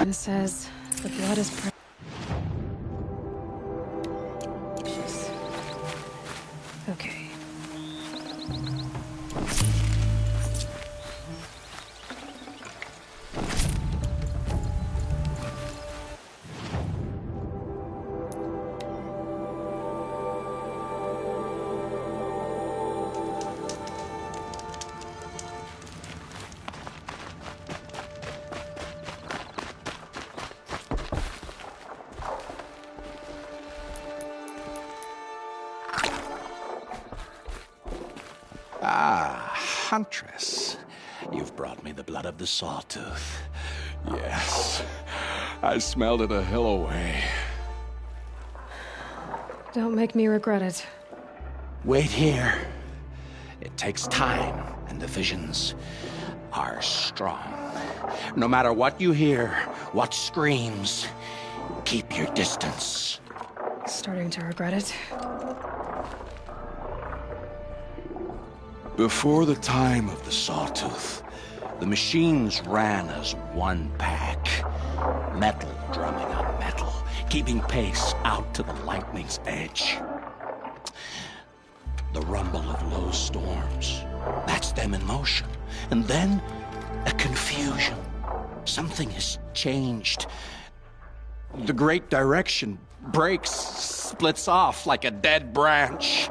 It says the blood is precious. Okay. Huntress, you've brought me the blood of the Sawtooth. Yes, I smelled it a hill away. Don't make me regret it. Wait here. It takes time, and the visions are strong. No matter what you hear, what screams, keep your distance. Starting to regret it. Before the time of the Sawtooth, the machines ran as one pack. Metal drumming on metal, keeping pace out to the lightning's edge. The rumble of low storms, that's them in motion. And then, a confusion. Something has changed. The great direction breaks, splits off like a dead branch.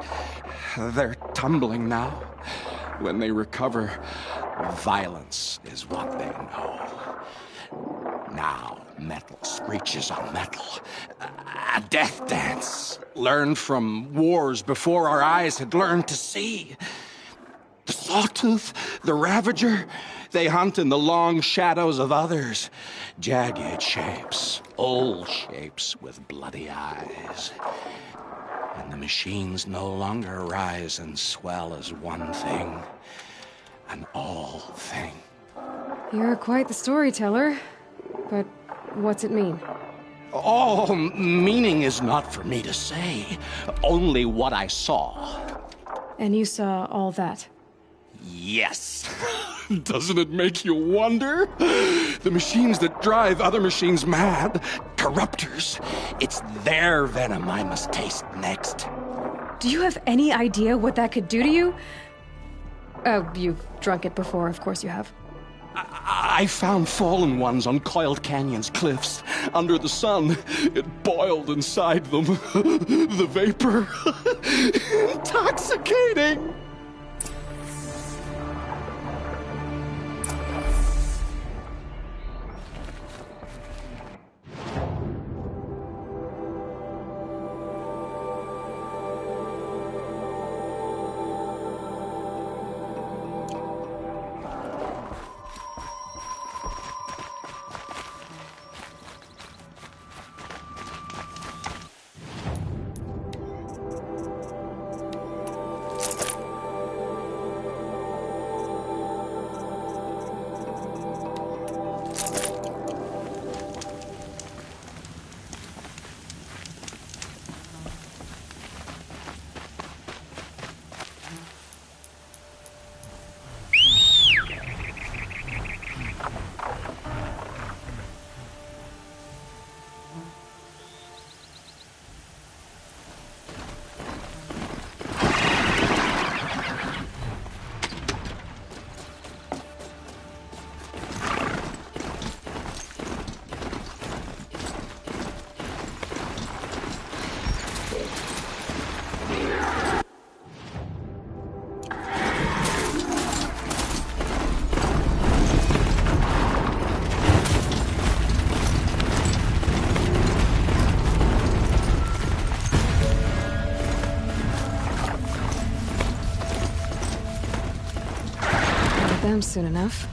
They're tumbling now. When they recover, violence is what they know. Now, metal screeches on metal. A death dance, learned from wars before our eyes had learned to see. The Sawtooth, the Ravager, they hunt in the long shadows of others. Jagged shapes, old shapes with bloody eyes. And the machines no longer rise and swell as one thing, an all thing. You're quite the storyteller, but what's it mean? Oh, meaning is not for me to say, only what I saw. And you saw all that? Yes. Doesn't it make you wonder? The machines that drive other machines mad, corruptors, it's their venom I must taste next. Do you have any idea what that could do to you? Oh, you've drunk it before, of course you have. I found fallen ones on Coiled Canyon's cliffs. Under the sun, it boiled inside them. The vapor. Intoxicating. Them soon enough.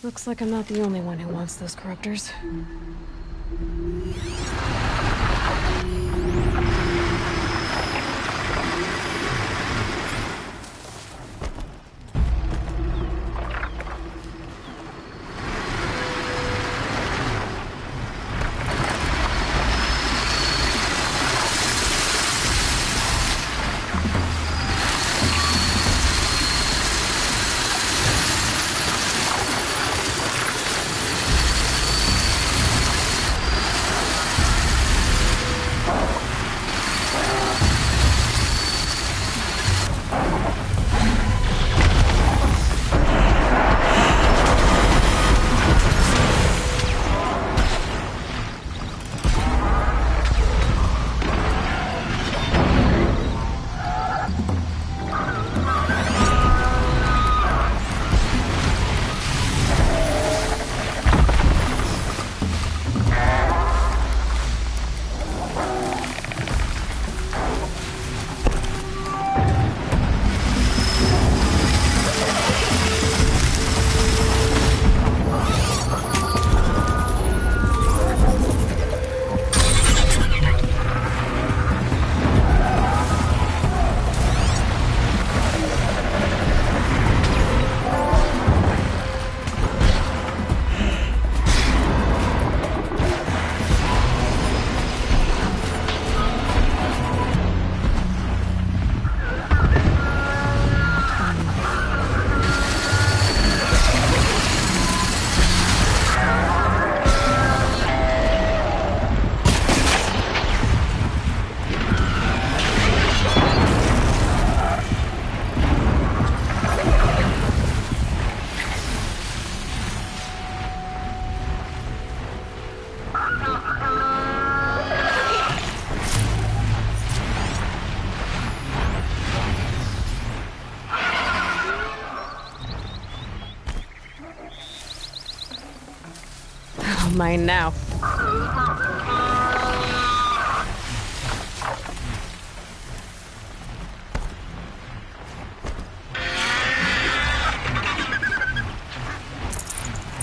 Looks like I'm not the only one who wants those corruptors. Mine now.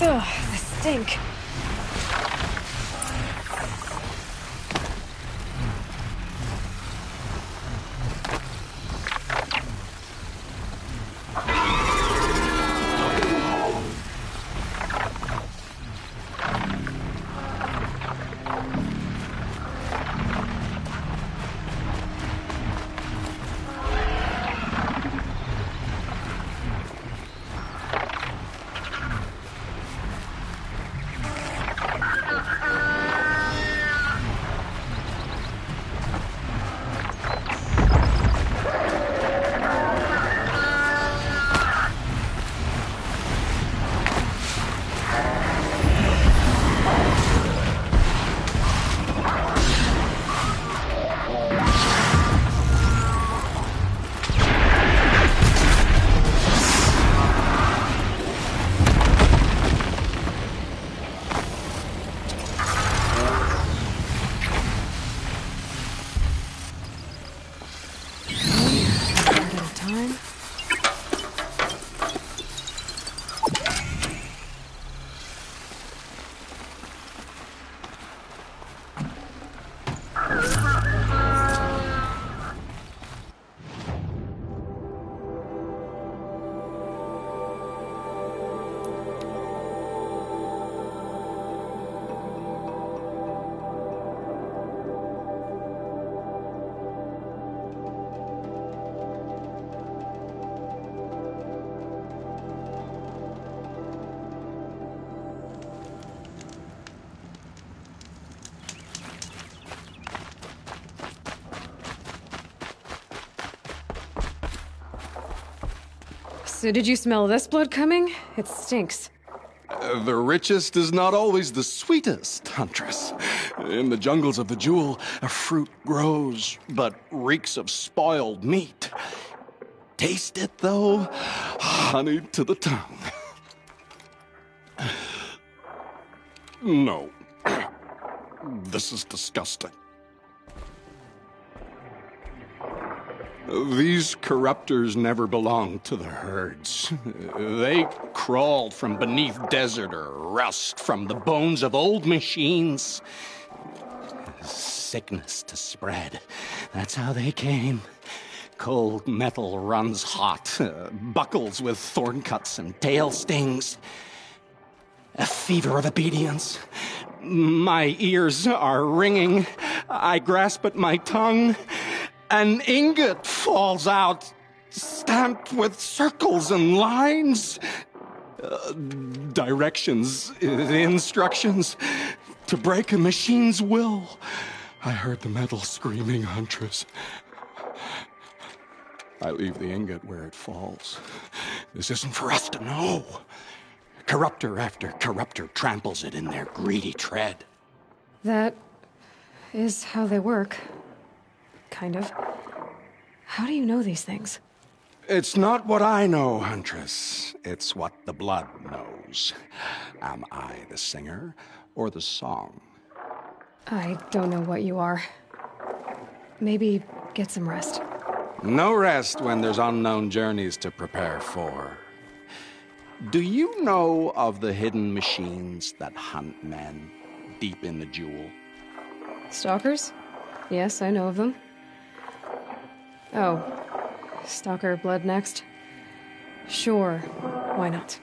Ugh, the stink. So did you smell this blood coming? It stinks. The richest is not always the sweetest, Huntress. In the jungles of the Jewel, a fruit grows, but reeks of spoiled meat. Taste it, though, honey to the tongue. No. This is disgusting. These corruptors never belonged to the herds. They crawled from beneath desert or rust, from the bones of old machines. Sickness to spread. That's how they came. Cold metal runs hot, buckles with thorn cuts and tail stings. A fever of obedience. My ears are ringing. I grasp at my tongue. An ingot falls out, stamped with circles and lines. Directions, instructions to break a machine's will. I heard the metal screaming, Huntress. I leave the ingot where it falls. This isn't for us to know. Corruptor after corruptor tramples it in their greedy tread. That is how they work. Kind of. How do you know these things? It's not what I know, Huntress. It's what the blood knows. Am I the singer or the song? I don't know what you are. Maybe get some rest. No rest when there's unknown journeys to prepare for. Do you know of the hidden machines that hunt men deep in the jewel? Stalkers? Yes, I know of them. Oh, Stalker blood next? Sure, why not?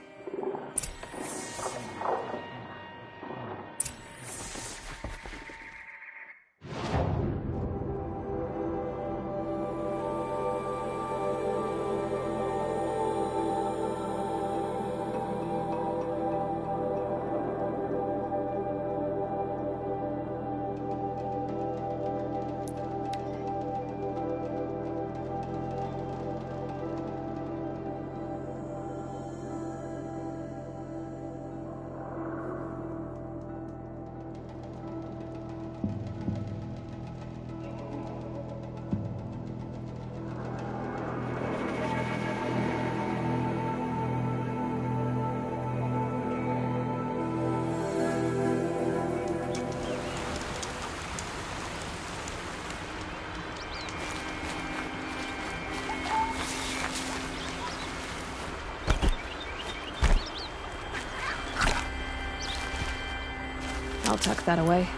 I'll tuck that away.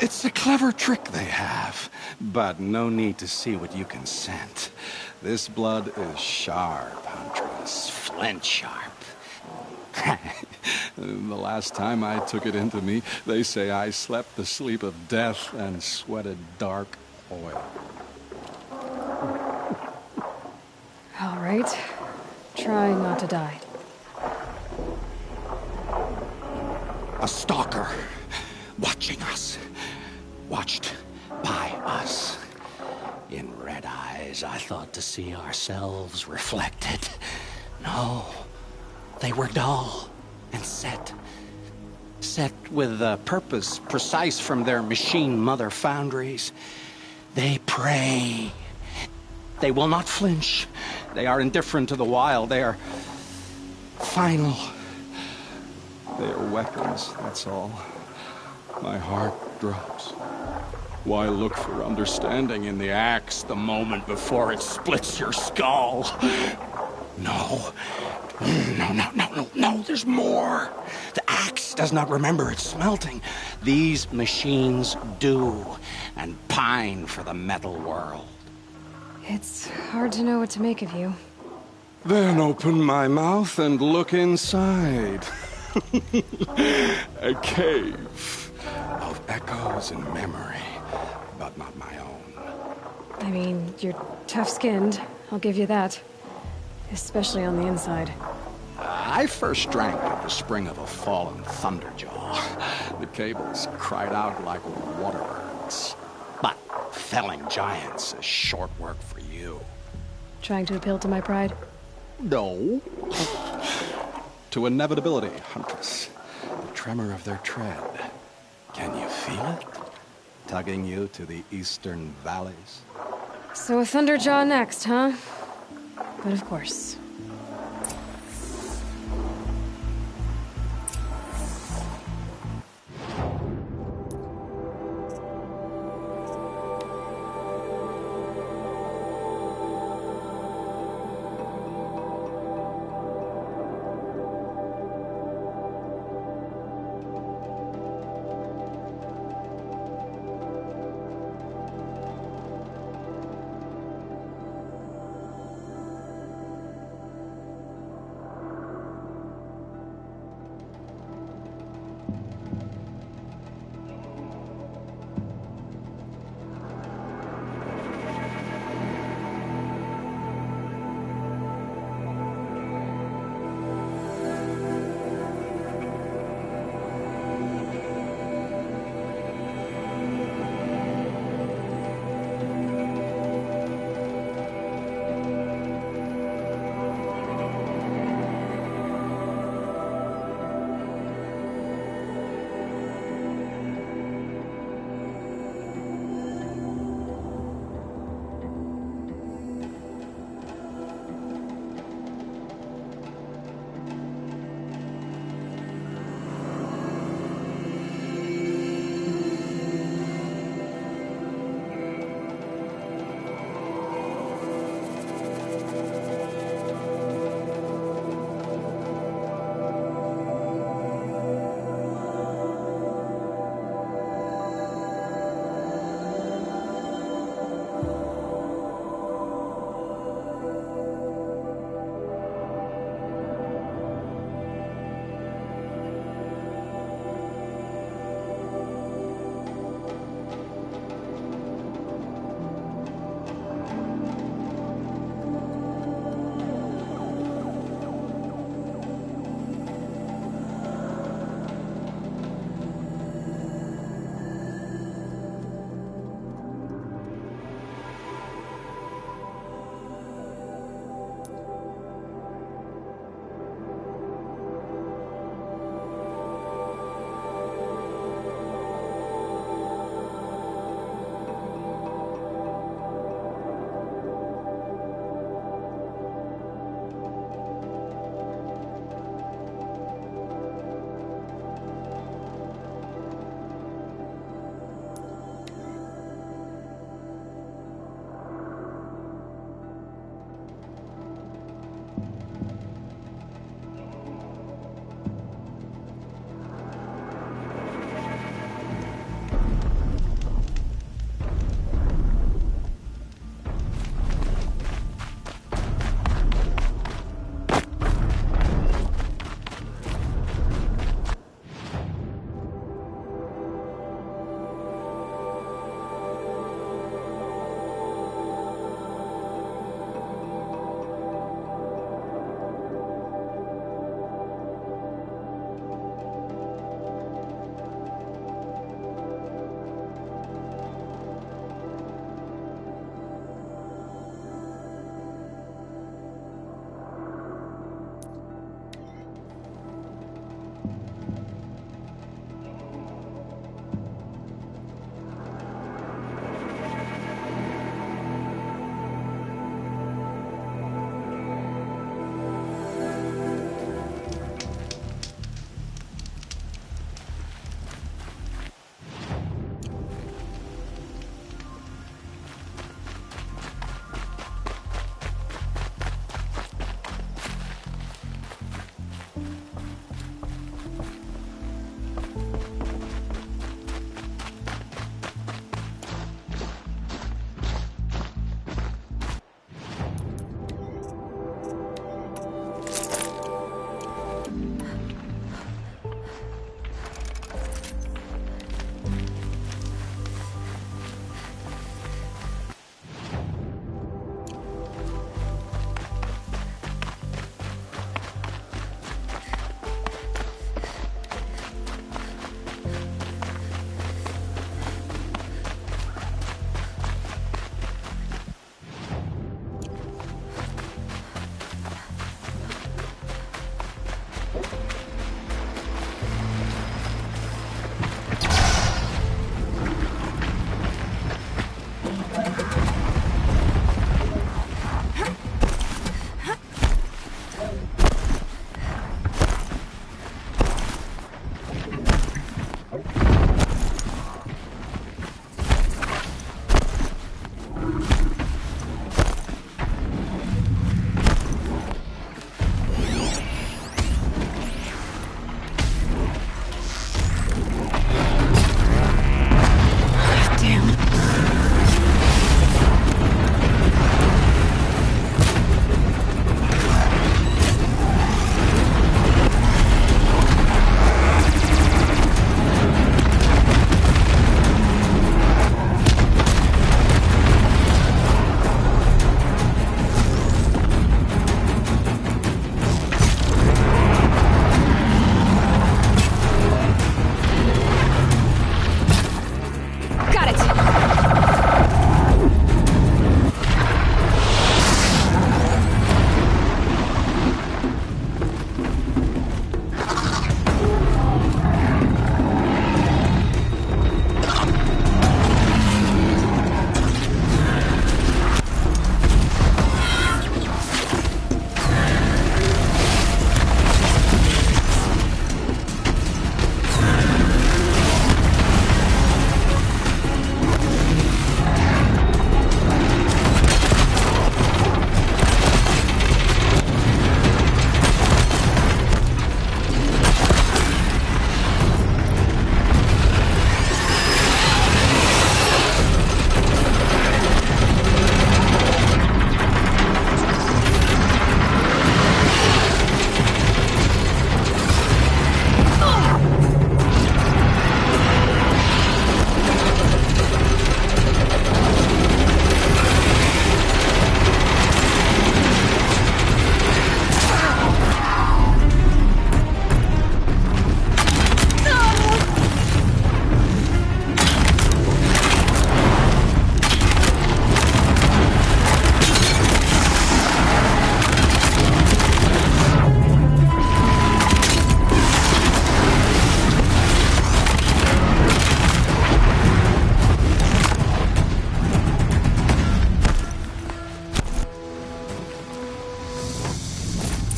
It's a clever trick they have, but no need to see what you can scent. This blood is sharp, Huntress, flint sharp. The last time I took it into me, they say I slept the sleep of death and sweated dark oil. All right. Try not to die. A stalker, watching us, watched by us. In red eyes, I thought to see ourselves reflected. No, they were dull and set with a purpose precise from their machine mother foundries. They prey. They will not flinch. They are indifferent to the wild. They are final. They are weapons, that's all. My heart drops. Why look for understanding in the axe the moment before it splits your skull? No, there's more. The axe does not remember its smelting. These machines do, and pine for the metal world. It's hard to know what to make of you. Then open my mouth and look inside. A cave of echoes and memory, but not my own. I mean, you're tough-skinned, I'll give you that. Especially on the inside. I first drank at the spring of a fallen thunderjaw. The cables cried out like waterbirds. But felling giants is short work for you. Trying to appeal to my pride? No. To inevitability, Huntress. The tremor of their tread. Can you feel it? Tugging you to the eastern valleys? So a thunderjaw next, huh? But of course.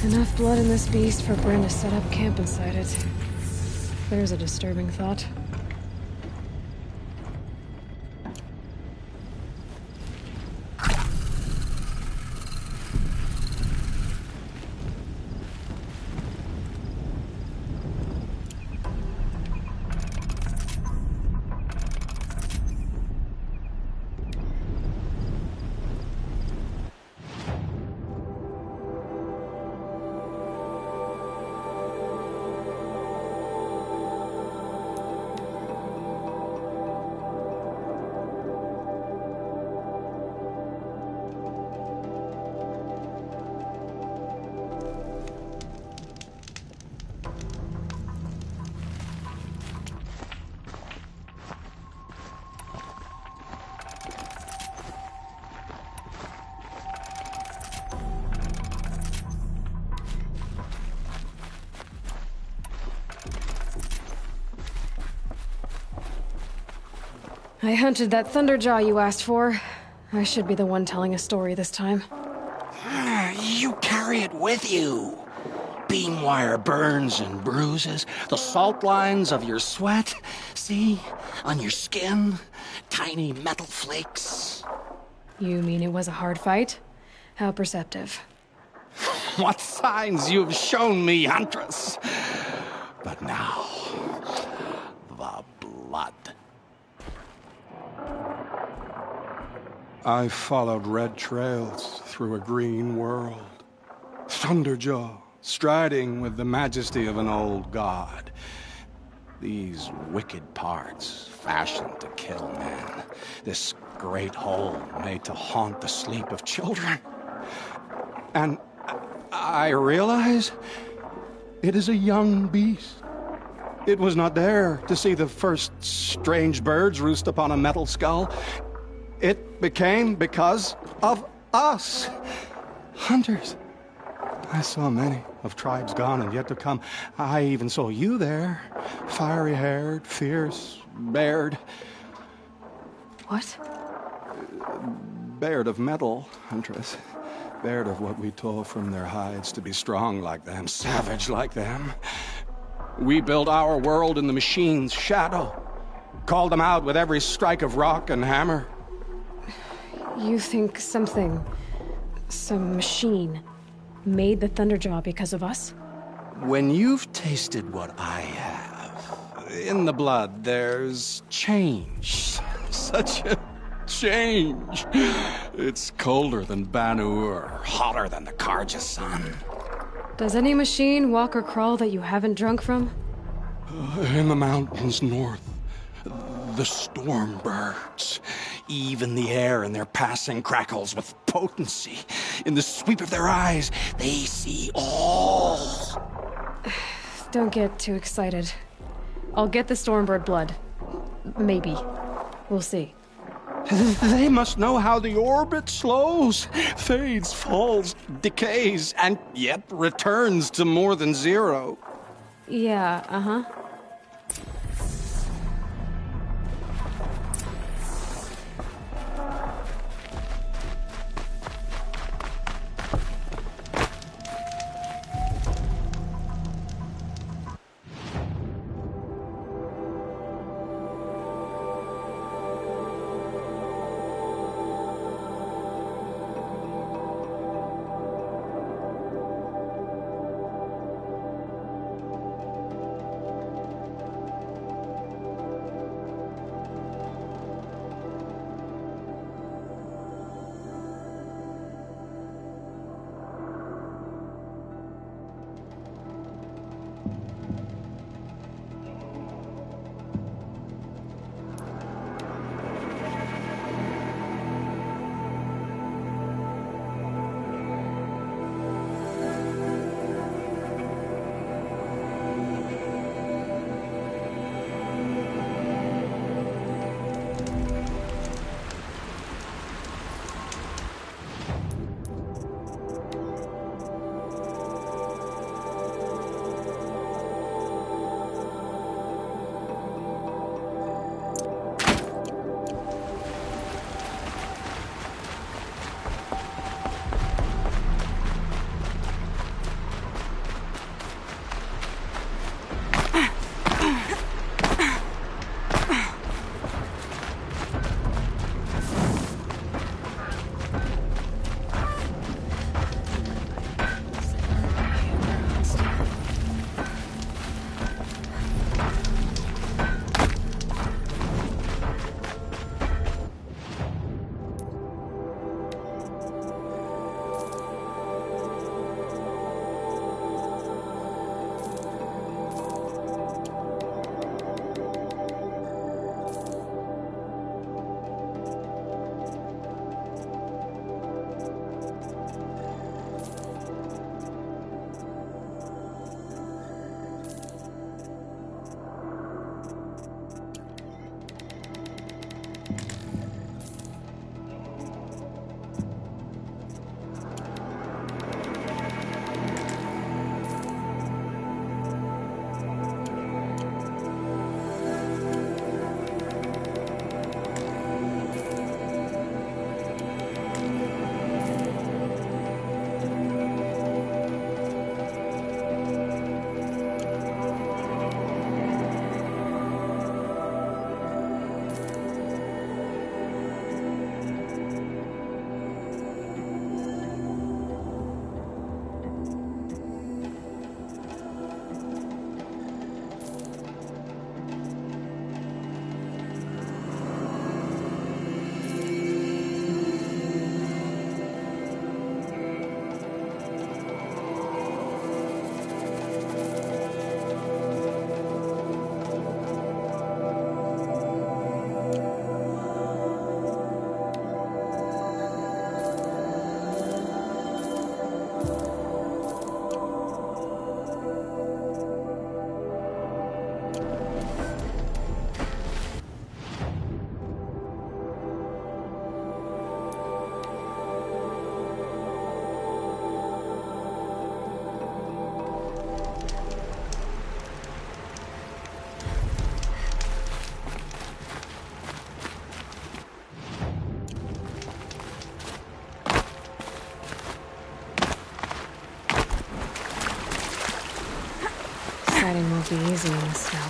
Enough blood in this beast for Bryn to set up camp inside it. There's a disturbing thought. I hunted that Thunderjaw you asked for. I should be the one telling a story this time. You carry it with you. Beam wire burns and bruises, the salt lines of your sweat. See? On your skin, tiny metal flakes. You mean it was a hard fight? How perceptive. What signs you've shown me, Huntress. But now, the blood. I followed red trails through a green world. Thunderjaw, striding with the majesty of an old god. These wicked parts, fashioned to kill men. This great hole made to haunt the sleep of children. And I realize it is a young beast. It was not there to see the first strange birds roost upon a metal skull. It became because of us, hunters. I saw many of tribes gone and yet to come. I even saw you there, fiery-haired, fierce, bared. What? Bared of metal, Huntress. Bared of what we tore from their hides to be strong like them, savage like them. We built our world in the machine's shadow, called them out with every strike of rock and hammer. You think some machine, made the Thunderjaw because of us? When you've tasted what I have, in the blood there's change. Such a change. It's colder than Banu-Ur, hotter than the Karja sun. Does any machine walk or crawl that you haven't drunk from? In the mountains north, the storm birds. Even the air in their passing crackles with potency. In the sweep of their eyes, they see all. Don't get too excited. I'll get the Stormbird blood. Maybe. We'll see. They must know how the orbit slows, fades, falls, decays, and yet returns to more than zero. Yeah, uh-huh. Fighting won't be easy in the snow.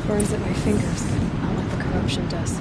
Burns at my fingers, not like the corruption does.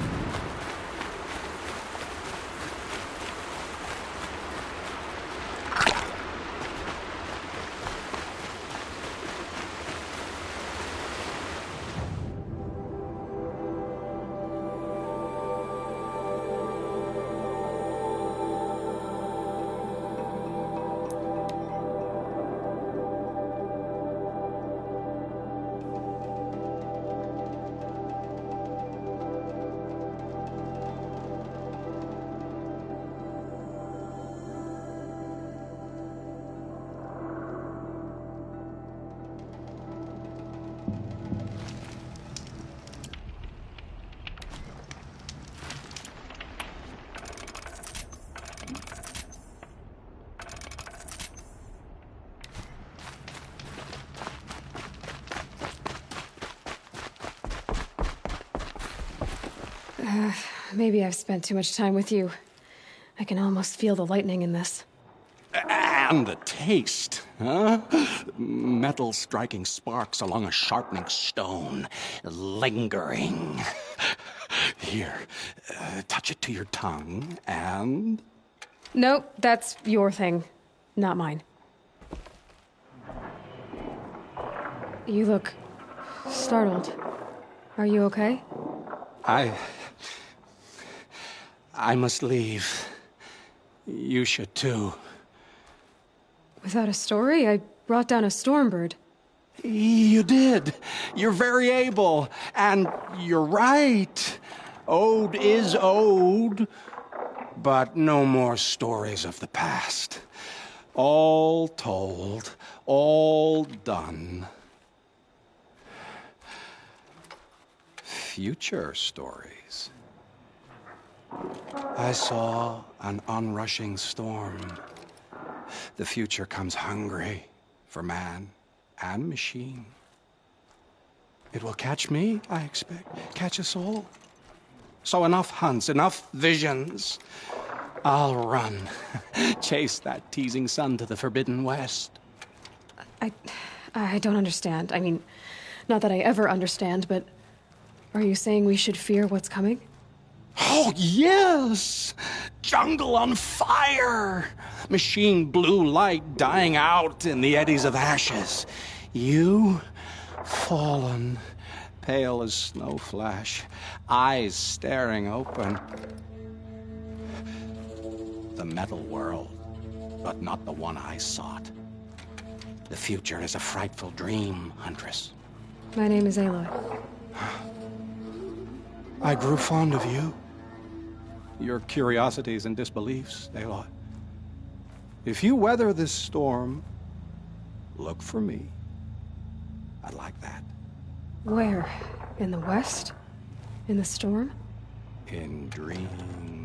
Maybe I've spent too much time with you. I can almost feel the lightning in this. And the taste, huh? Metal striking sparks along a sharpening stone, lingering. Here, touch it to your tongue, and... Nope, that's your thing, not mine. You look startled. Are you okay? I must leave. You should too. Without a story? I brought down a stormbird. You did. You're very able. And you're right. Ode is owed. But no more stories of the past. All told, all done. Future stories. I saw an onrushing storm. The future comes hungry for man and machine. It will catch me, I expect. Catch us all. So enough hunts, enough visions. I'll run. Chase that teasing sun to the forbidden west. I don't understand. I mean, not that I ever understand, but are you saying we should fear what's coming? Oh, yes! Jungle on fire! Machine blue light dying out in the eddies of ashes. You, fallen, pale as snow flash, eyes staring open. The metal world, but not the one I sought. The future is a frightful dream, Huntress. My name is Aloy. I grew fond of you. Your curiosities and disbeliefs, Aloy. If you weather this storm, look for me. I'd like that. Where? In the west? In the storm? In dreams.